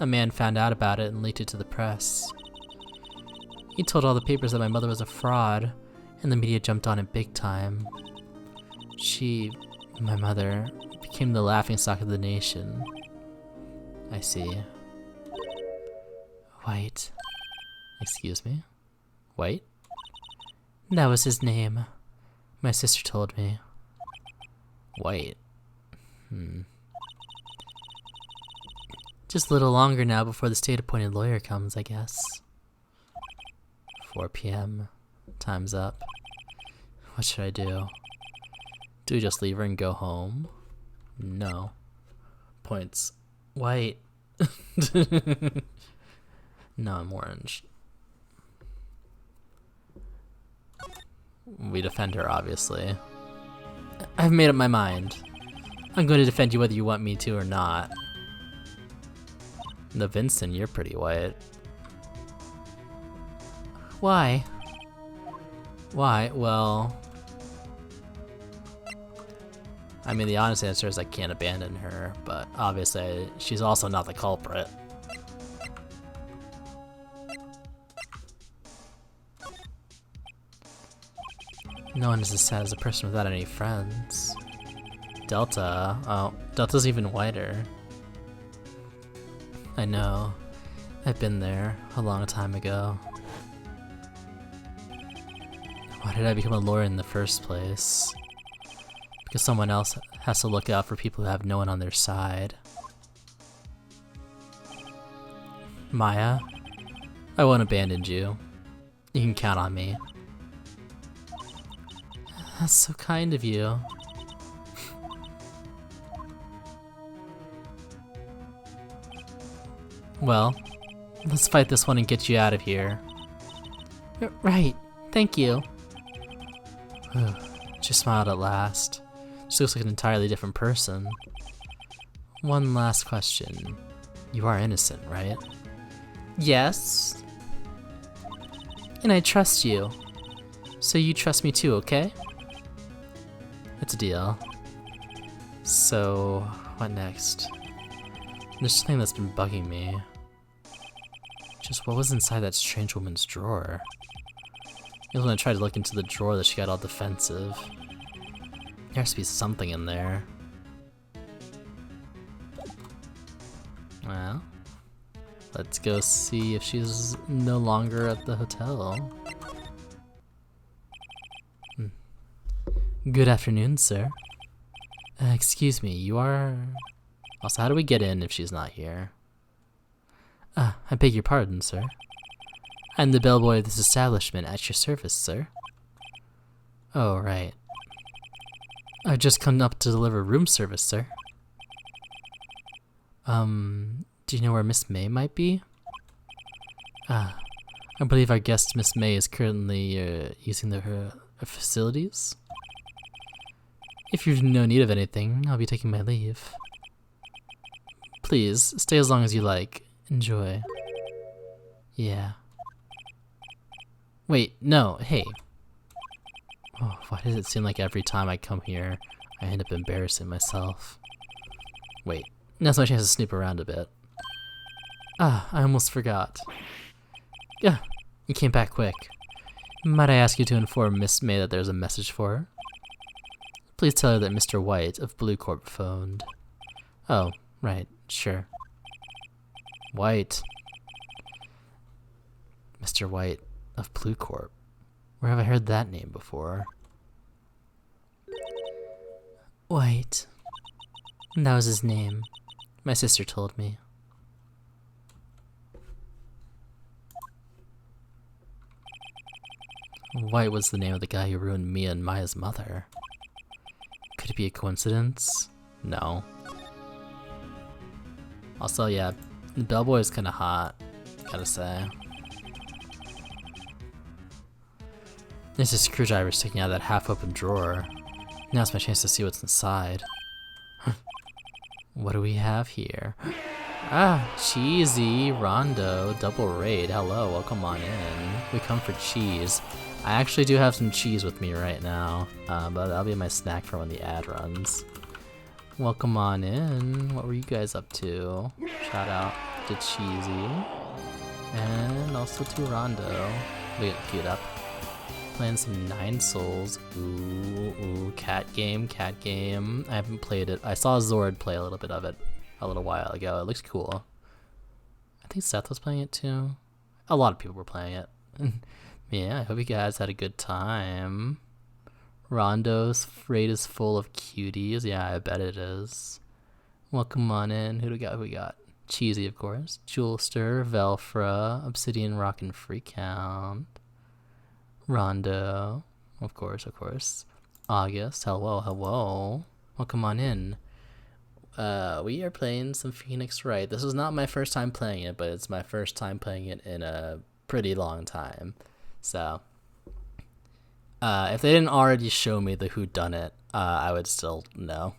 a man found out about it and leaked it to the press. He told all the papers that my mother was a fraud, and the media jumped on it big time. My mother, became the laughingstock of the nation. I see. White. Excuse me? White? That was his name. My sister told me. White. Just a little longer now before the state-appointed lawyer comes, I guess. 4 p.m. Time's up. What should I do? Do we just leave her and go home? No. Points. White. No, I'm orange. We defend her, obviously. I've made up my mind. I'm going to defend you whether you want me to or not. The Vincent, you're pretty white. Why? Why? Well... I mean, the honest answer is I can't abandon her, but obviously she's also not the culprit. No one is as sad as a person without any friends. Delta. Oh, Delta's even wider. I know. I've been there a long time ago. Why did I become a lawyer in the first place? Because someone else has to look out for people who have no one on their side. Maya, I won't abandon you. You can count on me. That's so kind of you. Well, let's fight this one and get you out of here. Right, thank you. She smiled at last. She looks like an entirely different person. One last question. You are innocent, right? Yes. And I trust you. So you trust me too, okay? It's a deal. So, what next? There's something that's been bugging me. Just what was inside that strange woman's drawer? It was when I tried to look into the drawer that she got all defensive. There has to be something in there. Well, let's go see if she's no longer at the hotel. Good afternoon, sir. Excuse me, you are... Also, how do we get in if she's not here? I beg your pardon, sir. I'm the bellboy of this establishment, at your service, sir. Oh, right. I've just come up to deliver room service, sir. Do you know where Miss May might be? I believe our guest, Miss May, is currently using her facilities. If you've no need of anything, I'll be taking my leave. Please, stay as long as you like. Enjoy. Yeah. Wait, no, hey. Oh, why does it seem like every time I come here, I end up embarrassing myself? Wait, now's my chance to snoop around a bit. I almost forgot. Yeah, you came back quick. Might I ask you to inform Miss May that there's a message for her? Please tell her that Mr. White of Blue Corp phoned. Oh, right, sure. White. Mr. White of Blue Corp. Where have I heard that name before? White. That was his name. My sister told me. White was the name of the guy who ruined Mia and Maya's mother. Could it be a coincidence? No. Also, yeah, the bellboy is kind of hot, gotta say. There's a screwdriver sticking out of that half-open drawer. Now's my chance to see what's inside. What do we have here? Cheesy, Rondo, double raid. Hello, welcome on in. We come for cheese. I actually do have some cheese with me right now, but that'll be my snack for when the ad runs. Welcome on in. What were you guys up to? Shout out to Cheesy. And also to Rondo. We get queued up. Playing some Nine Souls. Ooh, cat game. I haven't played it. I saw Zord play a little bit of it a little while ago. It looks cool. I think Seth was playing it too. A lot of people were playing it. Yeah, I hope you guys had a good time. Rondo's raid is full of cuties. Yeah, I bet it is. Welcome on in. Who we got? Cheesy, of course. Jewelster, Velfra, Obsidian Rock and Freecount. Rondo, of course. August, hello. Welcome on in. We are playing some Phoenix Wright. This is not my first time playing it, but it's my first time playing it in a pretty long time. So, if they didn't already show me the whodunit, I would still know.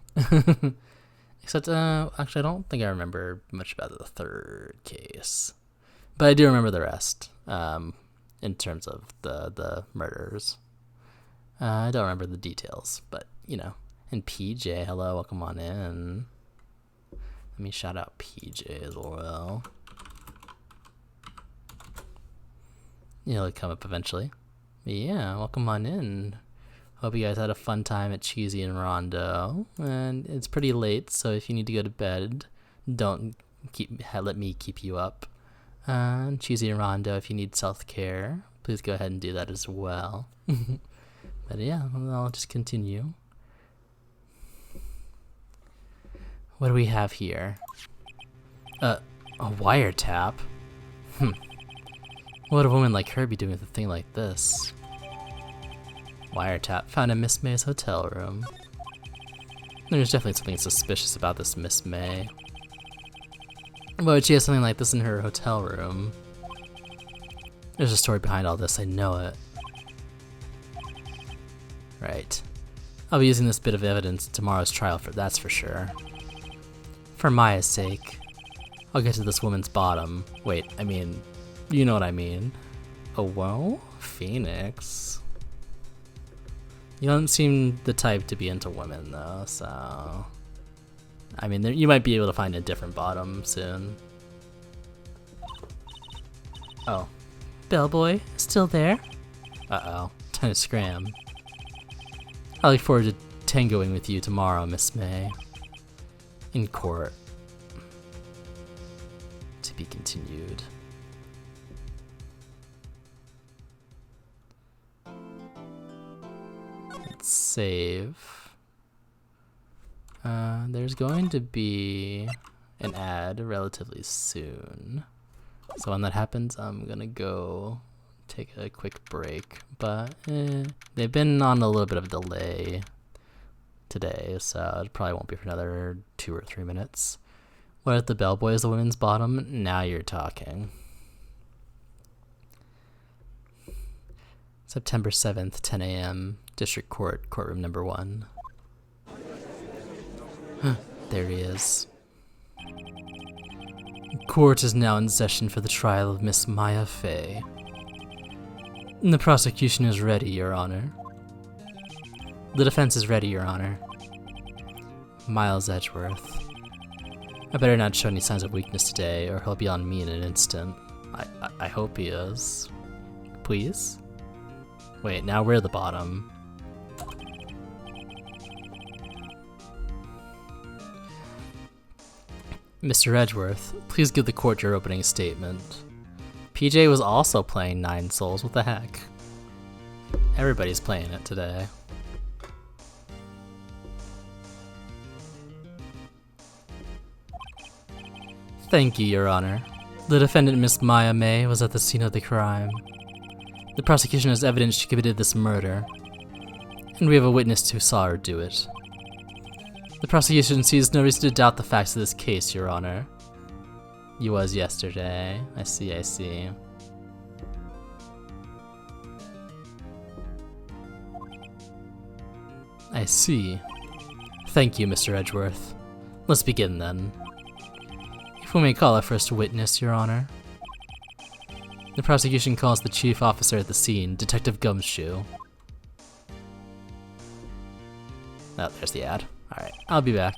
Except, actually, I don't think I remember much about the third case. But I do remember the rest. In terms of the murders. I don't remember the details, but, you know. And PJ, hello, welcome on in. Let me shout out PJ as well. He'll come up eventually. Yeah, welcome on in. Hope you guys had a fun time at Cheesy and Rondo. And it's pretty late, so if you need to go to bed, don't let me keep you up. Cheesy and Rondo, if you need self-care, please go ahead and do that as well. But yeah, I'll just continue. What do we have here? A wiretap? What would a woman like her be doing with a thing like this? Wiretap found in Miss May's hotel room. There's definitely something suspicious about this Miss May. Why would she have something like this in her hotel room? There's a story behind all this, I know it. Right. I'll be using this bit of evidence in tomorrow's trial, that's for sure. For Maya's sake. I'll get to this woman's bottom. Wait, I mean, you know what I mean. Oh, whoa? Phoenix. You don't seem the type to be into women, though, so... I mean, you might be able to find a different bottom soon. Oh. Bellboy, still there? Uh-oh. Time to scram. I look forward to tangoing with you tomorrow, Miss May. In court. To be continued. Let's save. There's going to be an ad relatively soon. So when that happens, I'm gonna go take a quick break. But they've been on a little bit of a delay today, so it probably won't be for another 2 or 3 minutes. What if the bellboy is the women's bottom? Now you're talking. September 7th, 10 a.m., District Court, courtroom number 1. There he is. Court is now in session for the trial of Miss Maya Fey. The prosecution is ready, Your Honor. The defense is ready, Your Honor. Miles Edgeworth. I better not show any signs of weakness today, or he'll be on me in an instant. I hope he is. Please? Wait, now we're the bottom. Mr. Edgeworth, please give the court your opening statement. PJ was also playing Nine Souls, what the heck? Everybody's playing it today. Thank you, Your Honor. The defendant, Miss Maya May, was at the scene of the crime. The prosecution has evidence she committed this murder, and we have a witness who saw her do it. The prosecution sees no reason to doubt the facts of this case, Your Honor. You was yesterday. I see, I see. I see. Thank you, Mr. Edgeworth. Let's begin then. If we may call our first witness, Your Honor. The prosecution calls the chief officer at the scene, Detective Gumshoe. Oh, there's the ad. Alright, I'll be back.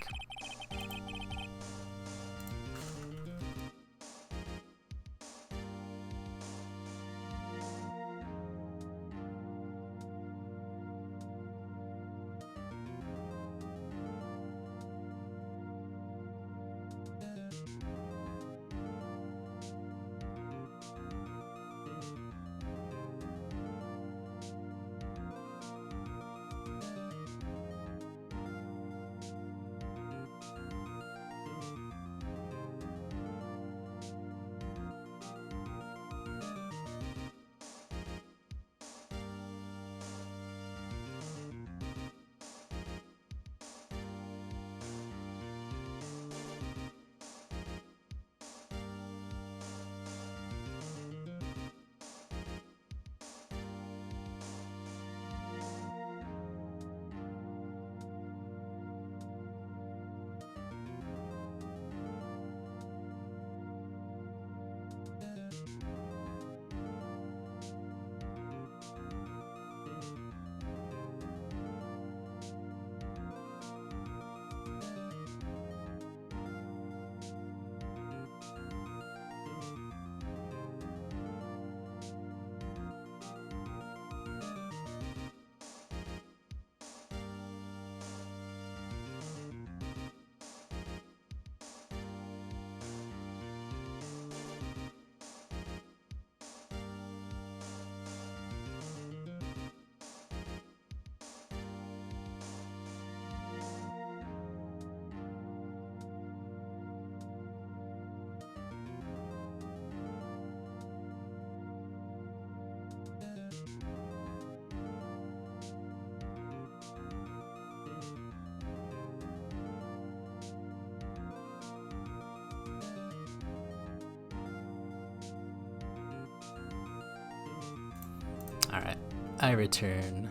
Alright, I return.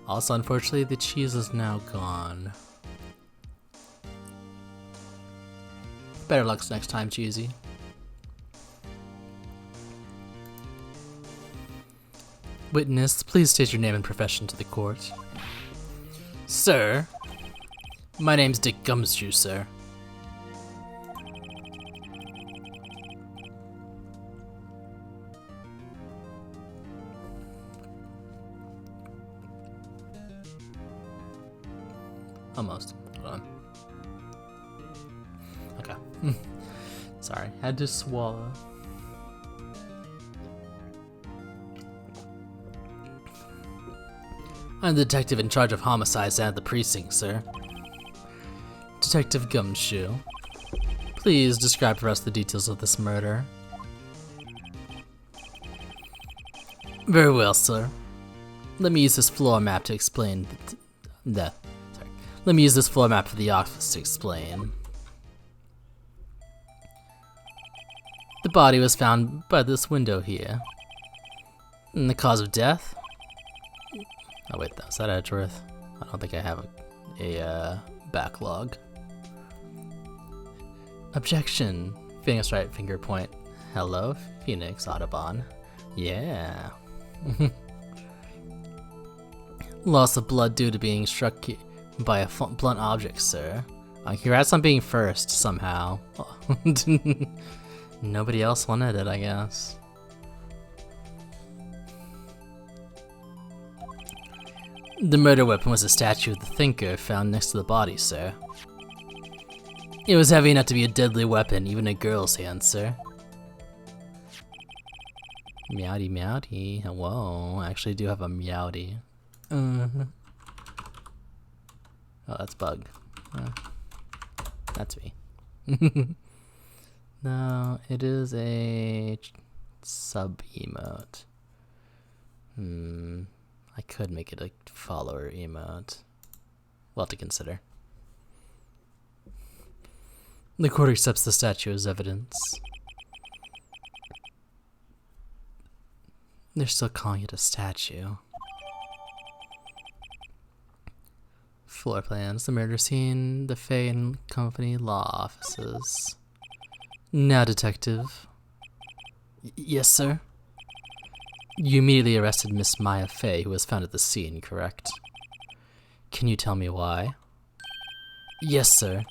Also, unfortunately, the cheese is now gone. Better luck next time, Cheesy. Witness, please state your name and profession to the court. Sir, my name's Dick Gumshoe, sir. Almost. Hold on. Okay. Sorry, had to swallow. I'm the detective in charge of homicides at the precinct, sir. Detective Gumshoe. Please describe for us the details of this murder. Very well, sir. Let me use this floor map to explain Let me use this floor map for the office to explain. The body was found by this window here. And the cause of death? Oh wait, was that Edgeworth? I don't think I have a backlog. Objection. Phoenix Wright finger point. Hello, Phoenix Audubon. Yeah. Loss of blood due to being struck by a blunt object, sir. Congrats on being first, somehow. Nobody else wanted it, I guess. The murder weapon was a statue of the Thinker found next to the body, sir. It was heavy enough to be a deadly weapon, even in a girl's hand, sir. Meowdy meowdy. Whoa, I actually do have a meowdy. Oh, that's Bug. That's me. No, it is a sub-emote. I could make it a follower emote. Well, to consider. The court accepts the statue as evidence. They're still calling it a statue. Floor plans, the murder scene, the Fay and Company law offices. Now, detective. Yes, sir? You immediately arrested Miss Maya Fay, who was found at the scene, correct? Can you tell me why? Yes, sir.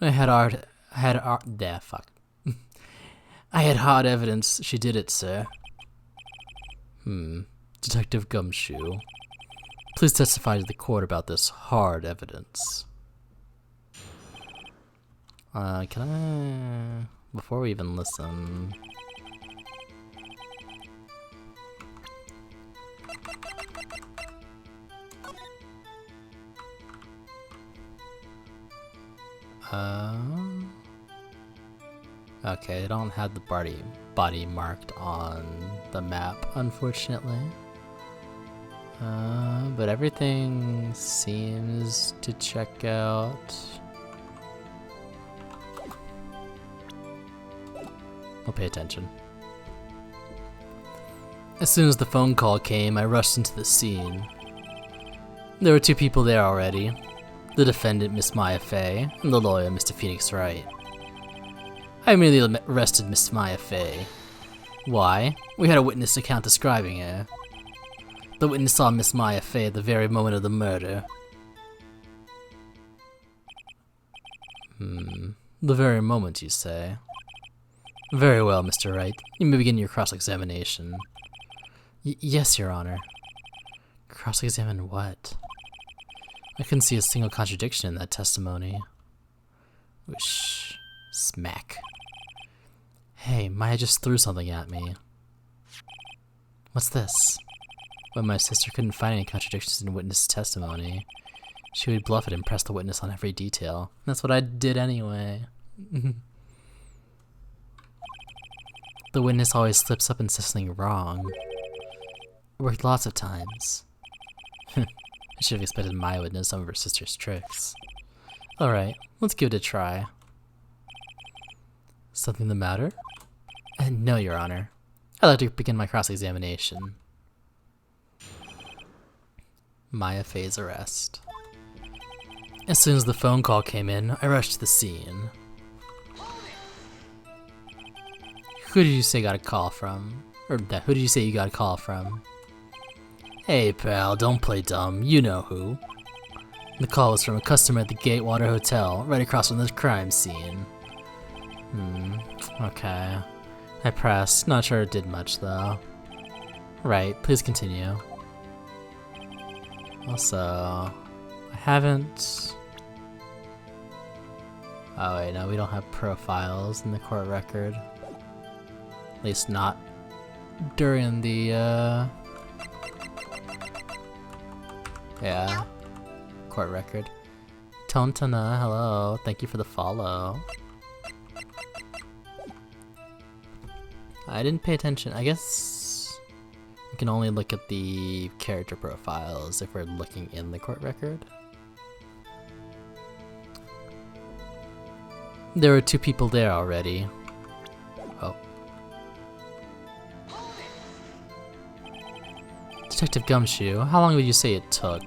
I had hard evidence she did it, sir. Detective Gumshoe. Please testify to the court about this hard evidence. Can I... Before we even listen... Okay, I don't have the body marked on the map, unfortunately. But everything seems to check out. I'll pay attention. As soon as the phone call came, I rushed into the scene. There were two people there already. The defendant, Miss Maya Fay, and the lawyer, Mr. Phoenix Wright. I immediately arrested Miss Maya Fay. Why? We had a witness account describing her. The witness saw Miss Maya Fay at the very moment of the murder. The very moment, you say? Very well, Mr. Wright. You may begin your cross-examination. Yes, Your Honor. Cross-examine what? I couldn't see a single contradiction in that testimony. Whoosh. Smack. Hey, Maya just threw something at me. What's this? When my sister couldn't find any contradictions in witness testimony, she would bluff it and press the witness on every detail. That's what I did anyway. The witness always slips up and says something wrong. It worked lots of times. I should have expected Maya would know some of her sister's tricks. Alright, let's give it a try. Something the matter? No, Your Honor. I'd like to begin my cross-examination. Maya Faye's arrest. As soon as the phone call came in, I rushed to the scene. Who did you say got a call from? Who did you say you got a call from? Hey pal, don't play dumb, you know who. The call was from a customer at the Gatewater Hotel, right across from the crime scene. Okay. I pressed, not sure it did much though. Right, please continue. Also, I haven't... Oh wait, no, we don't have profiles in the court record. At least not during the, yeah, court record. Tontana, hello, thank you for the follow. I didn't pay attention. I guess we can only look at the character profiles if we're looking in the court record. There were 2 people there already. Oh. Detective Gumshoe, how long would you say it took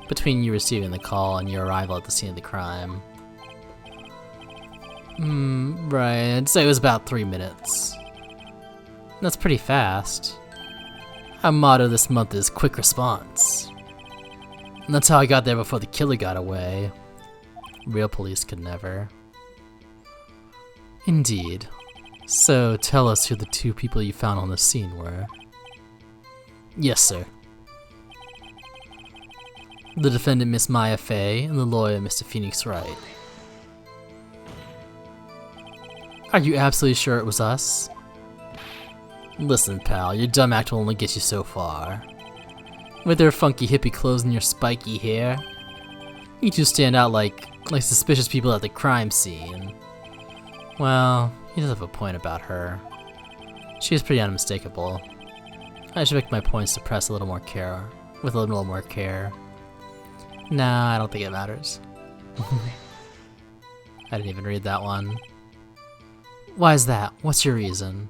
between you receiving the call and your arrival at the scene of the crime? Right, I'd say it was about 3 minutes. That's pretty fast. Our motto this month is quick response. And that's how I got there before the killer got away. Real police could never. Indeed. So tell us who the 2 people you found on the scene were. Yes, sir. The defendant, Miss Maya Faye, and the lawyer, Mr. Phoenix Wright. Are you absolutely sure it was us? Listen, pal, your dumb act will only get you so far. With your funky hippie clothes and your spiky hair, you 2 stand out like suspicious people at the crime scene. Well, he does have a point about her. She is pretty unmistakable. I should make my points to press a little more care, with a little more care. Nah, I don't think it matters. I didn't even read that one. Why is that? What's your reason?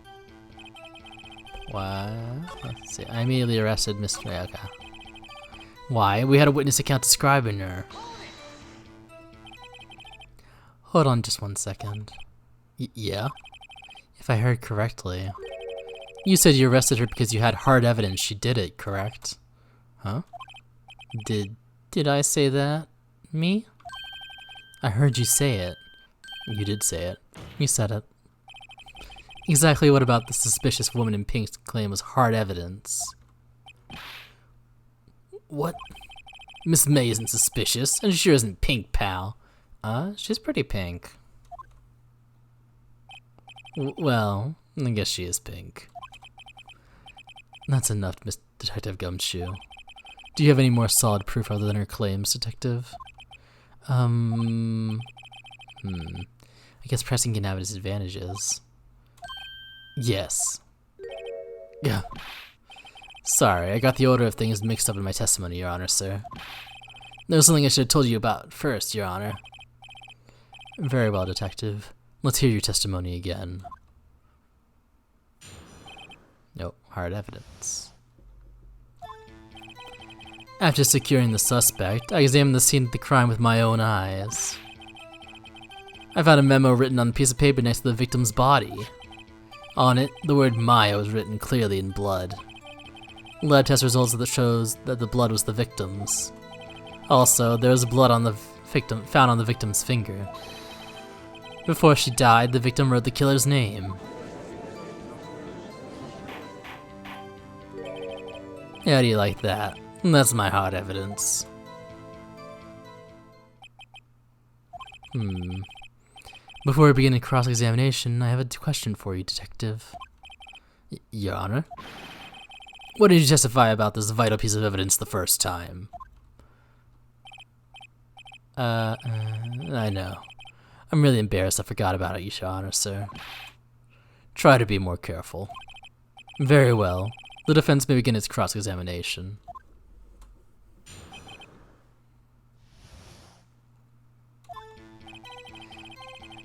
What? Let's see. I immediately arrested Mr. Okay. Why? We had a witness account describing her. Hold on just 1 second. Yeah? If I heard correctly, you said you arrested her because you had hard evidence she did it, correct? Huh? Did I say that? Me? I heard you say it. You did say it. You said it. Exactly what about the suspicious woman in pink's claim was hard evidence? What? Miss May isn't suspicious, and she sure isn't pink, pal. She's pretty pink. Well, I guess she is pink. That's enough, Miss Detective Gumshoe. Do you have any more solid proof other than her claims, Detective? I guess pressing can have its advantages. Yes. Yeah. Sorry, I got the order of things mixed up in my testimony, Your Honor, sir. There was something I should have told you about first, Your Honor. Very well, Detective. Let's hear your testimony again. Nope, hard evidence. After securing the suspect, I examined the scene of the crime with my own eyes. I found a memo written on a piece of paper next to the victim's body. On it, the word Maya was written clearly in blood. Lab test results that shows that the blood was the victim's. Also, there was blood on the victim found on the victim's finger. Before she died, the victim wrote the killer's name. How do you like that? That's my hard evidence. Before we begin a cross-examination, I have a question for you, Detective. Your Honor? What did you testify about this vital piece of evidence the first time? I know. I'm really embarrassed I forgot about it, Your Honor, sir. Try to be more careful. Very well. The defense may begin its cross-examination.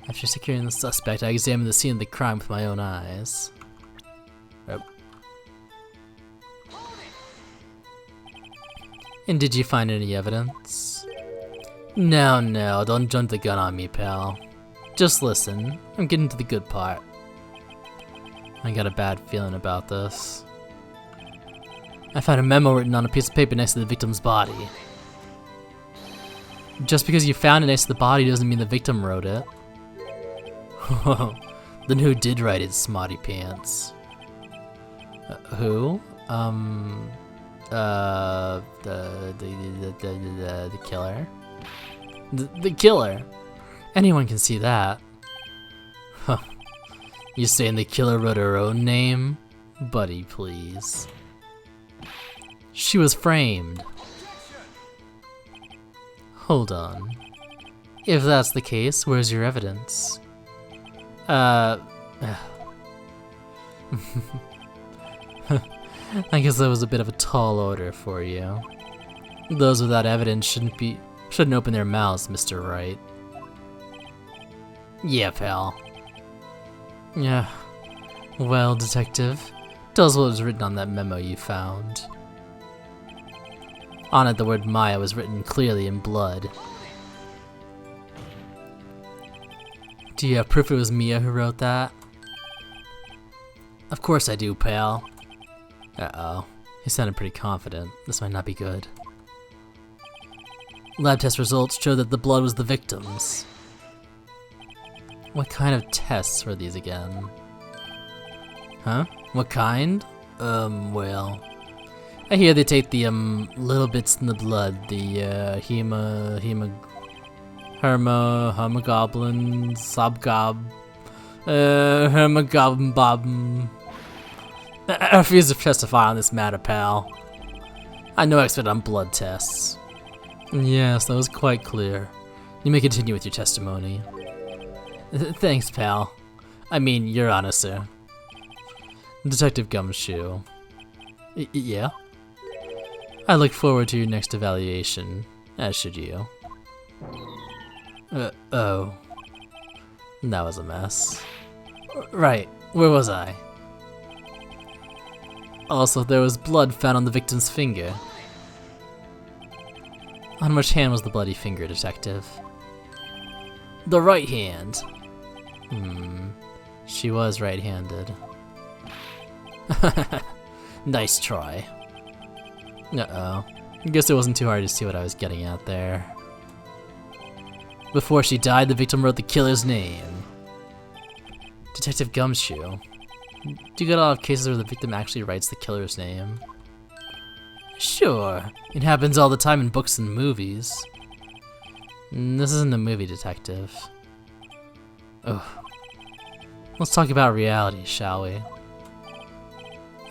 After securing the suspect, I examined the scene of the crime with my own eyes. And did you find any evidence? No, don't jump the gun on me, pal. Just listen. I'm getting to the good part. I got a bad feeling about this. I found a memo written on a piece of paper next to the victim's body. Just because you found it next to the body doesn't mean the victim wrote it. Then who did write it, smarty pants? Who? The killer? The killer? Anyone can see that. Huh. You saying the killer wrote her own name? Buddy, please. She was framed. Hold on. If that's the case, where's your evidence? I guess that was a bit of a tall order for you. Those without evidence shouldn't open their mouths, Mr. Wright. Yeah, pal. Yeah. Well, detective, tell us what was written on that memo you found. On it, the word Maya was written clearly in blood. Do you have proof it was Mia who wrote that? Of course I do, pal. Uh-oh. He sounded pretty confident. This might not be good. Lab test results show that the blood was the victim's. What kind of tests were these again? Huh? What kind? Well... I hear they take the, little bits in the blood, the, hemoglobin, subgob, hemoglobin bob. I refuse to testify on this matter, pal. I'm no expert on blood tests. Yes, that was quite clear. You may continue with your testimony. Thanks, pal. I mean, Your Honor, sir. Detective Gumshoe. Yeah? I look forward to your next evaluation, as should you. Oh. That was a mess. Right, where was I? Also, there was blood found on the victim's finger. On which hand was the bloody finger, detective? The right hand. She was right-handed. Nice try. Uh-oh. I guess it wasn't too hard to see what I was getting at there. Before she died, the victim wrote the killer's name. Detective Gumshoe. Do you get a lot of cases where the victim actually writes the killer's name? Sure. It happens all the time in books and movies. This isn't a movie, detective. Ugh. Let's talk about reality, shall we?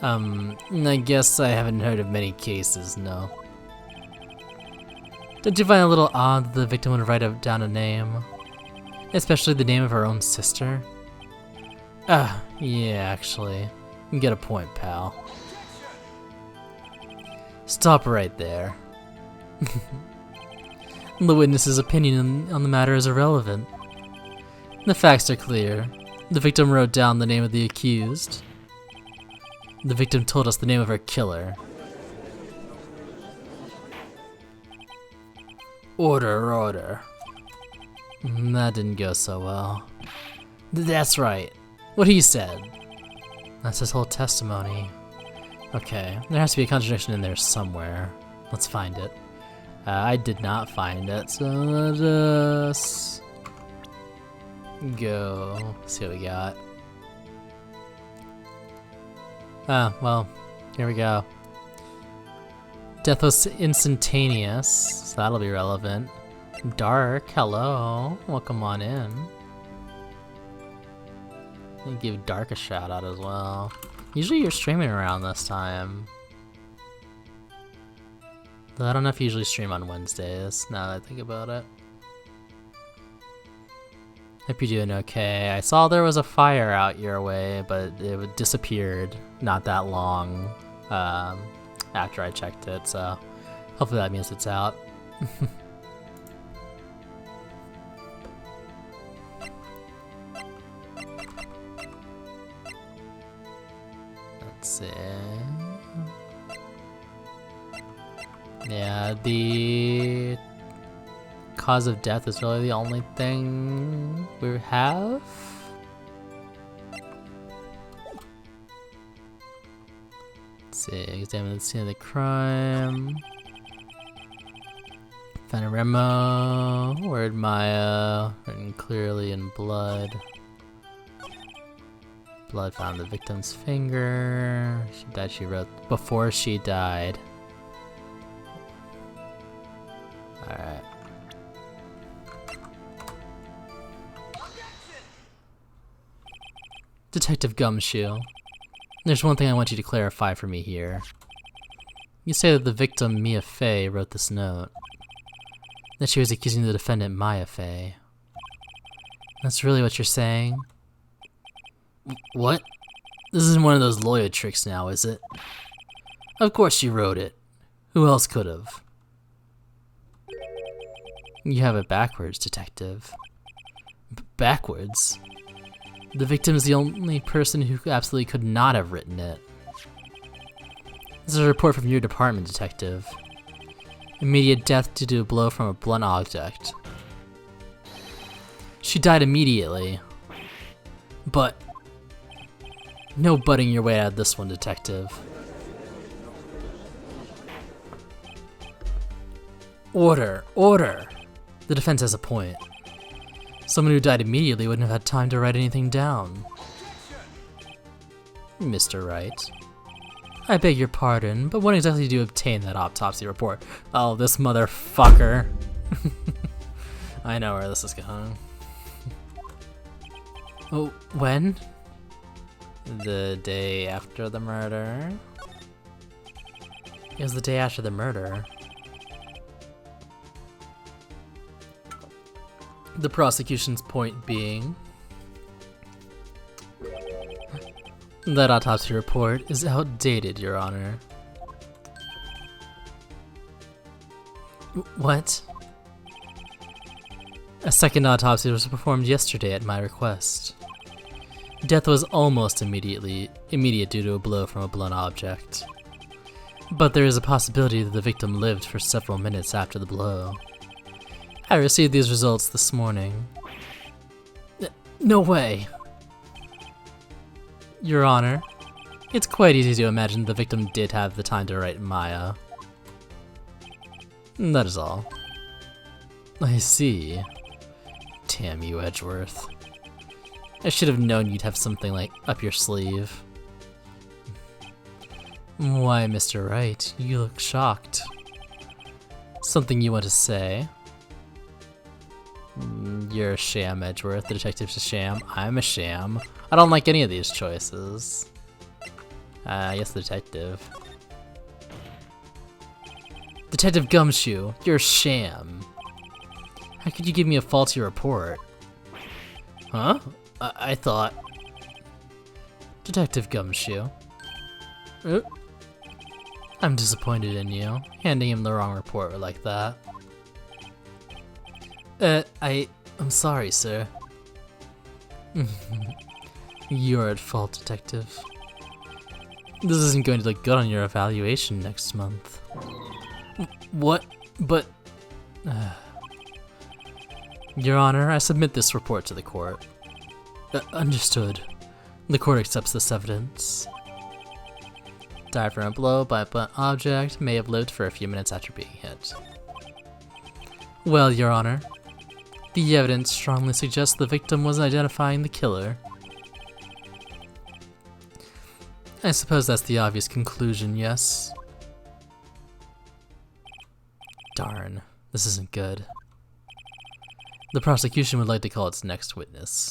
I guess I haven't heard of many cases, no. Don't you find it a little odd that the victim would write down a name? Especially the name of her own sister? Yeah, actually. You get a point, pal. Stop right there. The witness's opinion on the matter is irrelevant. The facts are clear. The victim wrote down the name of the accused. The victim told us the name of her killer. Order. That didn't go so well. That's right. What he said. That's his whole testimony. Okay, there has to be a contradiction in there somewhere. Let's find it. I did not find it, so let us go see what we got. Well, here we go. Death was instantaneous, so that'll be relevant. Dark, hello. Welcome on in. Let me give Dark a shout out as well. Usually you're streaming around this time. Though I don't know if you usually stream on Wednesdays, now that I think about it. Hope you're doing okay. I saw there was a fire out your way, but it disappeared not that long after I checked it, so hopefully that means it's out. Let's see. Yeah, the cause of death is really the only thing we have. Let's see, examine the scene of the crime. Found a memo, word Maya, written clearly in blood. Blood found the victim's finger. She died, she wrote, before she died. Alright. Detective Gumshoe, there's one thing I want you to clarify for me here. You say that the victim, Mia Fey, wrote this note. That she was accusing the defendant, Maya Fey. That's really what you're saying? What? This isn't one of those lawyer tricks now, is it? Of course she wrote it. Who else could have? You have it backwards, Detective. Backwards? The victim is the only person who absolutely could not have written it. This is a report from your department, Detective. Immediate death due to a blow from a blunt object. She died immediately. But no butting your way out of this one, Detective. Order! Order! The defense has a point. Someone who died immediately wouldn't have had time to write anything down. Mr. Wright. I beg your pardon, but when exactly do you obtain that autopsy report? Oh, this motherfucker. I know where this is going. Oh, when? The day after the murder? It was the day after the murder. The prosecution's point being that autopsy report is outdated, Your Honor. What? A second autopsy was performed yesterday at my request. Death was almost immediate due to a blow from a blunt object. But there is a possibility that the victim lived for several minutes after the blow. I received these results this morning. No way! Your Honor, it's quite easy to imagine the victim did have the time to write Maya. That is all. I see. Damn you, Edgeworth. I should have known you'd have something like up your sleeve. Why, Mr. Wright, you look shocked. Something you want to say? You're a sham, Edgeworth. The detective's a sham. I'm a sham. I don't like any of these choices. Yes, the detective. Detective Gumshoe, you're a sham. How could you give me a faulty report? Huh? I thought... Detective Gumshoe. I'm disappointed in you, handing him the wrong report like that. I'm sorry, sir. You're at fault, Detective. This isn't going to look good on your evaluation next month. What? But... Your Honor, I submit this report to the court. Understood. The court accepts this evidence. Died from a blow by a blunt object, may have lived for a few minutes after being hit. Well, Your Honor, the evidence strongly suggests the victim wasn't identifying the killer. I suppose that's the obvious conclusion, yes? Darn, this isn't good. The prosecution would like to call its next witness.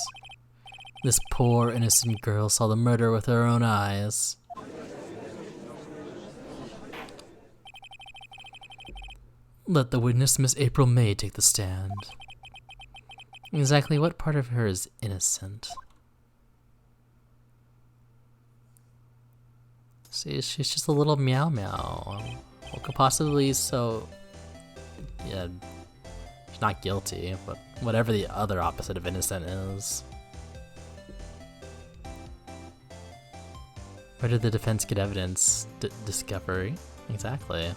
This poor, innocent girl saw the murder with her own eyes. Let the witness, Miss April May, take the stand. Exactly what part of her is innocent? See, she's just a little meow meow. What could possibly so... Yeah, she's not guilty, but whatever the other opposite of innocent is. Where did the defense get evidence? Discovery? Exactly.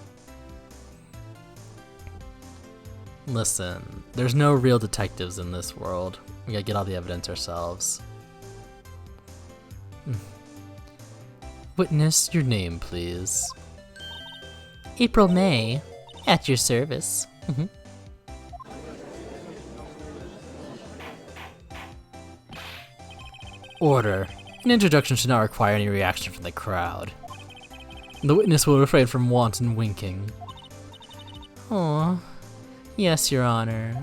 Listen, there's no real detectives in this world. We gotta get all the evidence ourselves. Witness, your name, please. April May, at your service. Order. An introduction should not require any reaction from the crowd. The witness will refrain from wanton winking. Oh, yes, Your Honor.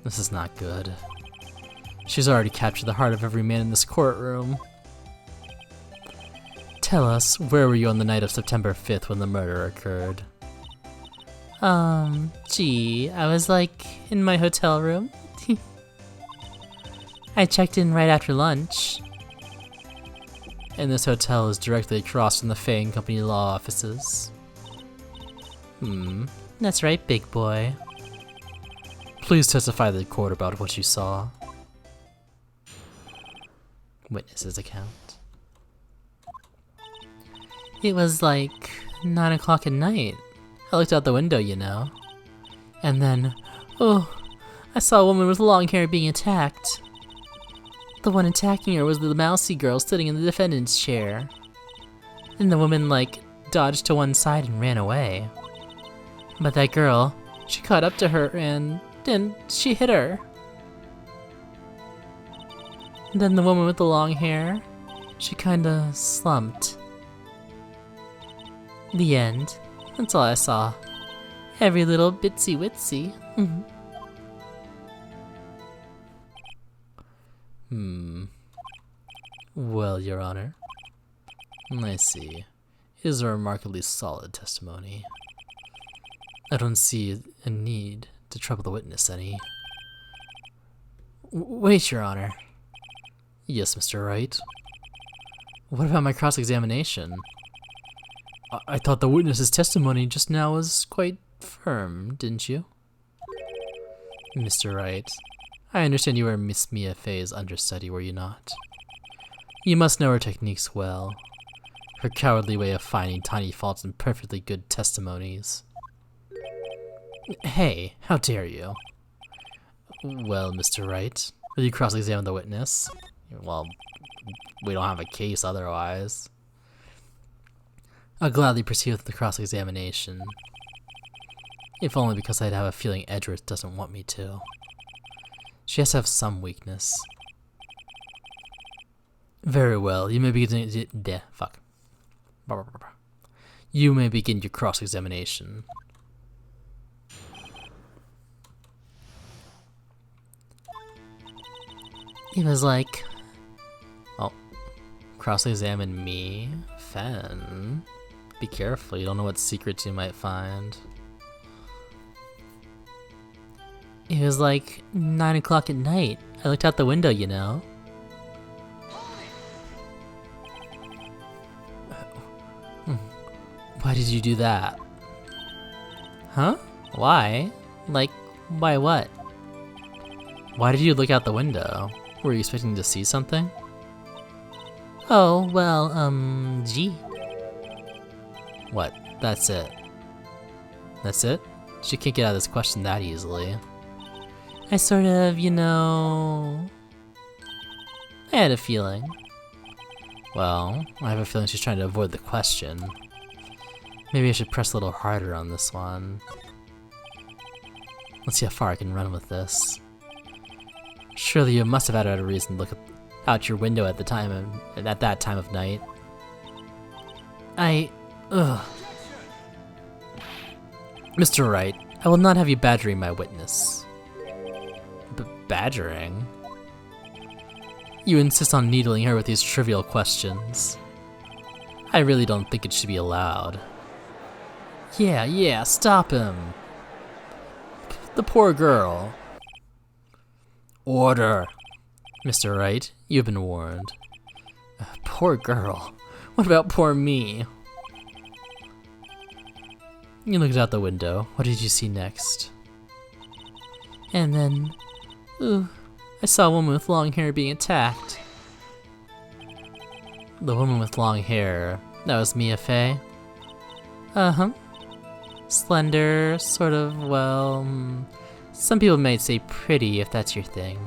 This is not good. She's already captured the heart of every man in this courtroom. Tell us, where were you on the night of September 5th when the murder occurred? Gee, I was like in my hotel room. I checked in right after lunch. And this hotel is directly across from the Fang Company law offices. That's right, big boy. Please testify to the court about what you saw. Witness's account. It was like 9 o'clock at night. I looked out the window, you know. And then, oh, I saw a woman with long hair being attacked. The one attacking her was the mousy girl sitting in the defendant's chair. And the woman, like, dodged to one side and ran away. But that girl, she caught up to her and she hit her. Then the woman with the long hair, she kinda slumped. The end. That's all I saw. Every little bitsy witsy. Well, Your Honor. I see. It is a remarkably solid testimony. I don't see a need to trouble the witness any. Wait, Your Honor. Yes, Mr. Wright. What about my cross-examination? I thought the witness's testimony just now was quite firm, didn't you? Mr. Wright, I understand you were Miss Mia Fey's understudy, were you not? You must know her techniques well. Her cowardly way of finding tiny faults in perfectly good testimonies. Hey, how dare you? Well, Mr. Wright, will you cross-examine the witness? Well, we don't have a case otherwise. I'll gladly proceed with the cross-examination. If only because I'd have a feeling Edgeworth doesn't want me to. She has to have some weakness. Very well, you may begin. You may begin your cross-examination. He was like, oh, cross-examine me? Fen. Be careful, you don't know what secrets you might find. It was like 9 o'clock at night. I looked out the window, you know. Why did you do that? Huh? Why? Like, why what? Why did you look out the window? Were you expecting to see something? Oh, well, gee. What? That's it. That's it? She can't get out of this question that easily. I sort of, you know... I had a feeling. Well, I have a feeling she's trying to avoid the question. Maybe I should press a little harder on this one. Let's see how far I can run with this. Surely you must have had a reason to look out your window at that time of night. Mr. Wright, I will not have you badgering my witness. Badgering? You insist on needling her with these trivial questions. I really don't think it should be allowed. Yeah, stop him. The poor girl. Order. Mr. Wright, you've been warned. Poor girl. What about poor me? You looked out the window. What did you see next? And then... ooh, I saw a woman with long hair being attacked. The woman with long hair. That was Mia Fey? Uh-huh. Slender, sort of, well, some people might say pretty if that's your thing.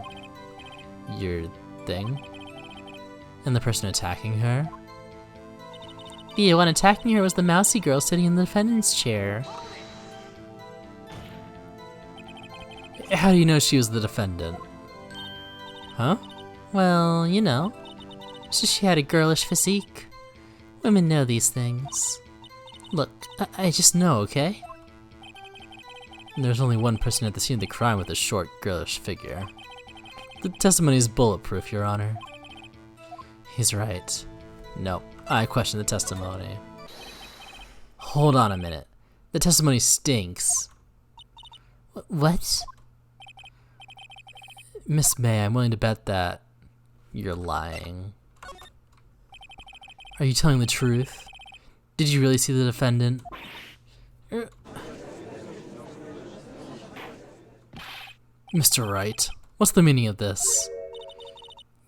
Your thing? And the person attacking her? The one attacking her was the mousy girl sitting in the defendant's chair. How do you know she was the defendant? Huh? Well, you know. She had a girlish physique. Women know these things. Look, I just know, okay? There's only one person at the scene of the crime with a short, girlish figure. The testimony is bulletproof, Your Honor. He's right. No, I question the testimony. Hold on a minute. The testimony stinks. What? Miss May, I'm willing to bet that you're lying. Are you telling the truth? Did you really see the defendant? Mr. Wright, what's the meaning of this?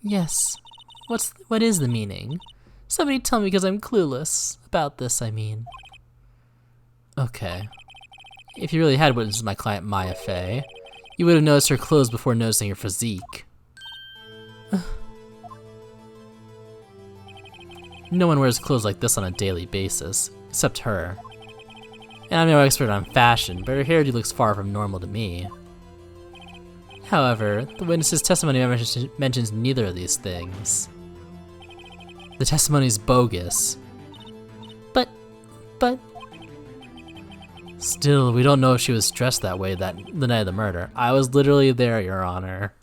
Yes. What is the meaning? Somebody tell me because I'm clueless. About this, I mean. Okay. If you really had witnessed my client Maya Fey, you would have noticed her clothes before noticing her physique. No one wears clothes like this on a daily basis, except her. And I'm no expert on fashion, but her hairdo looks far from normal to me. However, the witness's testimony mentions neither of these things. The testimony is bogus. But... Still, we don't know if she was dressed that way the night of the murder. I was literally there, Your Honor.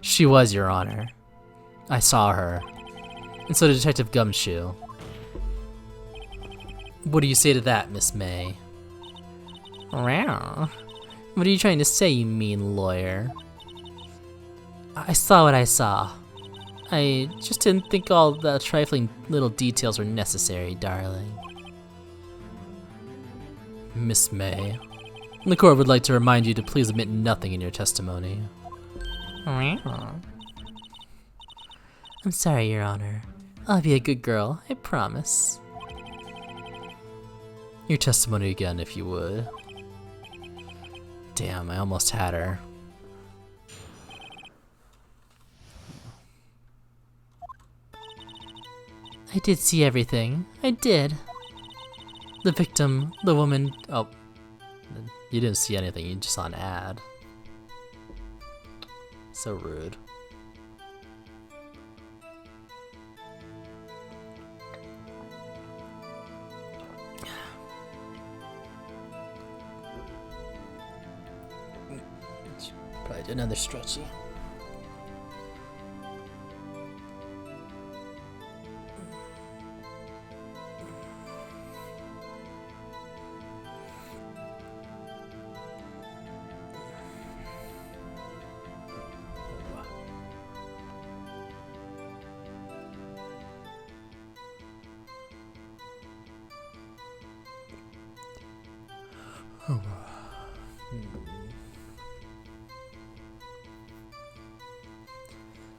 She was, Your Honor. I saw her. And so did Detective Gumshoe. What do you say to that, Miss May? Wow. What are you trying to say, you mean lawyer? I saw what I saw. I just didn't think all the trifling little details were necessary, darling. Miss May, the court would like to remind you to please omit nothing in your testimony. I'm sorry, Your Honor. I'll be a good girl, I promise. Your testimony again, if you would. Damn, I almost had her. I did see everything. I did. The victim, the woman... Oh. You didn't see anything, you just saw an ad. So rude. Probably do another stretchy.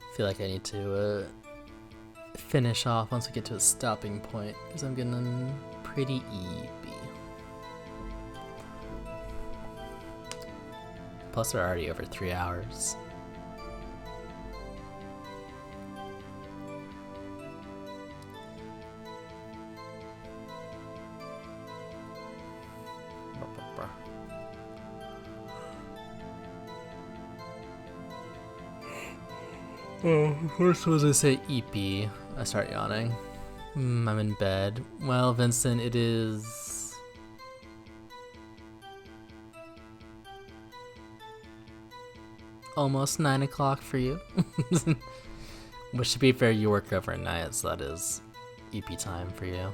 I feel like I need to finish off once we get to a stopping point, because I'm getting pretty eepy. Plus we're already over 3 hours. Oh, first was I say EP. I start yawning. I'm in bed. Well, Vincent, it is... almost 9 o'clock for you. Which, to be fair, you work overnight, so that is EP time for you.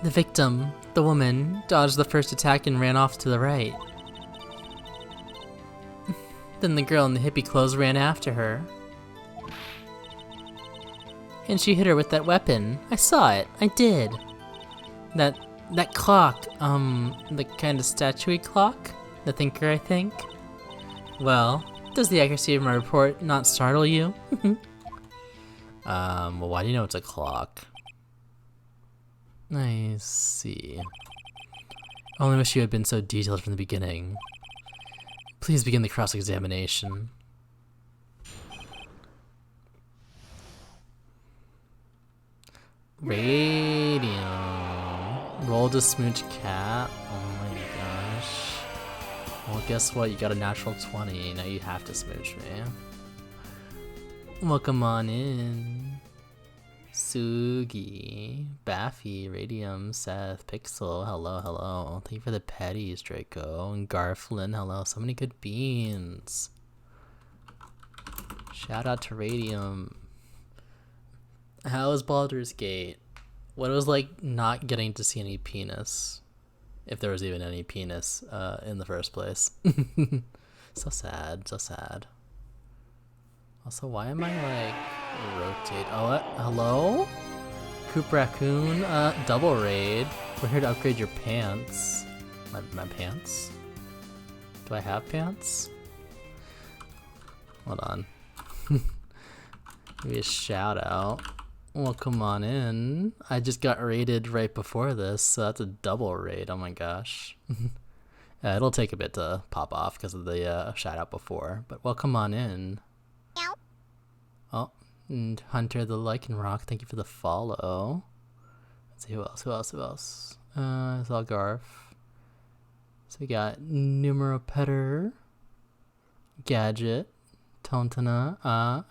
The victim, the woman, dodged the first attack and ran off to the right. Then the girl in the hippie clothes ran after her. And she hit her with that weapon. I saw it. I did. That clock, the kind of statuey clock? The thinker, I think? Well, does the accuracy of my report not startle you? Well, why do you know it's a clock? I see. I only wish you had been so detailed from the beginning. Please begin the cross-examination. Radium. Roll to smooch cat. Oh my gosh. Well, guess what? You got a natural 20. Now you have to smooch me. Welcome on in. Sugi, Baffy, Radium, Seth, Pixel, hello, hello. Thank you for the petties, Draco. And Garflin, hello. So many good beans. Shout out to Radium. How was Baldur's Gate? What it was like not getting to see any penis? If there was even any penis in the first place. So sad, so sad. Also, why am I like rotate? Oh, what? Hello? Coop Raccoon, double raid. We're here to upgrade your pants. My pants? Do I have pants? Hold on. Maybe a shout out. Welcome on in. I just got raided right before this, so that's a double raid. Oh my gosh. Yeah, it'll take a bit to pop off because of the shout out before, but welcome on in. Oh, and Hunter the Lichen Rock, thank you for the follow. Let's see who else. It's all Garf. So we got Numeropetter, Gadget, Tontana,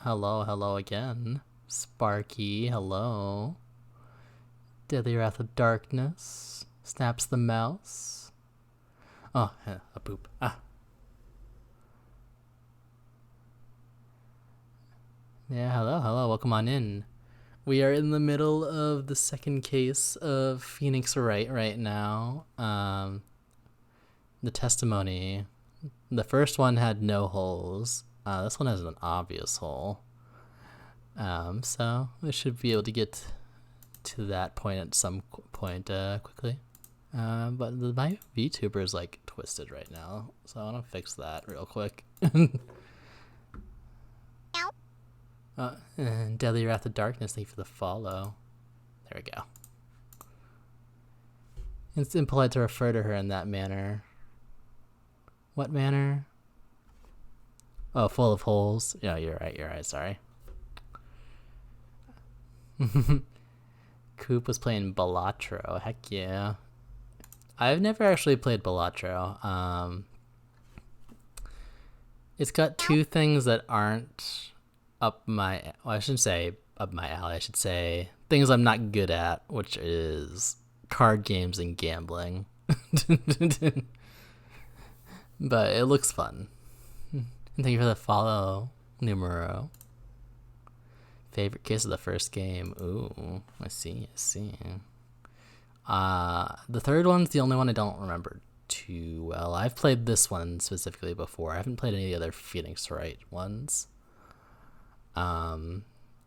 hello again. Sparky, hello. Deadly Wrath of Darkness, Snaps the Mouse. Oh, a poop. Yeah, hello, welcome on in. We are in the middle of the second case of Phoenix Wright right now. The testimony. The first one had no holes. This one has an obvious hole. So we should be able to get to that point at some point quickly. But my VTuber is like twisted right now, so I want to fix that real quick. And Deadly Wrath of Darkness, thank you for the follow. There we go. It's impolite to refer to her in that manner. What manner? Oh, full of holes. Yeah, you're right, sorry. Coop was playing Balatro, heck yeah. I've never actually played Balatro. It's got two things that aren't up my, well, I shouldn't say up my alley, I should say things I'm not good at, which is card games and gambling. But it looks fun. And thank you for the follow, Numero. Favorite case of the first game. Ooh, I see. The third one's the only one I don't remember too well. I've played this one specifically before. I haven't played any of the other Phoenix Wright ones. I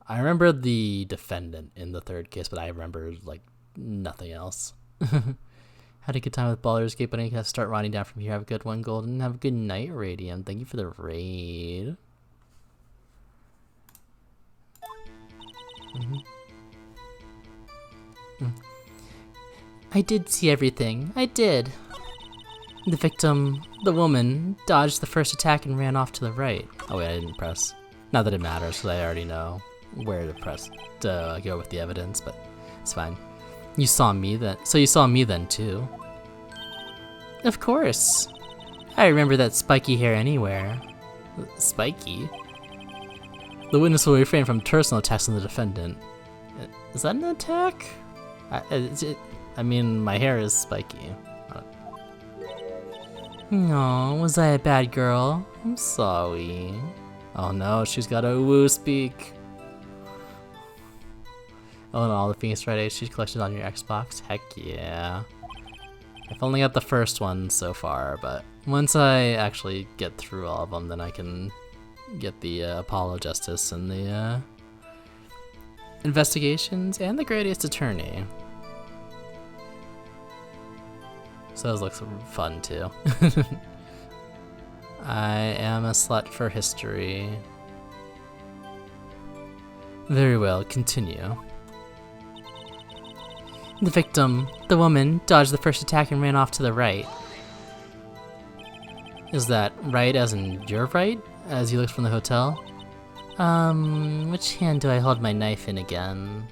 remember the defendant in the third case, but I remember like nothing else. Had a good time with Baldur's Gate, but I gotta start winding down from here. Have a good one, Golden. Have a good night, Radium. Thank you for the raid. I did see everything. I did. The victim, the woman, dodged the first attack and ran off to the right. Oh wait, I didn't press. Not that it matters, because I already know where to press to go with the evidence, but it's fine. You saw me then, so you saw me then too. Of course. I remember that spiky hair anywhere. Spiky? The witness will refrain from personal attacks on the defendant. Is that an attack? I mean, my hair is spiky. No, was I a bad girl? I'm sorry. Oh no, she's got a woo speak. Oh, and all the Phoenix Wright HD collections on your Xbox? Heck yeah. I've only got the first one so far, but once I actually get through all of them, then I can get the Apollo Justice and the Investigations and the Greatest Attorney. So those look fun too. I am a slut for history. Very well, continue. The victim, the woman, dodged the first attack and ran off to the right. Is that right as in your right? As you looked from the hotel? Which hand do I hold my knife in again?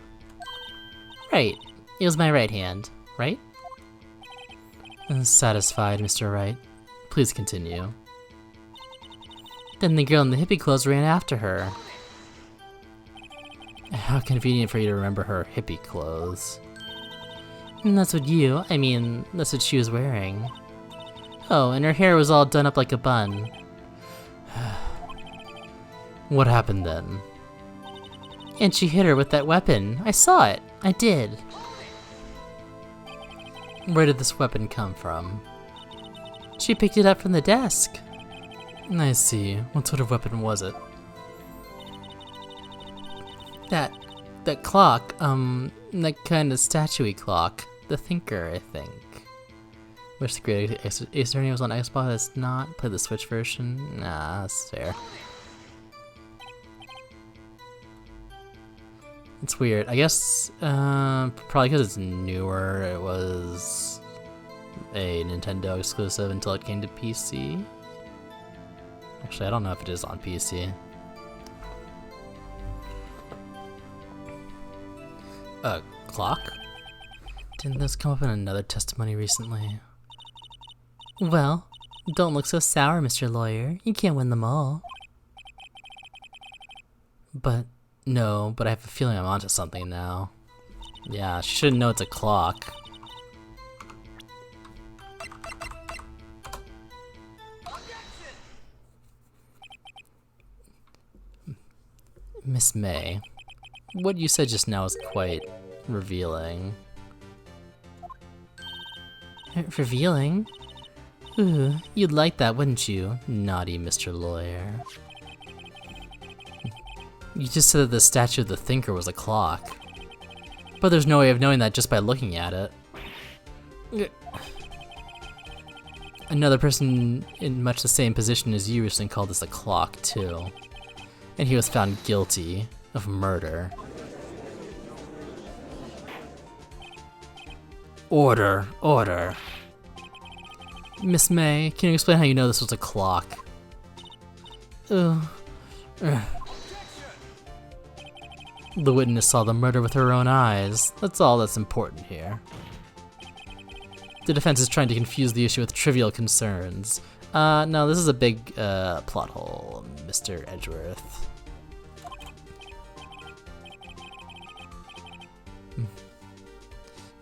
Right. It was my right hand, right? Satisfied, Mr. Wright. Please continue. Then the girl in the hippie clothes ran after her. How convenient for you to remember her hippie clothes. And that's what that's what she was wearing. Oh, and her hair was all done up like a bun. What happened then? And she hit her with that weapon. I saw it. I did. Where did this weapon come from? She picked it up from the desk. I see. What sort of weapon was it? That clock, that kind of statue-y clock. The Thinker, I think. Wish the great Ace Attorney was on Xbox. It's not. Play the Switch version. Nah, that's fair. It's weird. I guess, probably because it's newer, it was a Nintendo exclusive until it came to PC. Actually, I don't know if it is on PC. Clock? Didn't this come up in another testimony recently? Well, don't look so sour, Mr. Lawyer. You can't win them all. But I have a feeling I'm onto something now. Yeah, she shouldn't know it's a clock. Miss May, what you said just now is quite revealing. Revealing? Ooh, you'd like that, wouldn't you? Naughty Mr. Lawyer. You just said that the statue of the Thinker was a clock. But there's no way of knowing that just by looking at it. Another person in much the same position as you recently called this a clock, too. And he was found guilty of murder. Order, order. Miss May, can you explain how you know this was a clock? The witness saw the murder with her own eyes. That's all that's important here. The defense is trying to confuse the issue with trivial concerns. No, this is a big plot hole, Mr. Edgeworth.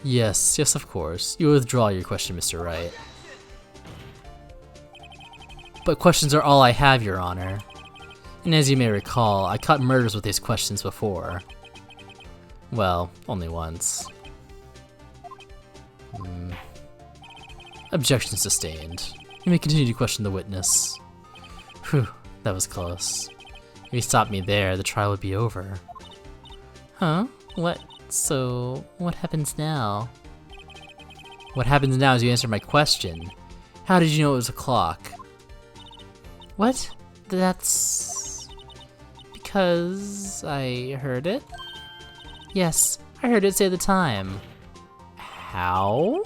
Yes, of course. You withdraw your question, Mr. Wright. But questions are all I have, Your Honor. And as you may recall, I caught murders with these questions before. Well, only once. Objection sustained. You may continue to question the witness. Whew, that was close. If you stopped me there, the trial would be over. Huh? What? So, what happens now? What happens now is you answer my question. How did you know it was a clock? What? That's... because I heard it? Yes, I heard it say the time. How?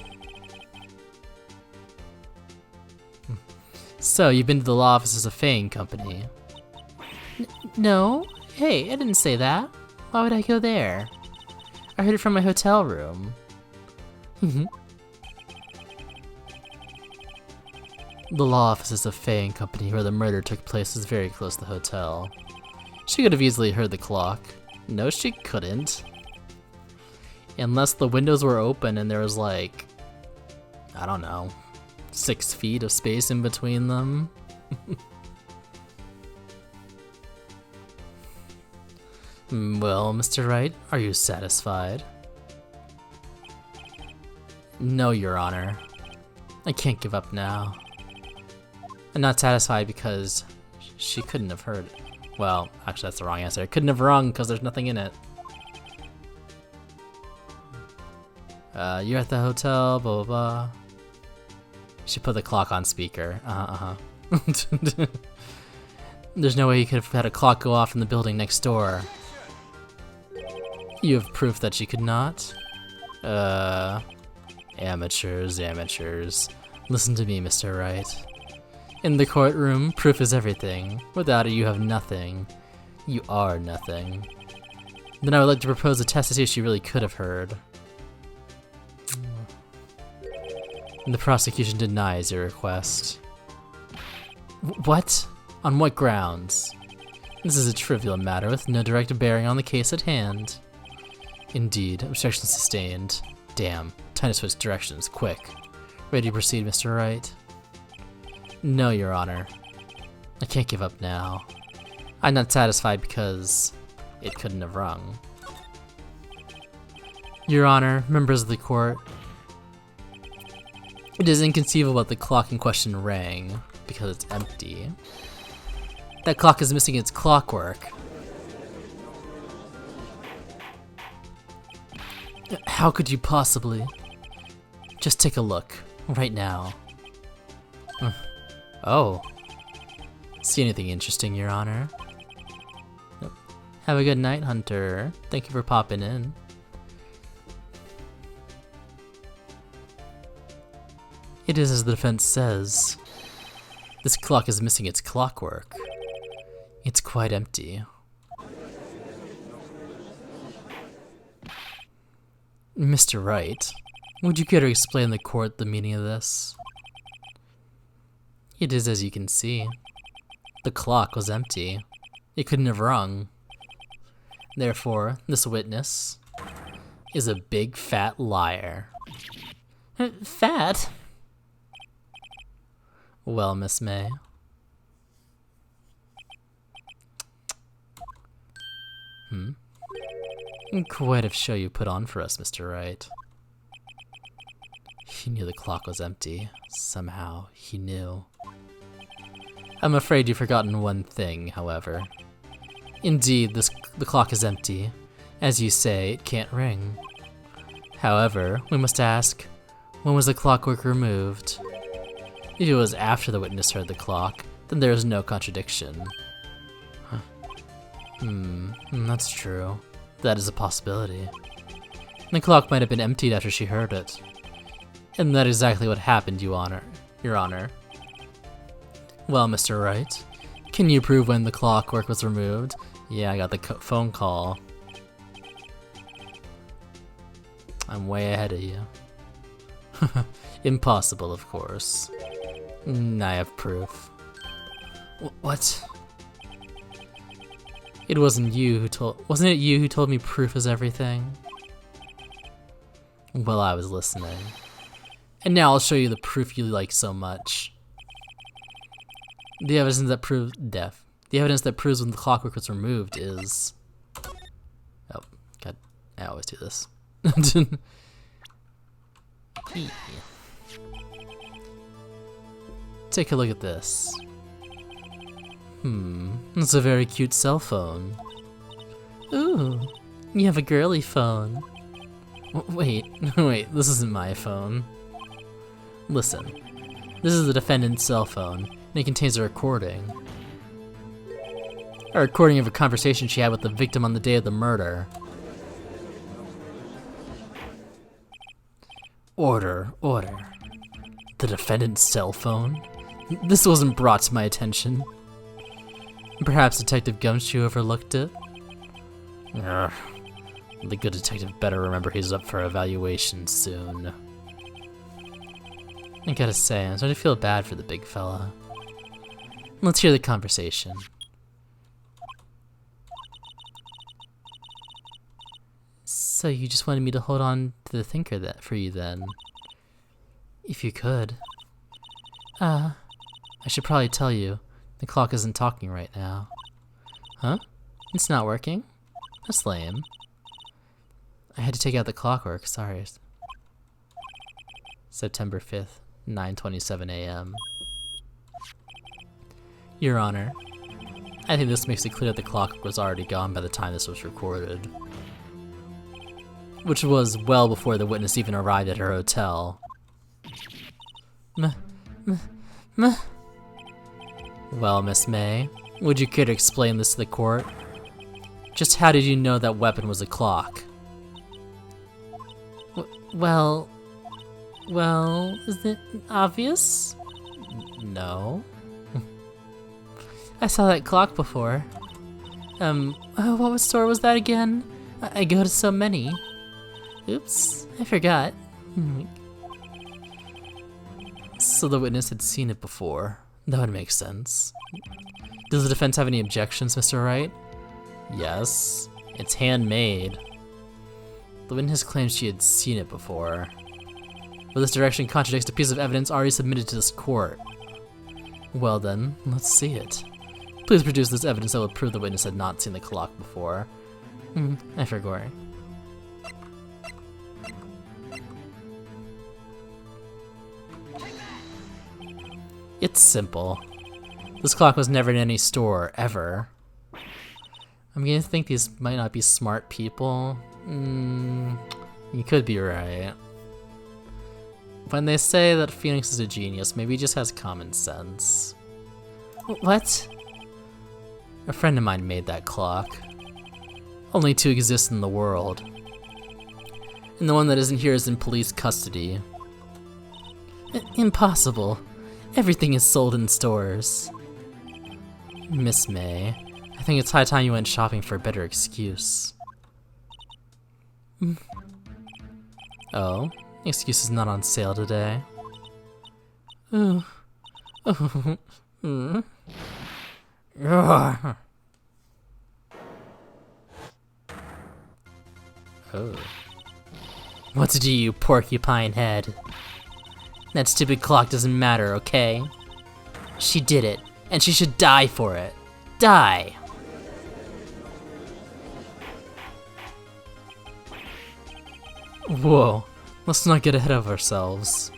So, you've been to the law offices of Faye and Company? No. Hey, I didn't say that. Why would I go there? I heard it from my hotel room. The law offices of Faye and Company where the murder took place is very close to the hotel. She could have easily heard the clock. No, she couldn't. Unless the windows were open and there was like, I don't know, 6 feet of space in between them. Well, Mr. Wright, are you satisfied? No, Your Honor. I can't give up now. I'm not satisfied because she couldn't have heard it. Well, actually that's the wrong answer. I couldn't have rung because there's nothing in it. You're at the hotel, blah, blah, blah. She put the clock on speaker. There's no way you could have had a clock go off in the building next door. You have proof that she could not? Amateurs, amateurs. Listen to me, Mr. Wright. In the courtroom, proof is everything. Without it, you have nothing. You are nothing. Then I would like to propose a test to see if she really could have heard. The prosecution denies your request. What? On what grounds? This is a trivial matter with no direct bearing on the case at hand. Indeed, objection sustained. Damn, time to switch directions, quick. Ready to proceed, Mr. Wright? No, Your Honor. I can't give up now. I'm not satisfied because it couldn't have rung. Your Honor, members of the court, it is inconceivable that the clock in question rang because it's empty. That clock is missing its clockwork. How could you possibly? Just take a look, right now. Oh. See anything interesting, Your Honor? Nope. Have a good night, Hunter. Thank you for popping in. It is as the defense says. This clock is missing its clockwork. It's quite empty. Mr. Wright, would you care to explain to the court the meaning of this? It is as you can see. The clock was empty. It couldn't have rung. Therefore, this witness is a big fat liar. Fat? Well, Miss May. Quite a show you put on for us, Mr. Wright. He knew the clock was empty. Somehow, he knew. I'm afraid you've forgotten one thing, however. Indeed, the clock is empty. As you say, it can't ring. However, we must ask, when was the clockwork removed? If it was after the witness heard the clock, then there is no contradiction. That's true. That is a possibility. The clock might have been emptied after she heard it. And that is exactly what happened, Your Honor. Well, Mr. Wright, can you prove when the clockwork was removed? Yeah, I got the phone call. I'm way ahead of you. Impossible, of course. I have proof. What? Wasn't it you who told me proof is everything? Well, I was listening. And now I'll show you the proof you like so much. The evidence that proves when the clockwork was removed is... Oh, God, I always do this. Take a look at this. It's a very cute cell phone. Ooh, you have a girly phone. Wait, this isn't my phone. Listen, this is the defendant's cell phone, and it contains a recording. A recording of a conversation she had with the victim on the day of the murder. Order. The defendant's cell phone? This wasn't brought to my attention. Perhaps Detective Gumshoe overlooked it? The good detective better remember he's up for evaluation soon. I gotta say, I'm starting to feel bad for the big fella. Let's hear the conversation. So you just wanted me to hold on to the thinker for you then? If you could. I should probably tell you, the clock isn't talking right now. Huh? It's not working? That's lame. I had to take out the clockwork, sorry. September 5th, 9:27 a.m. Your Honor, I think this makes it clear that the clockwork was already gone by the time this was recorded. Which was well before the witness even arrived at her hotel. Well, Miss May, would you care to explain this to the court? Just how did you know that weapon was a clock? Well, is it obvious? No. I saw that clock before. What store was that again? I go to so many. Oops, I forgot. So the witness had seen it before. That would make sense. Does the defense have any objections, Mr. Wright? Yes. It's handmade. The witness claims she had seen it before. But this direction contradicts a piece of evidence already submitted to this court. Well then, let's see it. Please produce this evidence that will prove the witness had not seen the clock before. I forgot. It's simple. This clock was never in any store, ever. I'm gonna think these might not be smart people. You could be right. When they say that Phoenix is a genius, maybe he just has common sense. What? A friend of mine made that clock. Only two exist in the world. And the one that isn't here is in police custody. Impossible. Everything is sold in stores. Miss May, I think it's high time you went shopping for a better excuse. Oh, excuse is not on sale today. Oh. What do you, porcupine head? That stupid clock doesn't matter, okay? She did it, and she should die for it. Die! Whoa, let's not get ahead of ourselves.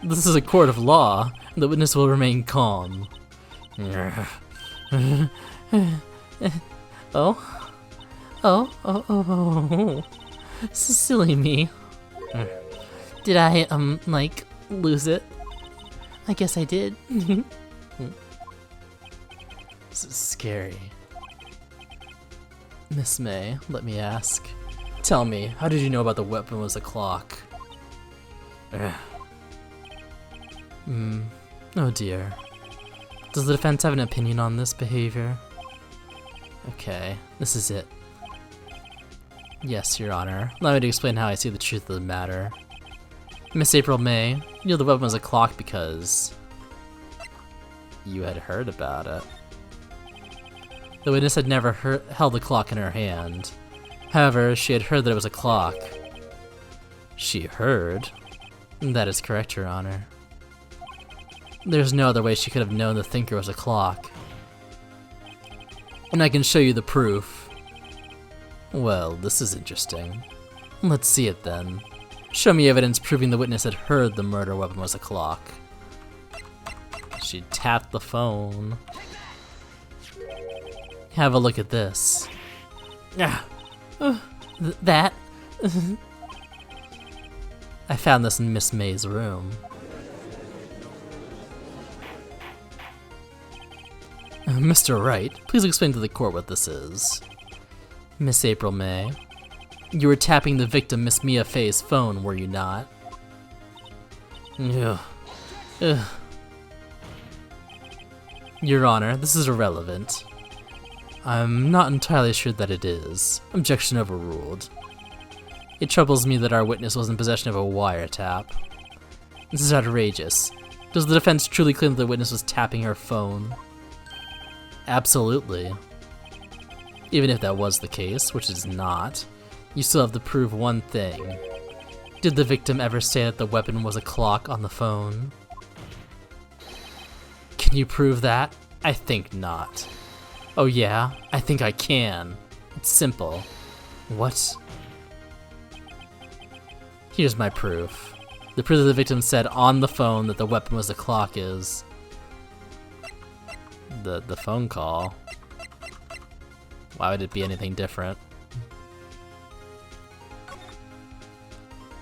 This is a court of law, and the witness will remain calm. Oh. Silly me. Did I, like, lose it? I guess I did. This is scary. Miss May, let me ask. Tell me, how did you know about the weapon was a clock? Oh dear. Does the defense have an opinion on this behavior? Okay, this is it. Yes, Your Honor. Allow me to explain how I see the truth of the matter. Miss April May, you knew the weapon was a clock because you had heard about it. The witness had never held the clock in her hand. However, she had heard that it was a clock. She heard? That is correct, Your Honor. There's no other way she could have known the thinker was a clock. And I can show you the proof. Well, this is interesting. Let's see it then. Show me evidence proving the witness had heard the murder weapon was a clock. She tapped the phone. Have a look at this. That? I found this in Miss May's room. Mr. Wright, please explain to the court what this is. Miss April May, you were tapping the victim Miss Mia Fey's phone, were you not? Your Honor, this is irrelevant. I'm not entirely sure that it is. Objection overruled. It troubles me that our witness was in possession of a wiretap. This is outrageous. Does the defense truly claim that the witness was tapping her phone? Absolutely. Even if that was the case, which is not, you still have to prove one thing. Did the victim ever say that the weapon was a clock on the phone? Can you prove that? I think not. Oh yeah? I think I can. It's simple. What? Here's my proof. The proof that the victim said on the phone that the weapon was a clock is the phone call. Why would it be anything different?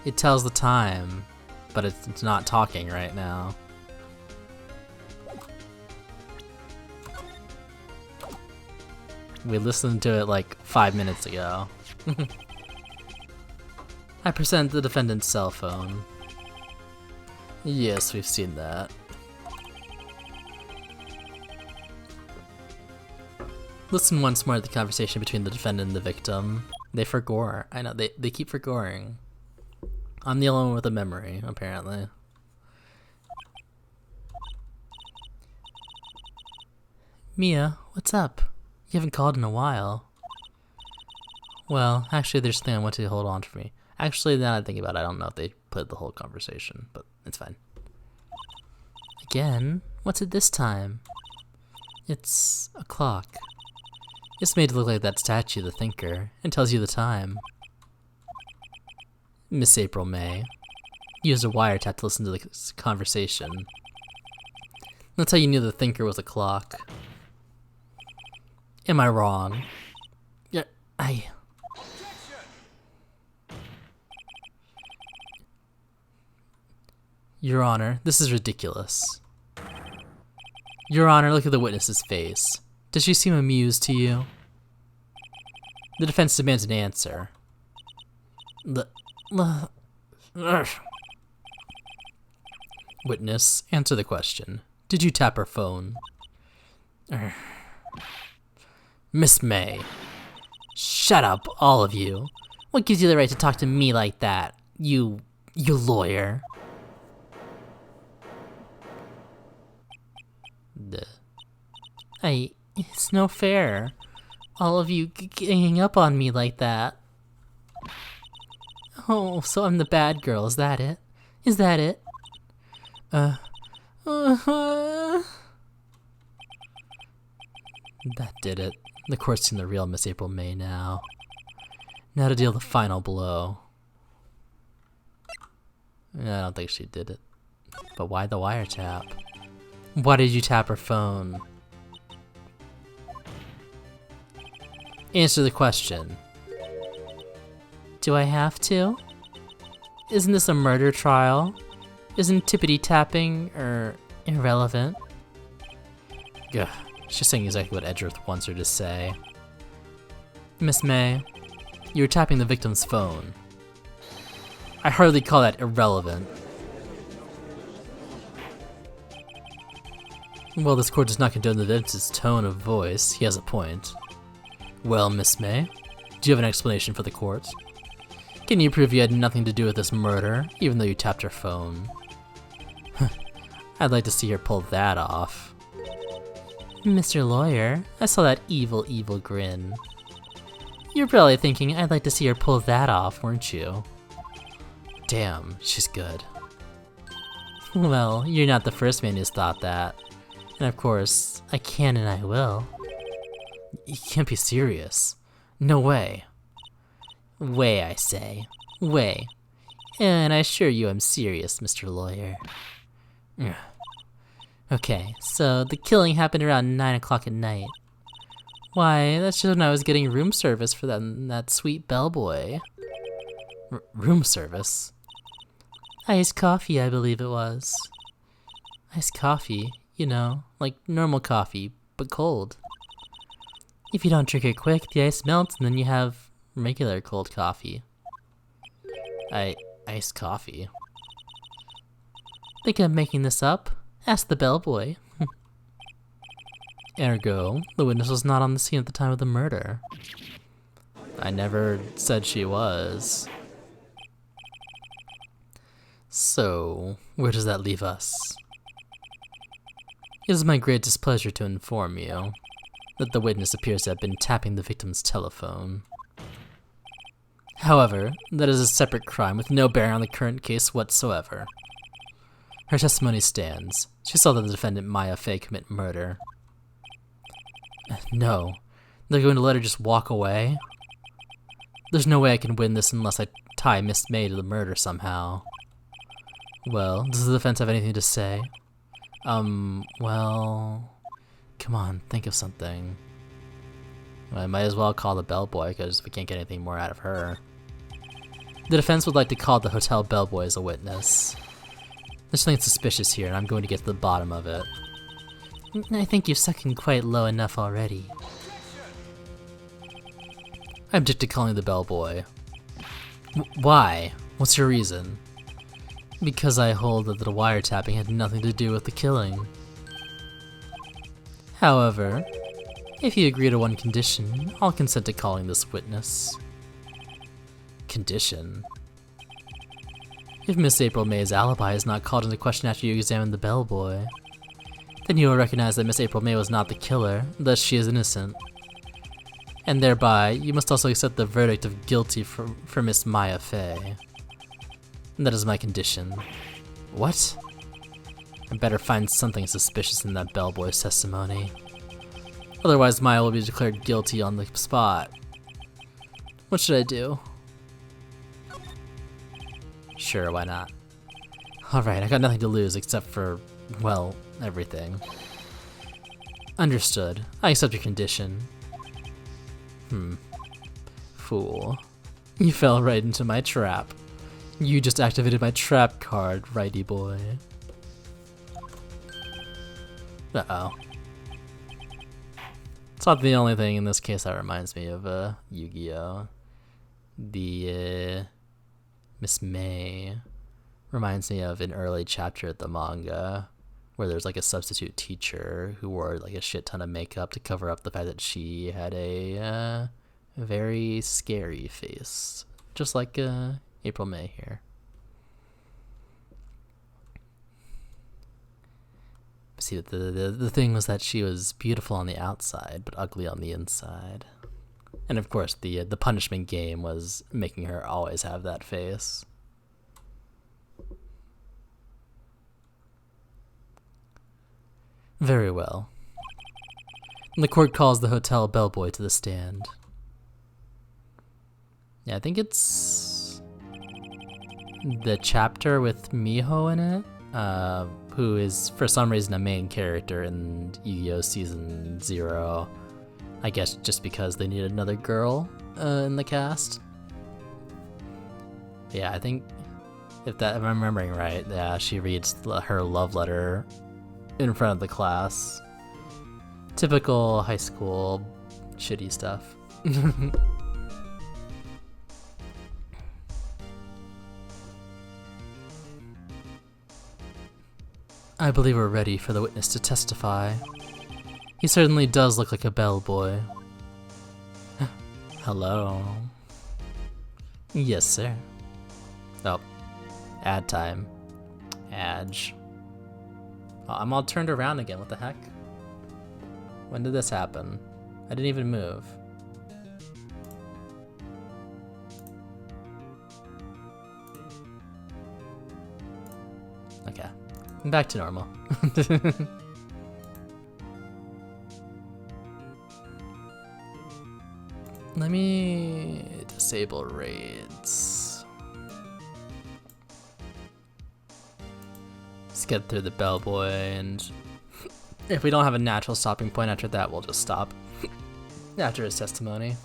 It tells the time, but it's not talking right now. We listened to it like 5 minutes ago. I present the defendant's cell phone. Yes, we've seen that. Listen once more to the conversation between the defendant and the victim. They forgore. I know, they keep forgoring. I'm the only one with a memory, apparently. Mia, what's up? You haven't called in a while. Well, actually there's something I want to hold on for me. Actually, now that I think about it, I don't know if they put the whole conversation, but it's fine. Again? What's it this time? It's a clock. It's made to look like that statue, the thinker, and tells you the time. Miss April May. Used a wiretap to listen to the conversation. That's how you knew the thinker was a clock. Am I wrong? Yeah, Your Honor, this is ridiculous. Your Honor, look at the witness's face. Does she seem amused to you? The defense demands an answer. Witness, answer the question. Did you tap her phone? Miss May. Shut up, all of you. What gives you the right to talk to me like that? You lawyer. It's no fair. All of you ganging up on me like that. Oh, so I'm the bad girl, is that it? Is that it? That did it. The court's seen the real Miss April May now. Now to deal the final blow. I don't think she did it. But why the wiretap? Why did you tap her phone? Answer the question. Do I have to? Isn't this a murder trial? Isn't tippity tapping irrelevant? Gah, she's saying exactly what Edgeworth wants her to say. Miss May, you were tapping the victim's phone. I hardly call that irrelevant. Well, this court does not condone the defense's tone of voice. He has a point. Well, Miss May, do you have an explanation for the court? Can you prove you had nothing to do with this murder, even though you tapped her phone? I'd like to see her pull that off. Mr. Lawyer, I saw that evil, evil grin. You're probably thinking I'd like to see her pull that off, weren't you? Damn, she's good. Well, you're not the first man who's thought that. And of course, I can and I will. You can't be serious. No way. Way, I say. Way. And I assure you I'm serious, Mr. Lawyer. Okay, so the killing happened around 9 o'clock at night. Why, that's just when I was getting room service for that sweet bellboy. Room service? Iced coffee, I believe it was. Iced coffee, you know, like normal coffee, but cold. If you don't drink it quick, the ice melts and then you have regular cold coffee. Iced coffee? Think I'm making this up? Ask the bellboy. Ergo, the witness was not on the scene at the time of the murder. I never said she was. So, where does that leave us? It is my great displeasure to inform you that the witness appears to have been tapping the victim's telephone. However, that is a separate crime with no bearing on the current case whatsoever. Her testimony stands. She saw the defendant Maya Fey commit murder. No. They're going to let her just walk away? There's no way I can win this unless I tie Miss May to the murder somehow. Well, does the defense have anything to say? Well... Come on, think of something. I might as well call the bellboy, because we can't get anything more out of her. The defense would like to call the hotel bellboy as a witness. There's something suspicious here, and I'm going to get to the bottom of it. I think you've sunk in quite low enough already. I object to calling the bellboy. Why? What's your reason? Because I hold that the wiretapping had nothing to do with the killing. However, if you agree to one condition, I'll consent to calling this witness. Condition? If Miss April May's alibi is not called into question after you examine the bellboy, then you will recognize that Miss April May was not the killer, thus she is innocent. And thereby, you must also accept the verdict of guilty for Miss Maya Fey. And that is my condition. What? I better find something suspicious in that bellboy's testimony. Otherwise, Maya will be declared guilty on the spot. What should I do? Sure, why not? Alright, I got nothing to lose except for, well, everything. Understood. I accept your condition. Fool. You fell right into my trap. You just activated my trap card, righty boy. Uh-oh. It's not the only thing in this case that reminds me of Yu-Gi-Oh! The Miss May reminds me of an early chapter at the manga where there's like a substitute teacher who wore like a shit ton of makeup to cover up the fact that she had a very scary face, just like April May here. See, the thing was that she was beautiful on the outside, but ugly on the inside. And of course, the punishment game was making her always have that face. Very well. The court calls the hotel bellboy to the stand. Yeah, I think it's the chapter with Miho in it, who is for some reason a main character in Yu-Gi-Oh! Season 0. I guess just because they needed another girl in the cast. Yeah, I think if I'm remembering right, yeah, she reads her love letter in front of the class. Typical high school shitty stuff. I believe we're ready for the witness to testify. He certainly does look like a bellboy. Hello. Yes, sir. Oh, ad time. Adge. Oh, I'm all turned around again, what the heck? When did this happen? I didn't even move. Okay, I'm back to normal. Let me disable raids. Let's get through the bellboy, and if we don't have a natural stopping point after that, we'll just stop after his testimony.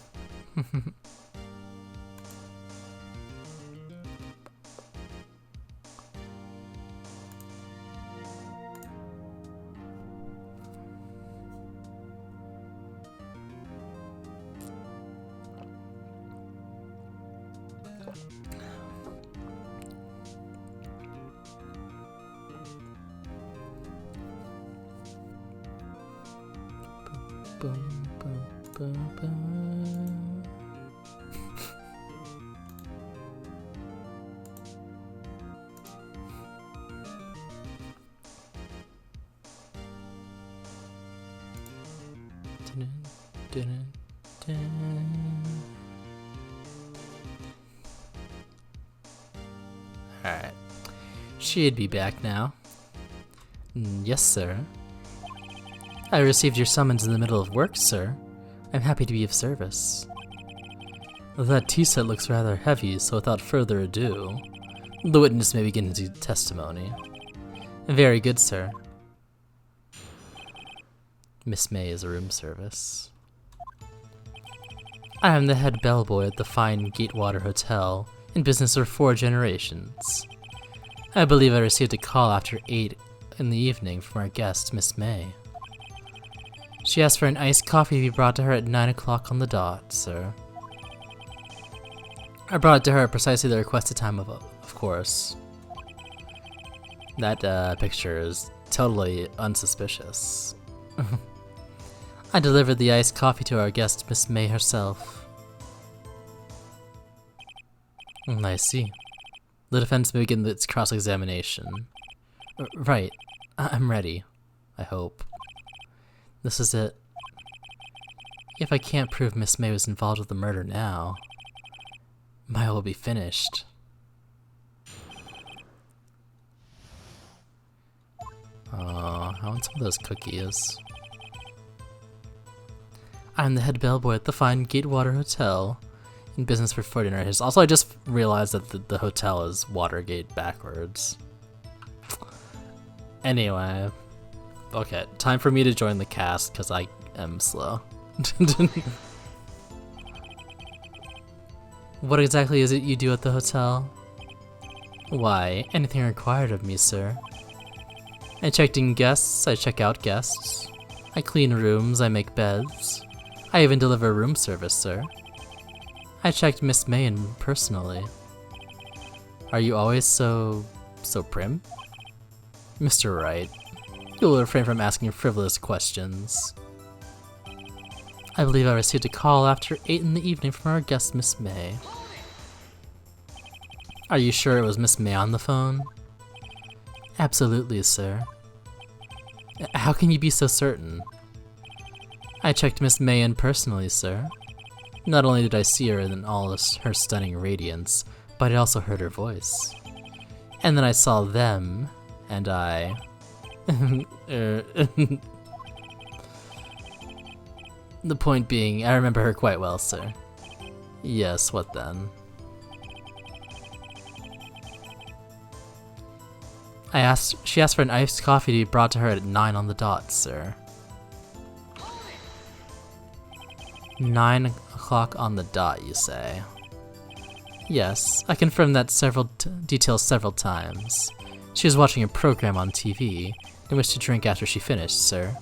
Boom, boom, boom, boom. Dun, dun, dun. Alright. She'd be back now. Yes, sir. I received your summons in the middle of work, sir. I'm happy to be of service. That tea set looks rather heavy, so without further ado, the witness may begin his testimony. Very good, sir. Miss May is a room service. I am the head bellboy at the fine Gatewater Hotel, in business for 4 generations. I believe I received a call after 8 in the evening from our guest, Miss May. She asked for an iced coffee to be brought to her at 9 o'clock on the dot, sir. I brought it to her at precisely the requested time, of course. That picture is totally unsuspicious. I delivered the iced coffee to our guest, Miss May herself. I see. The defense may begin its cross-examination. Right. I'm ready. I hope. This is it. If I can't prove Miss May was involved with the murder now, Maya will be finished. I want some of those cookies. I'm the head bellboy at the fine Gatewater Hotel, in business for 49 years. Also, I just realized that the hotel is Watergate backwards. Anyway, okay, time for me to join the cast because I am slow. What exactly is it you do at the hotel? Why, anything required of me, sir. I check in guests, I check out guests. I clean rooms, I make beds. I even deliver room service, sir. I checked Miss May in personally. Are you always so prim? Mr. Wright, you will refrain from asking frivolous questions. I believe I received a call after 8 in the evening from our guest, Miss May. Are you sure it was Miss May on the phone? Absolutely, sir. How can you be so certain? I checked Miss May in personally, sir. Not only did I see her in all her stunning radiance, but I also heard her voice. And then I saw them, and I... The point being, I remember her quite well, sir. Yes, what then? She asked for an iced coffee to be brought to her at 9 on the dot, sir. 9 o'clock on the dot, you say? Yes, I confirmed that details several times. She was watching a program on TV and wished to drink after she finished, sir.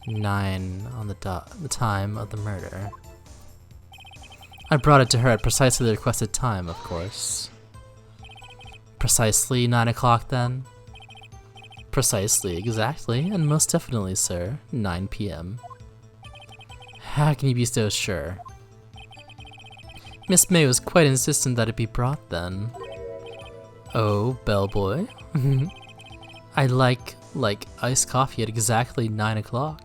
9 on the dot, the time of the murder. I brought it to her at precisely the requested time, of course. Precisely 9 o'clock then? Precisely, exactly, and most definitely, sir, 9 p.m. How can you be so sure? Miss May was quite insistent that it be brought then. Oh, bellboy? I like iced coffee at exactly 9 o'clock.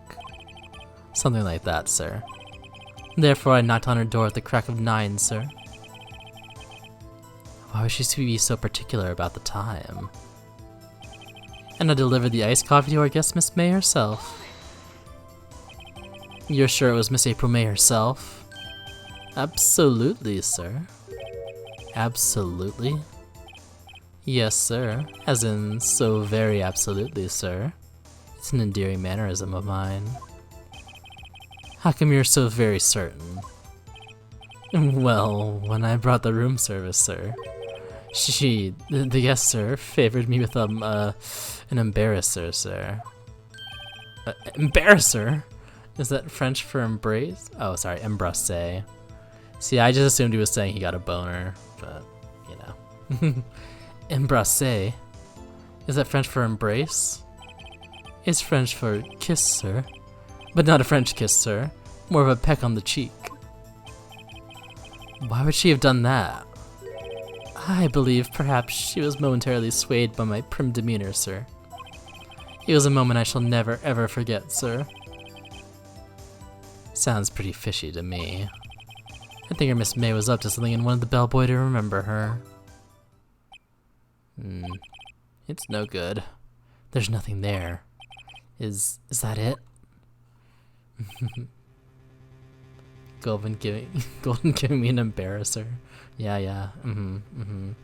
Something like that, sir. Therefore, I knocked on her door at the crack of 9, sir. Why would she be so particular about the time? And I delivered the iced coffee to our guest, Miss May herself. You're sure it was Miss April May herself? Absolutely, sir. Absolutely? Yes, sir. As in, so very absolutely, sir. It's an endearing mannerism of mine. How come you're so very certain? Well, when I brought the room service, sir, the guest, sir, favored me with an embarrasser, sir. Embarrasser? Is that French for embrace? Oh, sorry, embrasser. See, I just assumed he was saying he got a boner, but, you know. Embrasser? Is that French for embrace? It's French for kiss, sir. But not a French kiss, sir. More of a peck on the cheek. Why would she have done that? I believe perhaps she was momentarily swayed by my prim demeanor, sir. It was a moment I shall never ever forget, sir. Sounds pretty fishy to me. I think her Miss May was up to something and wanted the bellboy to remember her. It's no good. There's nothing there. Is that it? Golden giving me an embarrasser. Yeah. It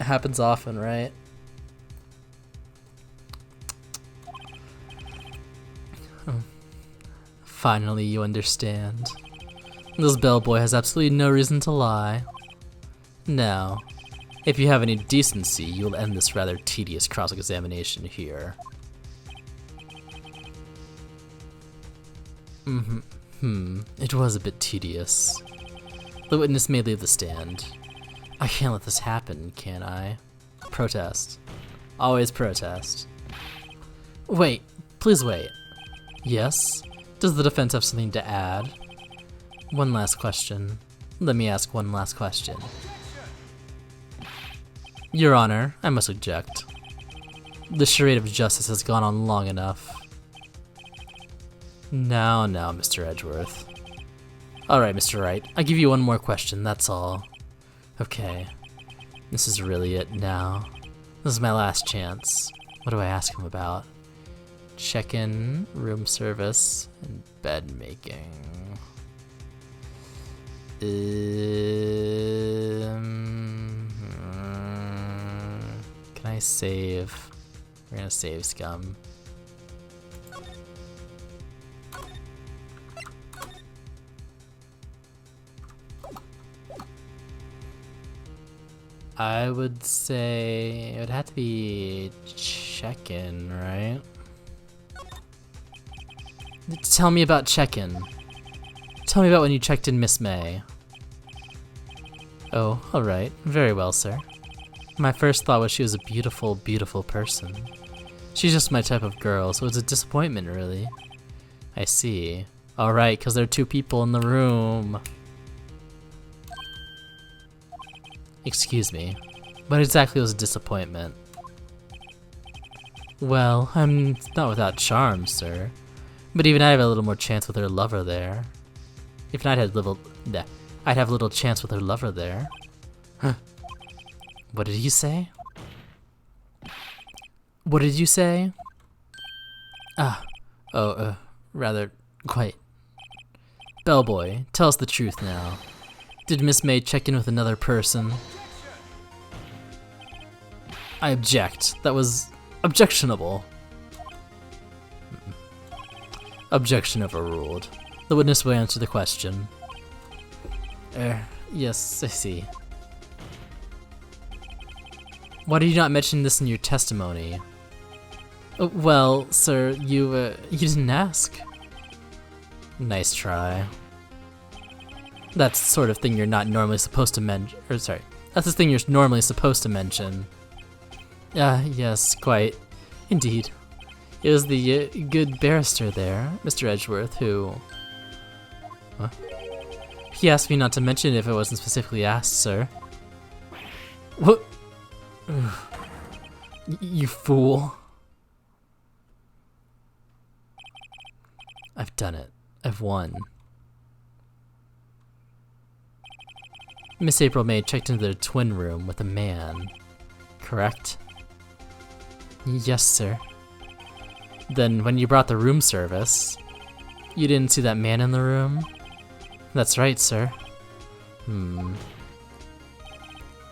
happens often, right? Finally, you understand. This bellboy has absolutely no reason to lie. Now, if you have any decency, you'll end this rather tedious cross-examination here. It was a bit tedious. The witness may leave the stand. I can't let this happen, can I? Protest. Always protest. Wait, please wait. Yes? Does the defense have something to add? One last question. Let me ask one last question. Your Honor, I must object. The charade of justice has gone on long enough. Now, Mr. Edgeworth. Alright, Mr. Wright, I give you one more question, that's all. Okay. This is really it now. This is my last chance. What do I ask him about? Check-in, room service, and bed making. Can I save? We're gonna save scum. I would say it would have to be check-in, right? Tell me about check-in. Tell me about when you checked in Miss May. Oh, alright. Very well, sir. My first thought was she was a beautiful, beautiful person. She's just my type of girl, so it's a disappointment, really. I see. Alright, because there are two people in the room. Excuse me. What exactly was a disappointment? Well, I'm not without charm, sir. But even I have a little more chance with her lover there. If I'd have little chance with her lover there. Huh. What did you say? What did you say? Rather, quite. Bellboy, tell us the truth now. Did Miss May check in with another person? I object. That was objectionable. Objection overruled. The witness will answer the question. Yes, I see. Why did you not mention this in your testimony? Well, sir, you didn't ask. Nice try. That's the sort of thing you're not normally supposed to mention. That's the thing you're normally supposed to mention. Yes, quite. Indeed. It was the good barrister there, Mr. Edgeworth, who... Huh? He asked me not to mention it if it wasn't specifically asked, sir. What? You fool. I've done it. I've won. Miss April May checked into their twin room with a man, correct? Yes, sir. Then when you brought the room service, you didn't see that man in the room? That's right, sir.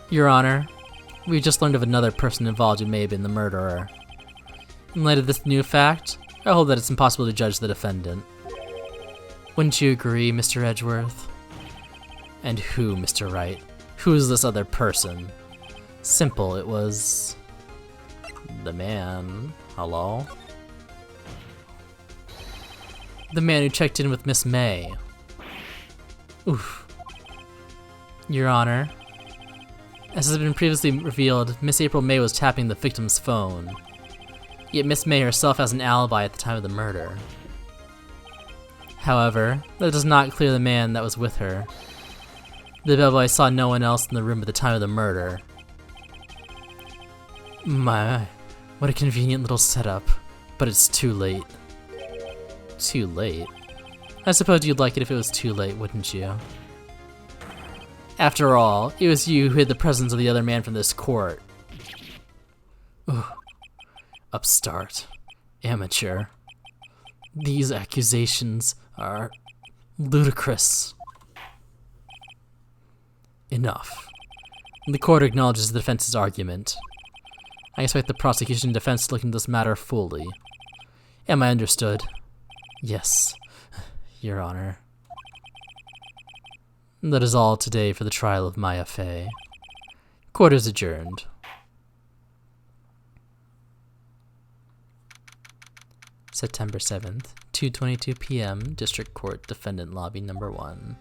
Your Honor, we just learned of another person involved who may have been the murderer. In light of this new fact, I hold that it's impossible to judge the defendant. Wouldn't you agree, Mr. Edgeworth? And who, Mr. Wright? Who is this other person? Simple, it was... the man. Hello? The man who checked in with Miss May. Oof. Your Honor, as has been previously revealed, Miss April May was tapping the victim's phone. Yet Miss May herself has an alibi at the time of the murder. However, that does not clear the man that was with her. The bellboy saw no one else in the room at the time of the murder. My, what a convenient little setup, but it's too late. Too late? I suppose you'd like it if it was too late, wouldn't you? After all, it was you who hid the presence of the other man from this court. Ugh. Upstart. Amateur. These accusations are ludicrous. Enough. The court acknowledges the defense's argument. I expect the prosecution and defense to look into this matter fully. Am I understood? Yes, Your Honor. That is all today for the trial of Maya Fey. Court is adjourned. September 7th, 2:22 p.m., District Court, Defendant Lobby Number 1.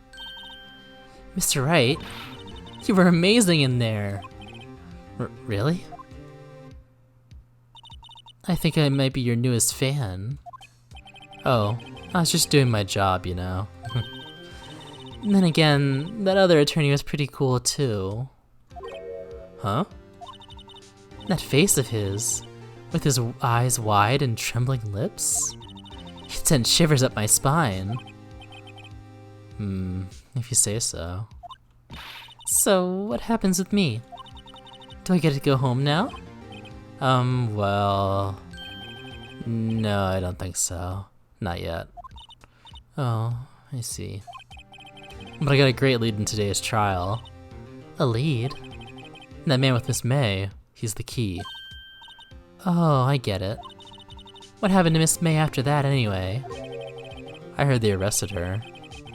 Mr. Wright, you were amazing in there. Really? I think I might be your newest fan. Oh, I was just doing my job, you know. And then again, that other attorney was pretty cool too. Huh? That face of his, with his eyes wide and trembling lips? It sent shivers up my spine. If you say so. So, what happens with me? Do I get to go home now? Well... No, I don't think so. Not yet. Oh, I see. But I got a great lead in today's trial. A lead? That man with Miss May, he's the key. Oh, I get it. What happened to Miss May after that anyway? I heard they arrested her.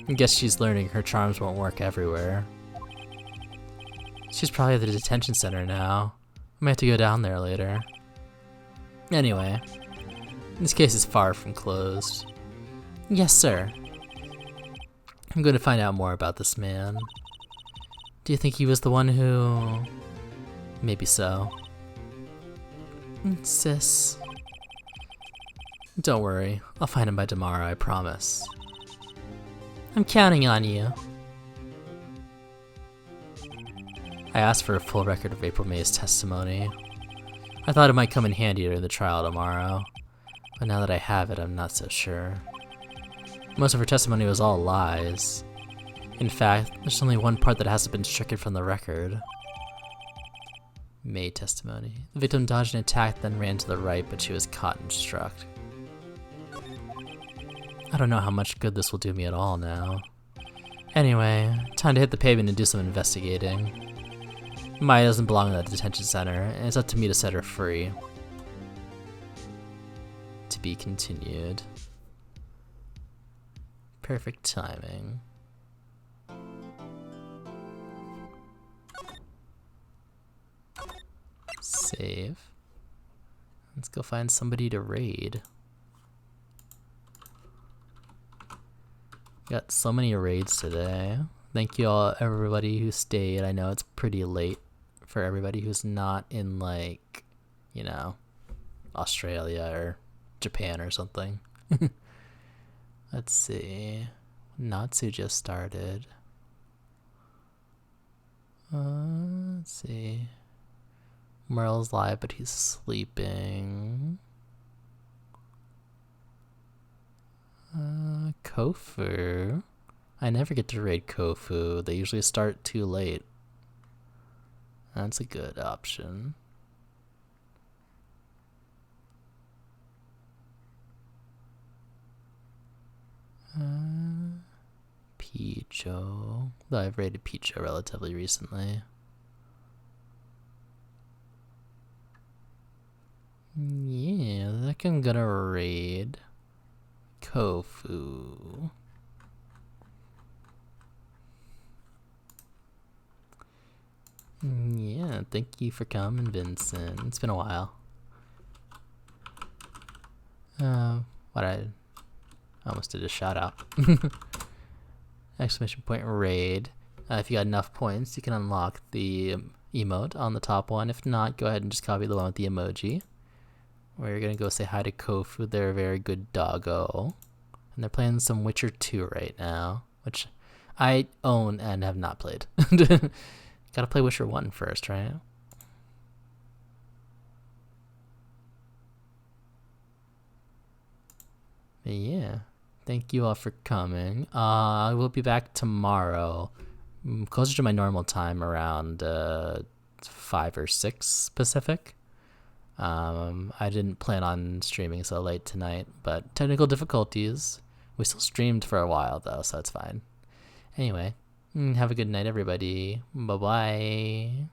I guess she's learning her charms won't work everywhere. She's probably at the detention center now. I might have to go down there later. Anyway, this case is far from closed. Yes, sir. I'm going to find out more about this man. Do you think he was the one who... Maybe so. Sis. Don't worry, I'll find him by tomorrow, I promise. I'm counting on you. I asked for a full record of April May's testimony. I thought it might come in handy during the trial tomorrow, but now that I have it, I'm not so sure. Most of her testimony was all lies. In fact, there's only one part that hasn't been stricken from the record. May testimony. The victim dodged an attack, then ran to the right, but she was caught and struck. I don't know how much good this will do me at all now. Anyway, time to hit the pavement and do some investigating. Maya doesn't belong in that detention center, and it's up to me to set her free. To be continued. Perfect timing. Save. Let's go find somebody to raid. Got so many raids today. Thank you all, everybody who stayed. I know it's pretty late for everybody who's not in, like, you know, Australia or Japan or something. Let's see. Natsu just started. Let's see. Merle's live, but he's sleeping. Kofu. I never get to raid Kofu. They usually start too late. That's a good option. Picho. Though I've raided Picho relatively recently. Yeah, I think I'm gonna raid Kofu. Yeah, thank you for coming, Vincent. It's been a while. I almost did a shout out. Exclamation point raid. If you got enough points, you can unlock the emote on the top one. If not, go ahead and just copy the one with the emoji. We're gonna go say hi to Kofu. They're a very good doggo. And they're playing some Witcher 2 right now, which I own and have not played. Gotta play Witcher 1 first, right? But yeah. Thank you all for coming. I will be back tomorrow, closer to my normal time, around 5 or 6 Pacific. I didn't plan on streaming so late tonight, but technical difficulties. We still streamed for a while though, so it's fine. Anyway, have a good night, everybody. Bye-bye.